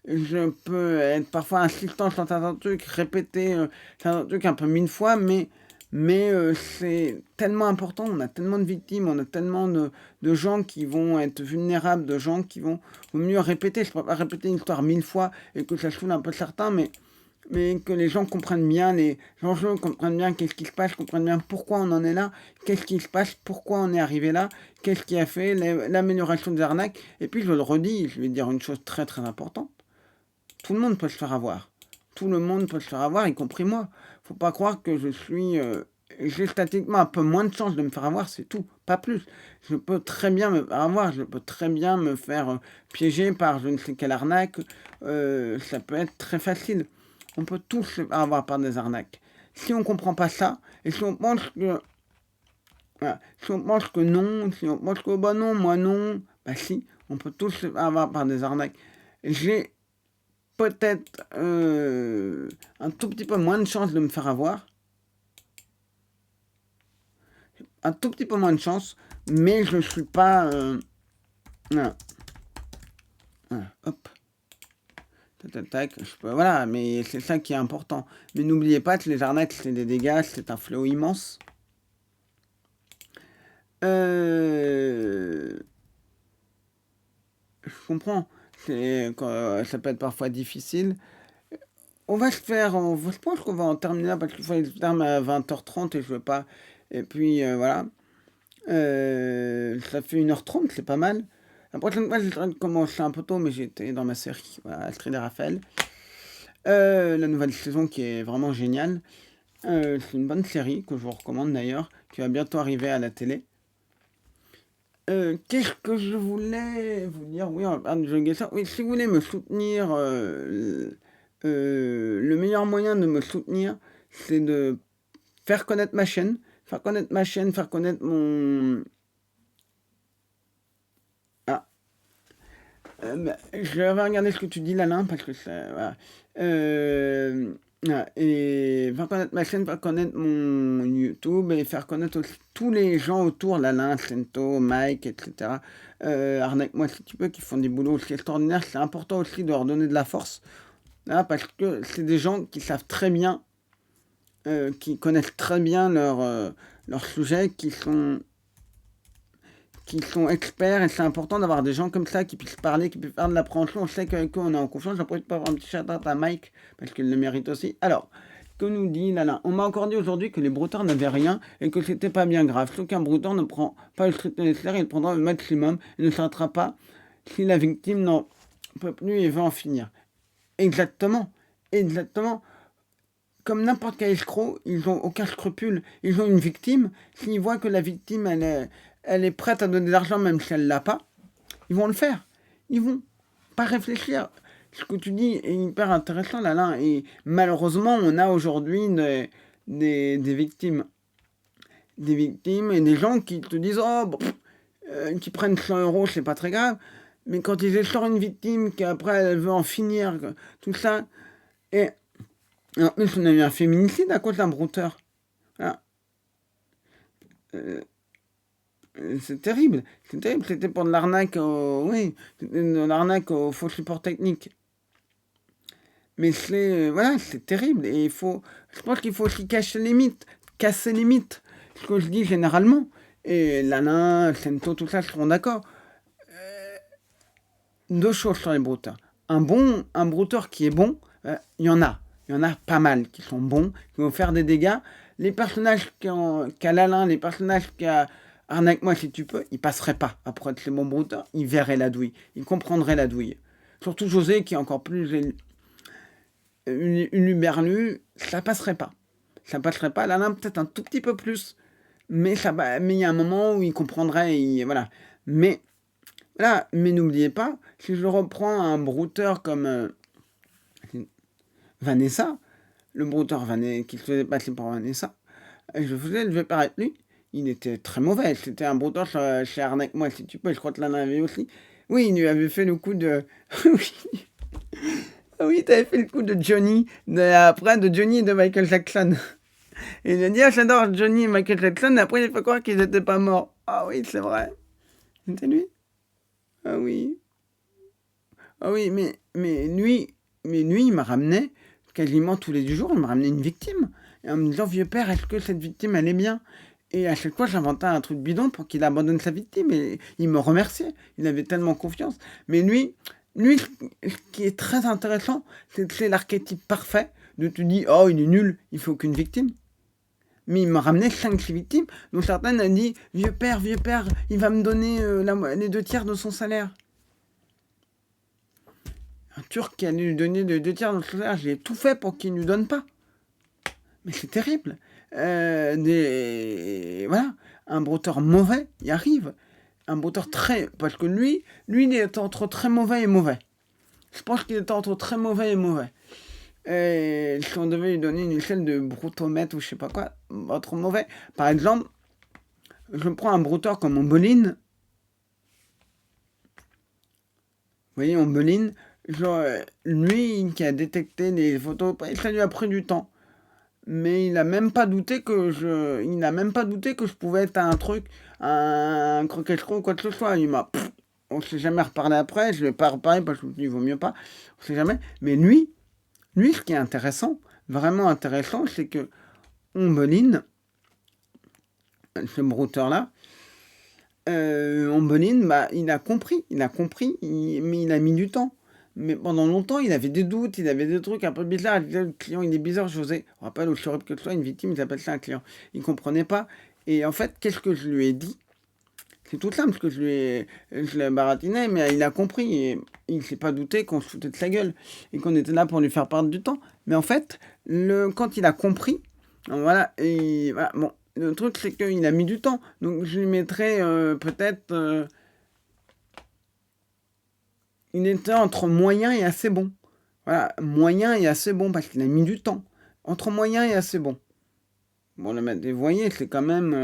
Je peux être parfois insistant sur certains trucs, répéter certains trucs un peu mille fois, mais c'est tellement important. On a tellement de victimes, on a tellement de gens qui vont être vulnérables, de gens qui vont. Vaut mieux répéter. Je ne peux pas répéter une histoire mille fois et que ça saoule un peu certains, mais que les gens comprennent bien les enjeux, comprennent bien qu'est-ce qui se passe, comprennent bien pourquoi on en est là, qu'est-ce qui se passe, pourquoi on est arrivé là, qu'est-ce qui a fait l'amélioration des arnaques. Et puis je le redis, je vais dire une chose très très importante. Tout le monde peut se faire avoir. Tout le monde peut se faire avoir, y compris moi. Faut pas croire que je suis... j'ai statistiquement un peu moins de chances de me faire avoir, c'est tout, pas plus. Je peux très bien me faire avoir, je peux très bien me faire piéger par je ne sais quelle arnaque. Ça peut être très facile. On peut tous se faire avoir par des arnaques. Si on comprend pas ça, et si on pense que... Voilà, si on pense que non, si on pense que bah non, moi non, bah si, on peut tous se faire avoir par des arnaques. J'ai peut-être un tout petit peu moins de chance de me faire avoir. Un tout petit peu moins de chance, mais je suis pas... voilà. Voilà, hop. Tac, tac, voilà, mais c'est ça qui est important. Mais n'oubliez pas que les arnaques, c'est des dégâts, c'est un fléau immense. Je comprends. Ça peut être parfois difficile. On va se faire, je pense qu'on va en terminer là parce qu'il faut que je termine à 20h30 et je veux pas. Et puis voilà. Ça fait 1h30, c'est pas mal. La prochaine fois, j'essaierai de commencer un peu tôt, mais j'étais dans ma série, voilà, Astrid et Raphaël. La nouvelle saison qui est vraiment géniale. C'est une bonne série que je vous recommande d'ailleurs, qui va bientôt arriver à la télé. Qu'est-ce que je voulais vous dire? Oui, on va parler de jeux ça. Oui, si vous voulez me soutenir, le meilleur moyen de me soutenir, c'est de faire connaître ma chaîne. Faire connaître ma chaîne, faire connaître mon... Ah, je vais regarder ce que tu dis, Lalin, parce que ça... Voilà. Et faire connaître ma chaîne, faire connaître mon YouTube et faire connaître aussi tous les gens autour, Lalin, Sento, Mike, etc. Arnaque-moi si tu peux, qui font des boulots aussi extraordinaires. C'est important aussi de leur donner de la force. Là, parce que c'est des gens qui savent très bien, qui connaissent très bien leur sujet, qui sont experts, et c'est important d'avoir des gens comme ça qui puissent parler, qui puissent faire de l'appréhension. On sait qu'avec eux, on est en confiance. J'en profite pour avoir un petit shout-out à Mike, parce qu'il le mérite aussi. Alors, que nous dit Lala? On m'a encore dit aujourd'hui que les brouteurs n'avaient rien et que c'était pas bien grave. Sauf qu'un brouteur ne prend pas le strict nécessaire, il prendra le maximum et ne s'arrêtera pas si la victime n'en peut plus et veut en finir. Exactement, exactement. Comme n'importe quel escroc, ils n'ont aucun scrupule. Ils ont une victime. S'ils voient que la victime, elle est prête à donner de l'argent, même si elle ne l'a pas, ils vont le faire. Ils vont pas réfléchir. Ce que tu dis est hyper intéressant, là. Et malheureusement, on a aujourd'hui des victimes. Des victimes et des gens qui te disent, oh, bon, qui prennent 100 euros, c'est pas très grave. Mais quand ils sortent une victime, qu'après elle veut en finir, tout ça, et en plus, on a eu un féminicide à cause d'un brouteur. Voilà. Euh, c'est terrible. C'est terrible. C'était pour de l'arnaque oui, c'était de l'arnaque au faux support technique. Mais c'est voilà, c'est terrible et je pense qu'il faut aussi casser les mythes. Ce que je dis généralement et Lana, Sento, tout ça seront d'accord. 2 choses sur les brouteurs. Un brouteur qui est bon, il y en a. Il y en a pas mal qui sont bons, qui vont faire des dégâts. Les personnages qu'a Lalin, les personnages qu'a Arnaque-moi si tu peux, ils passeraient pas après être les bons brouteurs. Ils verraient la douille. Ils comprendraient la douille. Surtout José qui est encore plus une Luberlu, ça passerait pas. Ça passerait pas. Lalin peut-être un tout petit peu plus. Mais il y a un moment où il comprendrait. Voilà. Mais là, mais n'oubliez pas, si je reprends un brouteur comme Vanessa, le brouteur qui se faisait passer pour Vanessa, je faisais le VPR avec lui, il était très mauvais. C'était un brouteur chez Arnaque, moi, si tu peux, je crois que l'en avait aussi. Oui, il lui avait fait le coup de. Oui, oui, t'avais fait le coup de Johnny, après de Johnny et de Michael Jackson. Et il a dit, ah, j'adore Johnny et Michael Jackson, et après il a fait croire qu'ils n'étaient pas morts. Ah oui, c'est vrai. C'était lui. Ah oui. Ah oui, mais lui, il m'a ramené quasiment tous les jours, il m'a ramené une victime. Et en me disant, vieux père, est-ce que cette victime, elle est bien? Et à chaque fois, j'inventais un truc bidon pour qu'il abandonne sa victime. Et il me remerciait. Il avait tellement confiance. Mais lui, ce qui est très intéressant, c'est que c'est l'archétype parfait de te dire, oh, il est nul, il faut aucune victime. Mais il m'a ramené 5-6 victimes, dont certaines ont dit, vieux père, il va me donner les 2 tiers de son salaire. Un Turc qui allait lui donner les 2 tiers de son salaire, j'ai tout fait pour qu'il ne lui donne pas. Mais c'est terrible. Voilà, un brouteur mauvais y arrive. Un brouteur très... Parce que lui, il est entre très mauvais et mauvais. Je pense qu'il est entre très mauvais et mauvais. Et si on devait lui donner une échelle de broutomètre ou je sais pas quoi, entre mauvais. Par exemple, je prends un brouteur comme Omboline. Vous voyez, Omboline, genre, lui qui a détecté les photos, ça lui a pris du temps. Mais il n'a même pas douté que je pouvais être un truc, un croquet-cron ou quoi que ce soit. On s'est jamais reparlé après, je vais pas reparler parce que je me dis, il vaut mieux pas, on sait jamais. Mais lui, ce qui est intéressant, vraiment intéressant, c'est que Ombeline, ce brouteur-là, Ombeline, bah, il a compris, mais il a mis du temps. Mais pendant longtemps, il avait des doutes, il avait des trucs un peu bizarres. Il disait, le client, il est bizarre, José. On rappelle aussi horrible que ce soit, une victime, il appelle ça un client. Il comprenait pas. Et en fait, qu'est-ce que je lui ai dit? C'est tout simple, parce que je l'ai baratiné, mais il a compris. Et il s'est pas douté qu'on se foutait de sa gueule. Et qu'on était là pour lui faire perdre du temps. Mais en fait, quand il a compris, voilà, et voilà, bon, le truc, c'est qu'il a mis du temps. Donc, je lui mettrais peut-être... il était entre moyen et assez bon. Voilà, moyen et assez bon parce qu'il a mis du temps. Entre moyen et assez bon. Bon, le mettre des voyez, c'est quand même.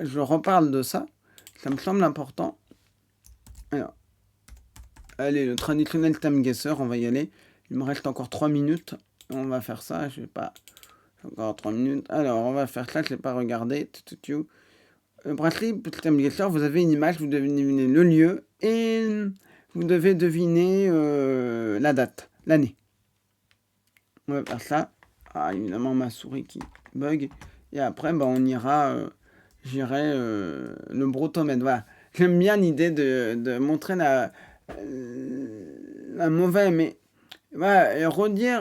Je reparle de ça. Ça me semble important. Alors, allez, le traditionnel time guesser, on va y aller. Il me reste encore 3 minutes. On va faire ça. Je vais pas. Encore 3 minutes. Alors, on va faire ça. Je n'ai pas regardé. Brasserie, petit time guesser, vous avez une image, vous devez deviner le lieu et vous devez deviner la date, l'année. On va faire ça. Ah, évidemment, ma souris qui bug. Et après, bah, on ira, j'irai le brotomètre. Voilà. J'aime bien l'idée de montrer la mauvaise, mais voilà, et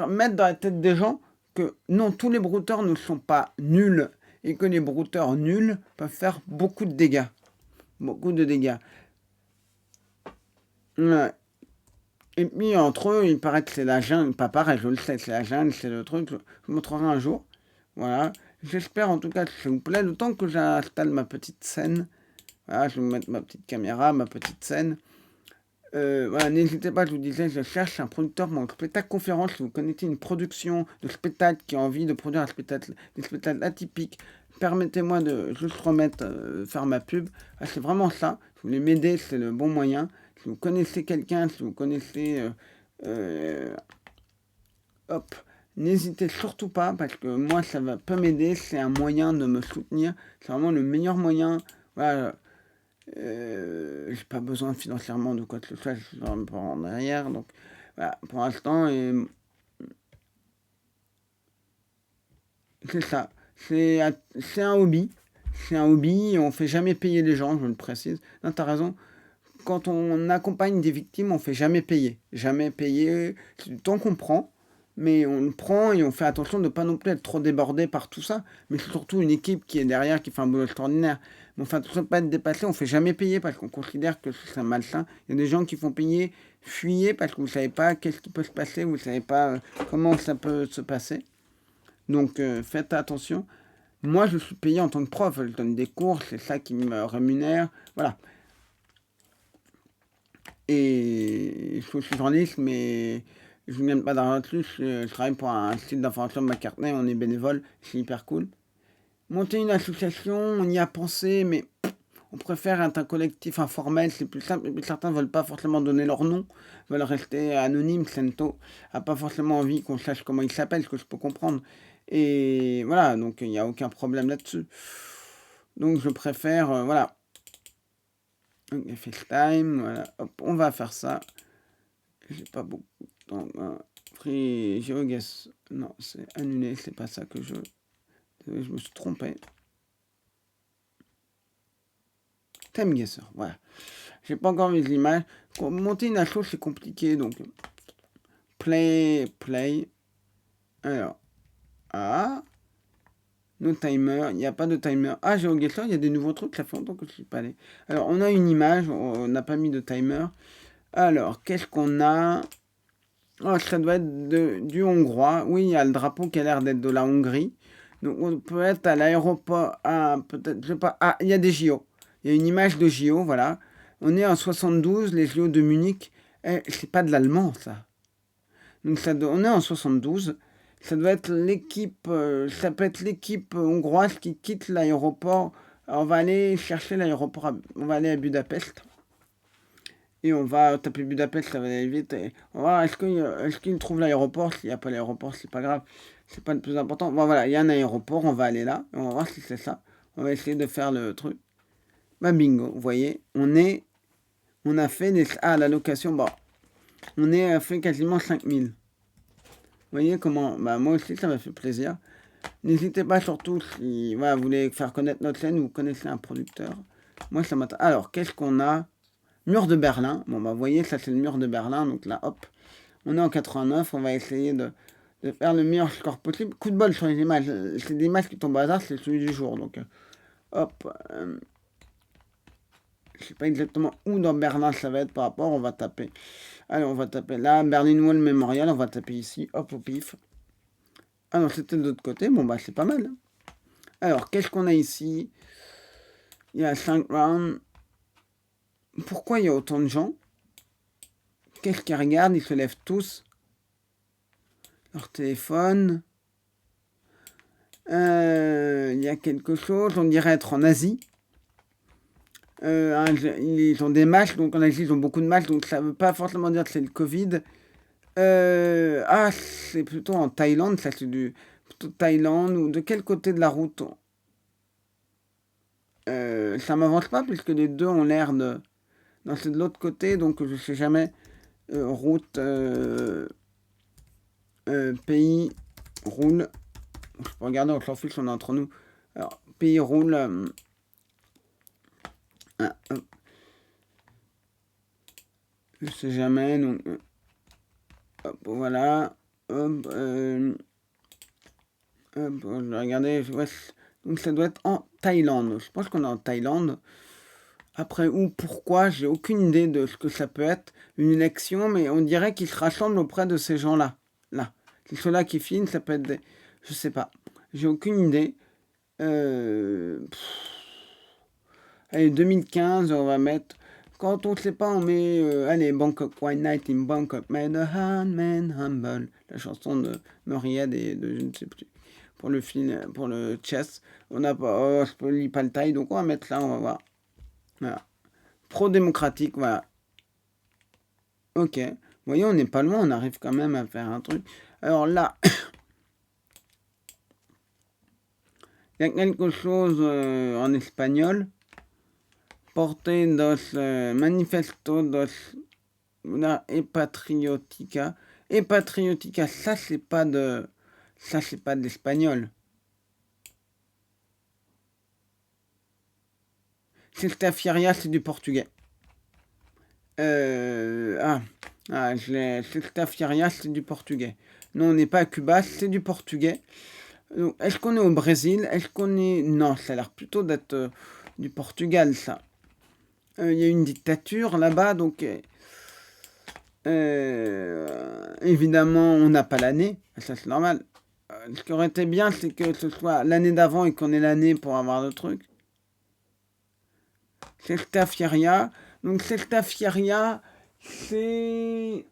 mettre dans la tête des gens que non, tous les brouteurs ne sont pas nuls et que les brouteurs nuls peuvent faire beaucoup de dégâts. Beaucoup de dégâts. Ouais. Et puis entre eux, il paraît que c'est la jungle, pas pareil, je le sais, c'est la jungle, c'est le truc, je vous montrerai un jour. Voilà. J'espère en tout cas que ça vous plaît. Le temps que j'installe ma petite scène, voilà, je vais vous mettre ma petite caméra, ma petite scène. Voilà, n'hésitez pas, je vous disais, je cherche un producteur pour un spectacle conférence. Si vous connaissez une production de spectacle qui a envie de produire des spectacles atypiques, permettez-moi de juste remettre, faire ma pub. Ah, c'est vraiment ça. Si vous voulez m'aider, c'est le bon moyen. Si vous connaissez quelqu'un, si vous connaissez... hop, n'hésitez surtout pas parce que moi ça peut m'aider, c'est un moyen de me soutenir, c'est vraiment le meilleur moyen. Voilà, j'ai pas besoin financièrement de quoi que ce soit, je suis vraiment pas en arrière, donc Voilà, pour l'instant, c'est ça. C'est un hobby. C'est un hobby et on fait jamais payer les gens, je le précise. Non, t'as raison. Quand on accompagne des victimes, on fait jamais payer. Jamais payer. C'est du temps qu'on prend, mais on le prend et on fait attention de ne pas non plus être trop débordé par tout ça. Mais c'est surtout une équipe qui est derrière, qui fait un boulot extraordinaire. Mais on fait attention de ne pas être dépassé, on fait jamais payer parce qu'on considère que c'est malsain. Il y a des gens qui font payer, fuyez parce que vous ne savez pas qu'est-ce qui peut se passer, vous ne savez pas comment ça peut se passer. Donc faites attention. Moi, je suis payé en tant que prof, je donne des cours, c'est ça qui me rémunère. Voilà. Et je suis journaliste, mais je ne gagne pas d'argent dessus. Je travaille pour un site d'information de McCartney, on est bénévole, c'est hyper cool. Monter une association, on y a pensé, mais on préfère être un collectif informel, c'est plus simple. Et puis certains ne veulent pas forcément donner leur nom, veulent rester anonymes. Sento n'a pas forcément envie qu'on sache comment il s'appelle, ce que je peux comprendre. Et voilà, donc il n'y a aucun problème là-dessus. Donc je préfère, voilà. Okay, FaceTime, voilà, hop, on va faire ça. J'ai pas beaucoup de temps. Free GeoGuess, non, c'est annulé, c'est pas ça que je me suis trompé. TimeGuesser, voilà. J'ai pas encore vu l'image. Monter une asso, c'est compliqué, donc play. Alors, no timer, il n'y a pas de timer. Ah, GeoGuessr, il y a des nouveaux trucs, ça fait longtemps que je suis pas allé. Alors, on a une image, on n'a pas mis de timer. Alors, qu'est-ce qu'on a? Oh, ça doit être du hongrois. Oui, il y a le drapeau qui a l'air d'être de la Hongrie. Donc, on peut être à l'aéroport. Ah, peut-être, je sais pas. Ah, il y a des JO. Il y a une image de JO, voilà. On est en 72, les JO de Munich. C'est pas de l'allemand, ça. Donc, on est en 72. Ça doit être l'équipe. Ça peut être l'équipe hongroise qui quitte l'aéroport. On va aller chercher l'aéroport. On va aller à Budapest. Et on va taper Budapest, ça va aller vite. Et on va voir est-ce qu'il trouve l'aéroport. S'il n'y a pas l'aéroport, c'est pas grave. C'est pas le plus important. Bon, voilà, il y a un aéroport, on va aller là. Et on va voir si c'est ça. On va essayer de faire le truc. Bah bingo, vous voyez, on a fait la location, bon, on a fait quasiment 5000. Vous voyez comment, bah moi aussi ça m'a fait plaisir. N'hésitez pas surtout si voilà, vous voulez faire connaître notre chaîne, vous connaissez un producteur. Moi ça m'intéresse. Alors, qu'est-ce qu'on a? Mur de Berlin. Bon, bah, vous voyez, ça c'est le mur de Berlin. Donc là, hop, on est en 89. On va essayer de faire le meilleur score possible. Coup de bol sur les images. C'est des images qui tombent au hasard, c'est celui du jour. Donc, hop. Je sais pas exactement où dans Berlin ça va être par rapport. On va taper. Allez, on va taper là. Berlin Wall Memorial. On va taper ici. Hop, au pif. Ah non, c'était de l'autre côté. Bon, bah, c'est pas mal. Alors, qu'est-ce qu'on a ici? Il y a 5 rounds. Pourquoi il y a autant de gens? Qu'est-ce qu'ils regardent? Ils se lèvent tous. Leur téléphone. Il y a quelque chose, on dirait être en Asie. Ils ont des masques, donc en Asie ils ont beaucoup de masques, donc ça veut pas forcément dire que c'est le Covid. C'est plutôt en Thaïlande, ça c'est plutôt Thaïlande, ou de quel côté de la route? Ça m'avance pas puisque les deux ont l'air de... Non, c'est de l'autre côté, donc je sais jamais. Route, pays, roule. Je peux regarder, on s'en fiche, on est entre nous. Alors, pays roule. Je sais jamais, donc. Hop, voilà. Hop, regardez, donc ça doit être en Thaïlande. Je pense qu'on est en Thaïlande. Après, où, pourquoi, j'ai aucune idée de ce que ça peut être. Une élection, mais on dirait qu'ils se rassemblent auprès de ces gens-là. Là. C'est ceux-là qui filment, ça peut être des... Je sais pas. J'ai aucune idée. Allez, 2015, on va mettre... Quand on ne sait pas, on met... allez, Bangkok, One Night in Bangkok, Made a Man Humble. La chanson de Muriel et de je ne sais plus. Pour le film, pour le chess. On n'a pas... Oh, je ne lis pas le taille, donc on va mettre là, on va voir. Voilà. Pro-démocratique, voilà. Ok. Vous voyez, on n'est pas loin, on arrive quand même à faire un truc. Alors là... Il y a quelque chose en espagnol. Porte dos manifesto dos Una Epatriotica. Epatriotica, ça c'est pas de l'espagnol. Sextafiaria, c'est du portugais. Sextafiaria, c'est du portugais. Non, on n'est pas à Cuba, c'est du portugais. Est-ce qu'on est au Brésil? Est-ce qu'on est... Non, ça a l'air plutôt d'être du Portugal, ça. Il y a une dictature là-bas, donc... évidemment, on n'a pas l'année. Ça, c'est normal. Ce qui aurait été bien, c'est que ce soit l'année d'avant et qu'on ait l'année pour avoir le truc. Sextafiaria. Donc, Sextafiaria, c'est...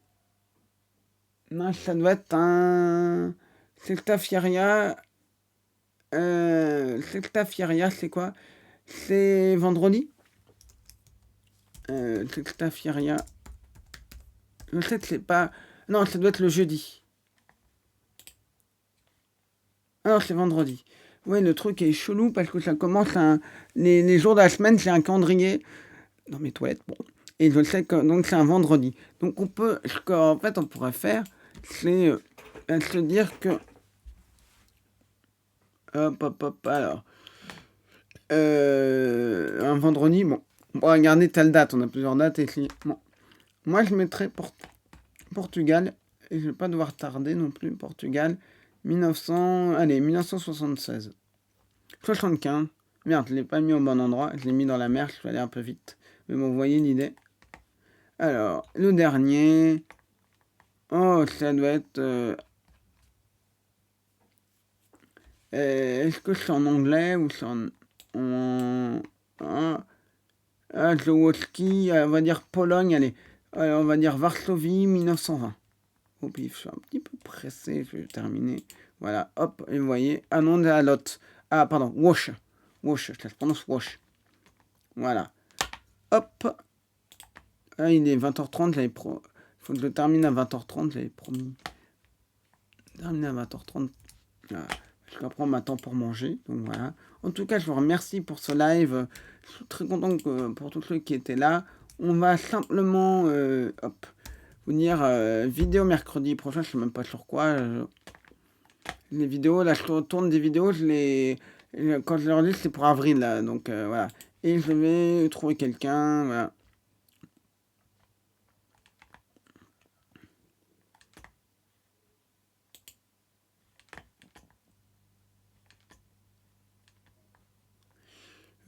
Non, ça doit être un... Sextafiaria... Sextafiaria, c'est quoi? C'est vendredi? Sextafiaria... Je sais que c'est pas... Non, ça doit être le jeudi. Ah non, c'est vendredi. Ouais, le truc est chelou parce que ça commence à... Les jours de la semaine, c'est un calendrier dans mes toilettes. Bon. Et je sais que donc c'est un vendredi. Donc on peut... Ce qu'en fait on pourrait faire, c'est se dire que... Hop, alors... un vendredi, bon. On va regarder telle date, on a plusieurs dates ici. Bon. Moi je mettrais Portugal, et je vais pas devoir tarder non plus, Portugal, 1976. 75. Merde, je l'ai pas mis au bon endroit, je l'ai mis dans la mer, je suis allé un peu vite. Mais bon, vous voyez l'idée. Alors, le dernier... Oh, ça doit être... est-ce que c'est en anglais ou c'est en... Jaworski, on va dire Pologne, allez. On va dire Varsovie, 1920. Au pif, je suis un petit peu pressé, je vais terminer. Voilà, hop, et vous voyez, Anand à Lot. Ah, pardon, Wash. Wash, ça se prononce Wash. Voilà. Hop. Ah, il est 20h30, j'avais pro... Faut que je termine à 20h30, j'avais promis. Terminer à 20h30. Voilà. Parce qu'après, on m'attend pour manger. Donc voilà. En tout cas, je vous remercie pour ce live. Je suis très content pour tous ceux qui étaient là. On va simplement vous dire vidéo mercredi prochain. Je ne sais même pas sur quoi. Les vidéos, là, je retourne des vidéos. Quand je leur dis, c'est pour avril. Là, donc voilà. Et je vais trouver quelqu'un. Voilà.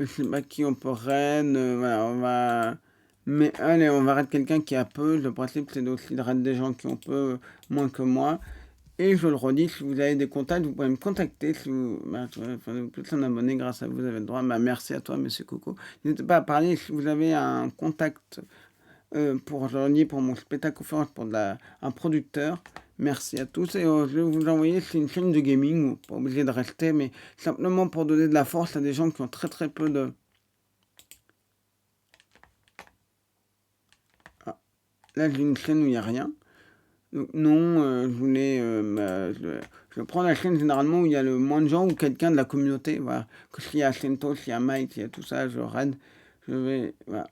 Je sais pas qui on peut raid. Voilà, on va... Mais allez, on va raid quelqu'un qui a peu. Le principe, c'est aussi de raid des gens qui ont peu, moins que moi. Et je le redis, si vous avez des contacts, vous pouvez me contacter. Si vous, plus un abonné, grâce à vous, vous avez le droit. Merci à toi, monsieur Coco. N'hésitez pas à parler si vous avez un contact pour, je le redis, pour mon spectacle conférence, pour un producteur. Merci à tous. Et je vais vous envoyer, c'est une chaîne de gaming, pas obligé de rester, mais simplement pour donner de la force à des gens qui ont très très peu de... Ah, là, j'ai une chaîne où il n'y a rien. Donc, non, je voulais... je prends la chaîne généralement où il y a le moins de gens ou quelqu'un de la communauté. Voilà. Que s'il y a Sento, s'il y a Mike, s'il y a tout ça, je raid. Je vais... Voilà.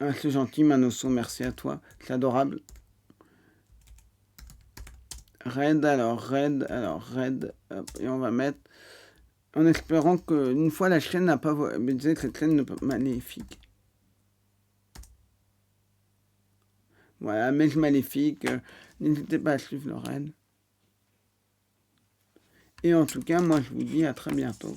Ah, c'est gentil, Manosso, merci à toi. C'est adorable. Raid, hop, et on va mettre... En espérant qu'une fois la chaîne n'a pas... Mais disais que cette chaîne ne peut... Maléfique. Voilà, Mage Maléfique. N'hésitez pas à suivre le raid. Et en tout cas, moi je vous dis à très bientôt.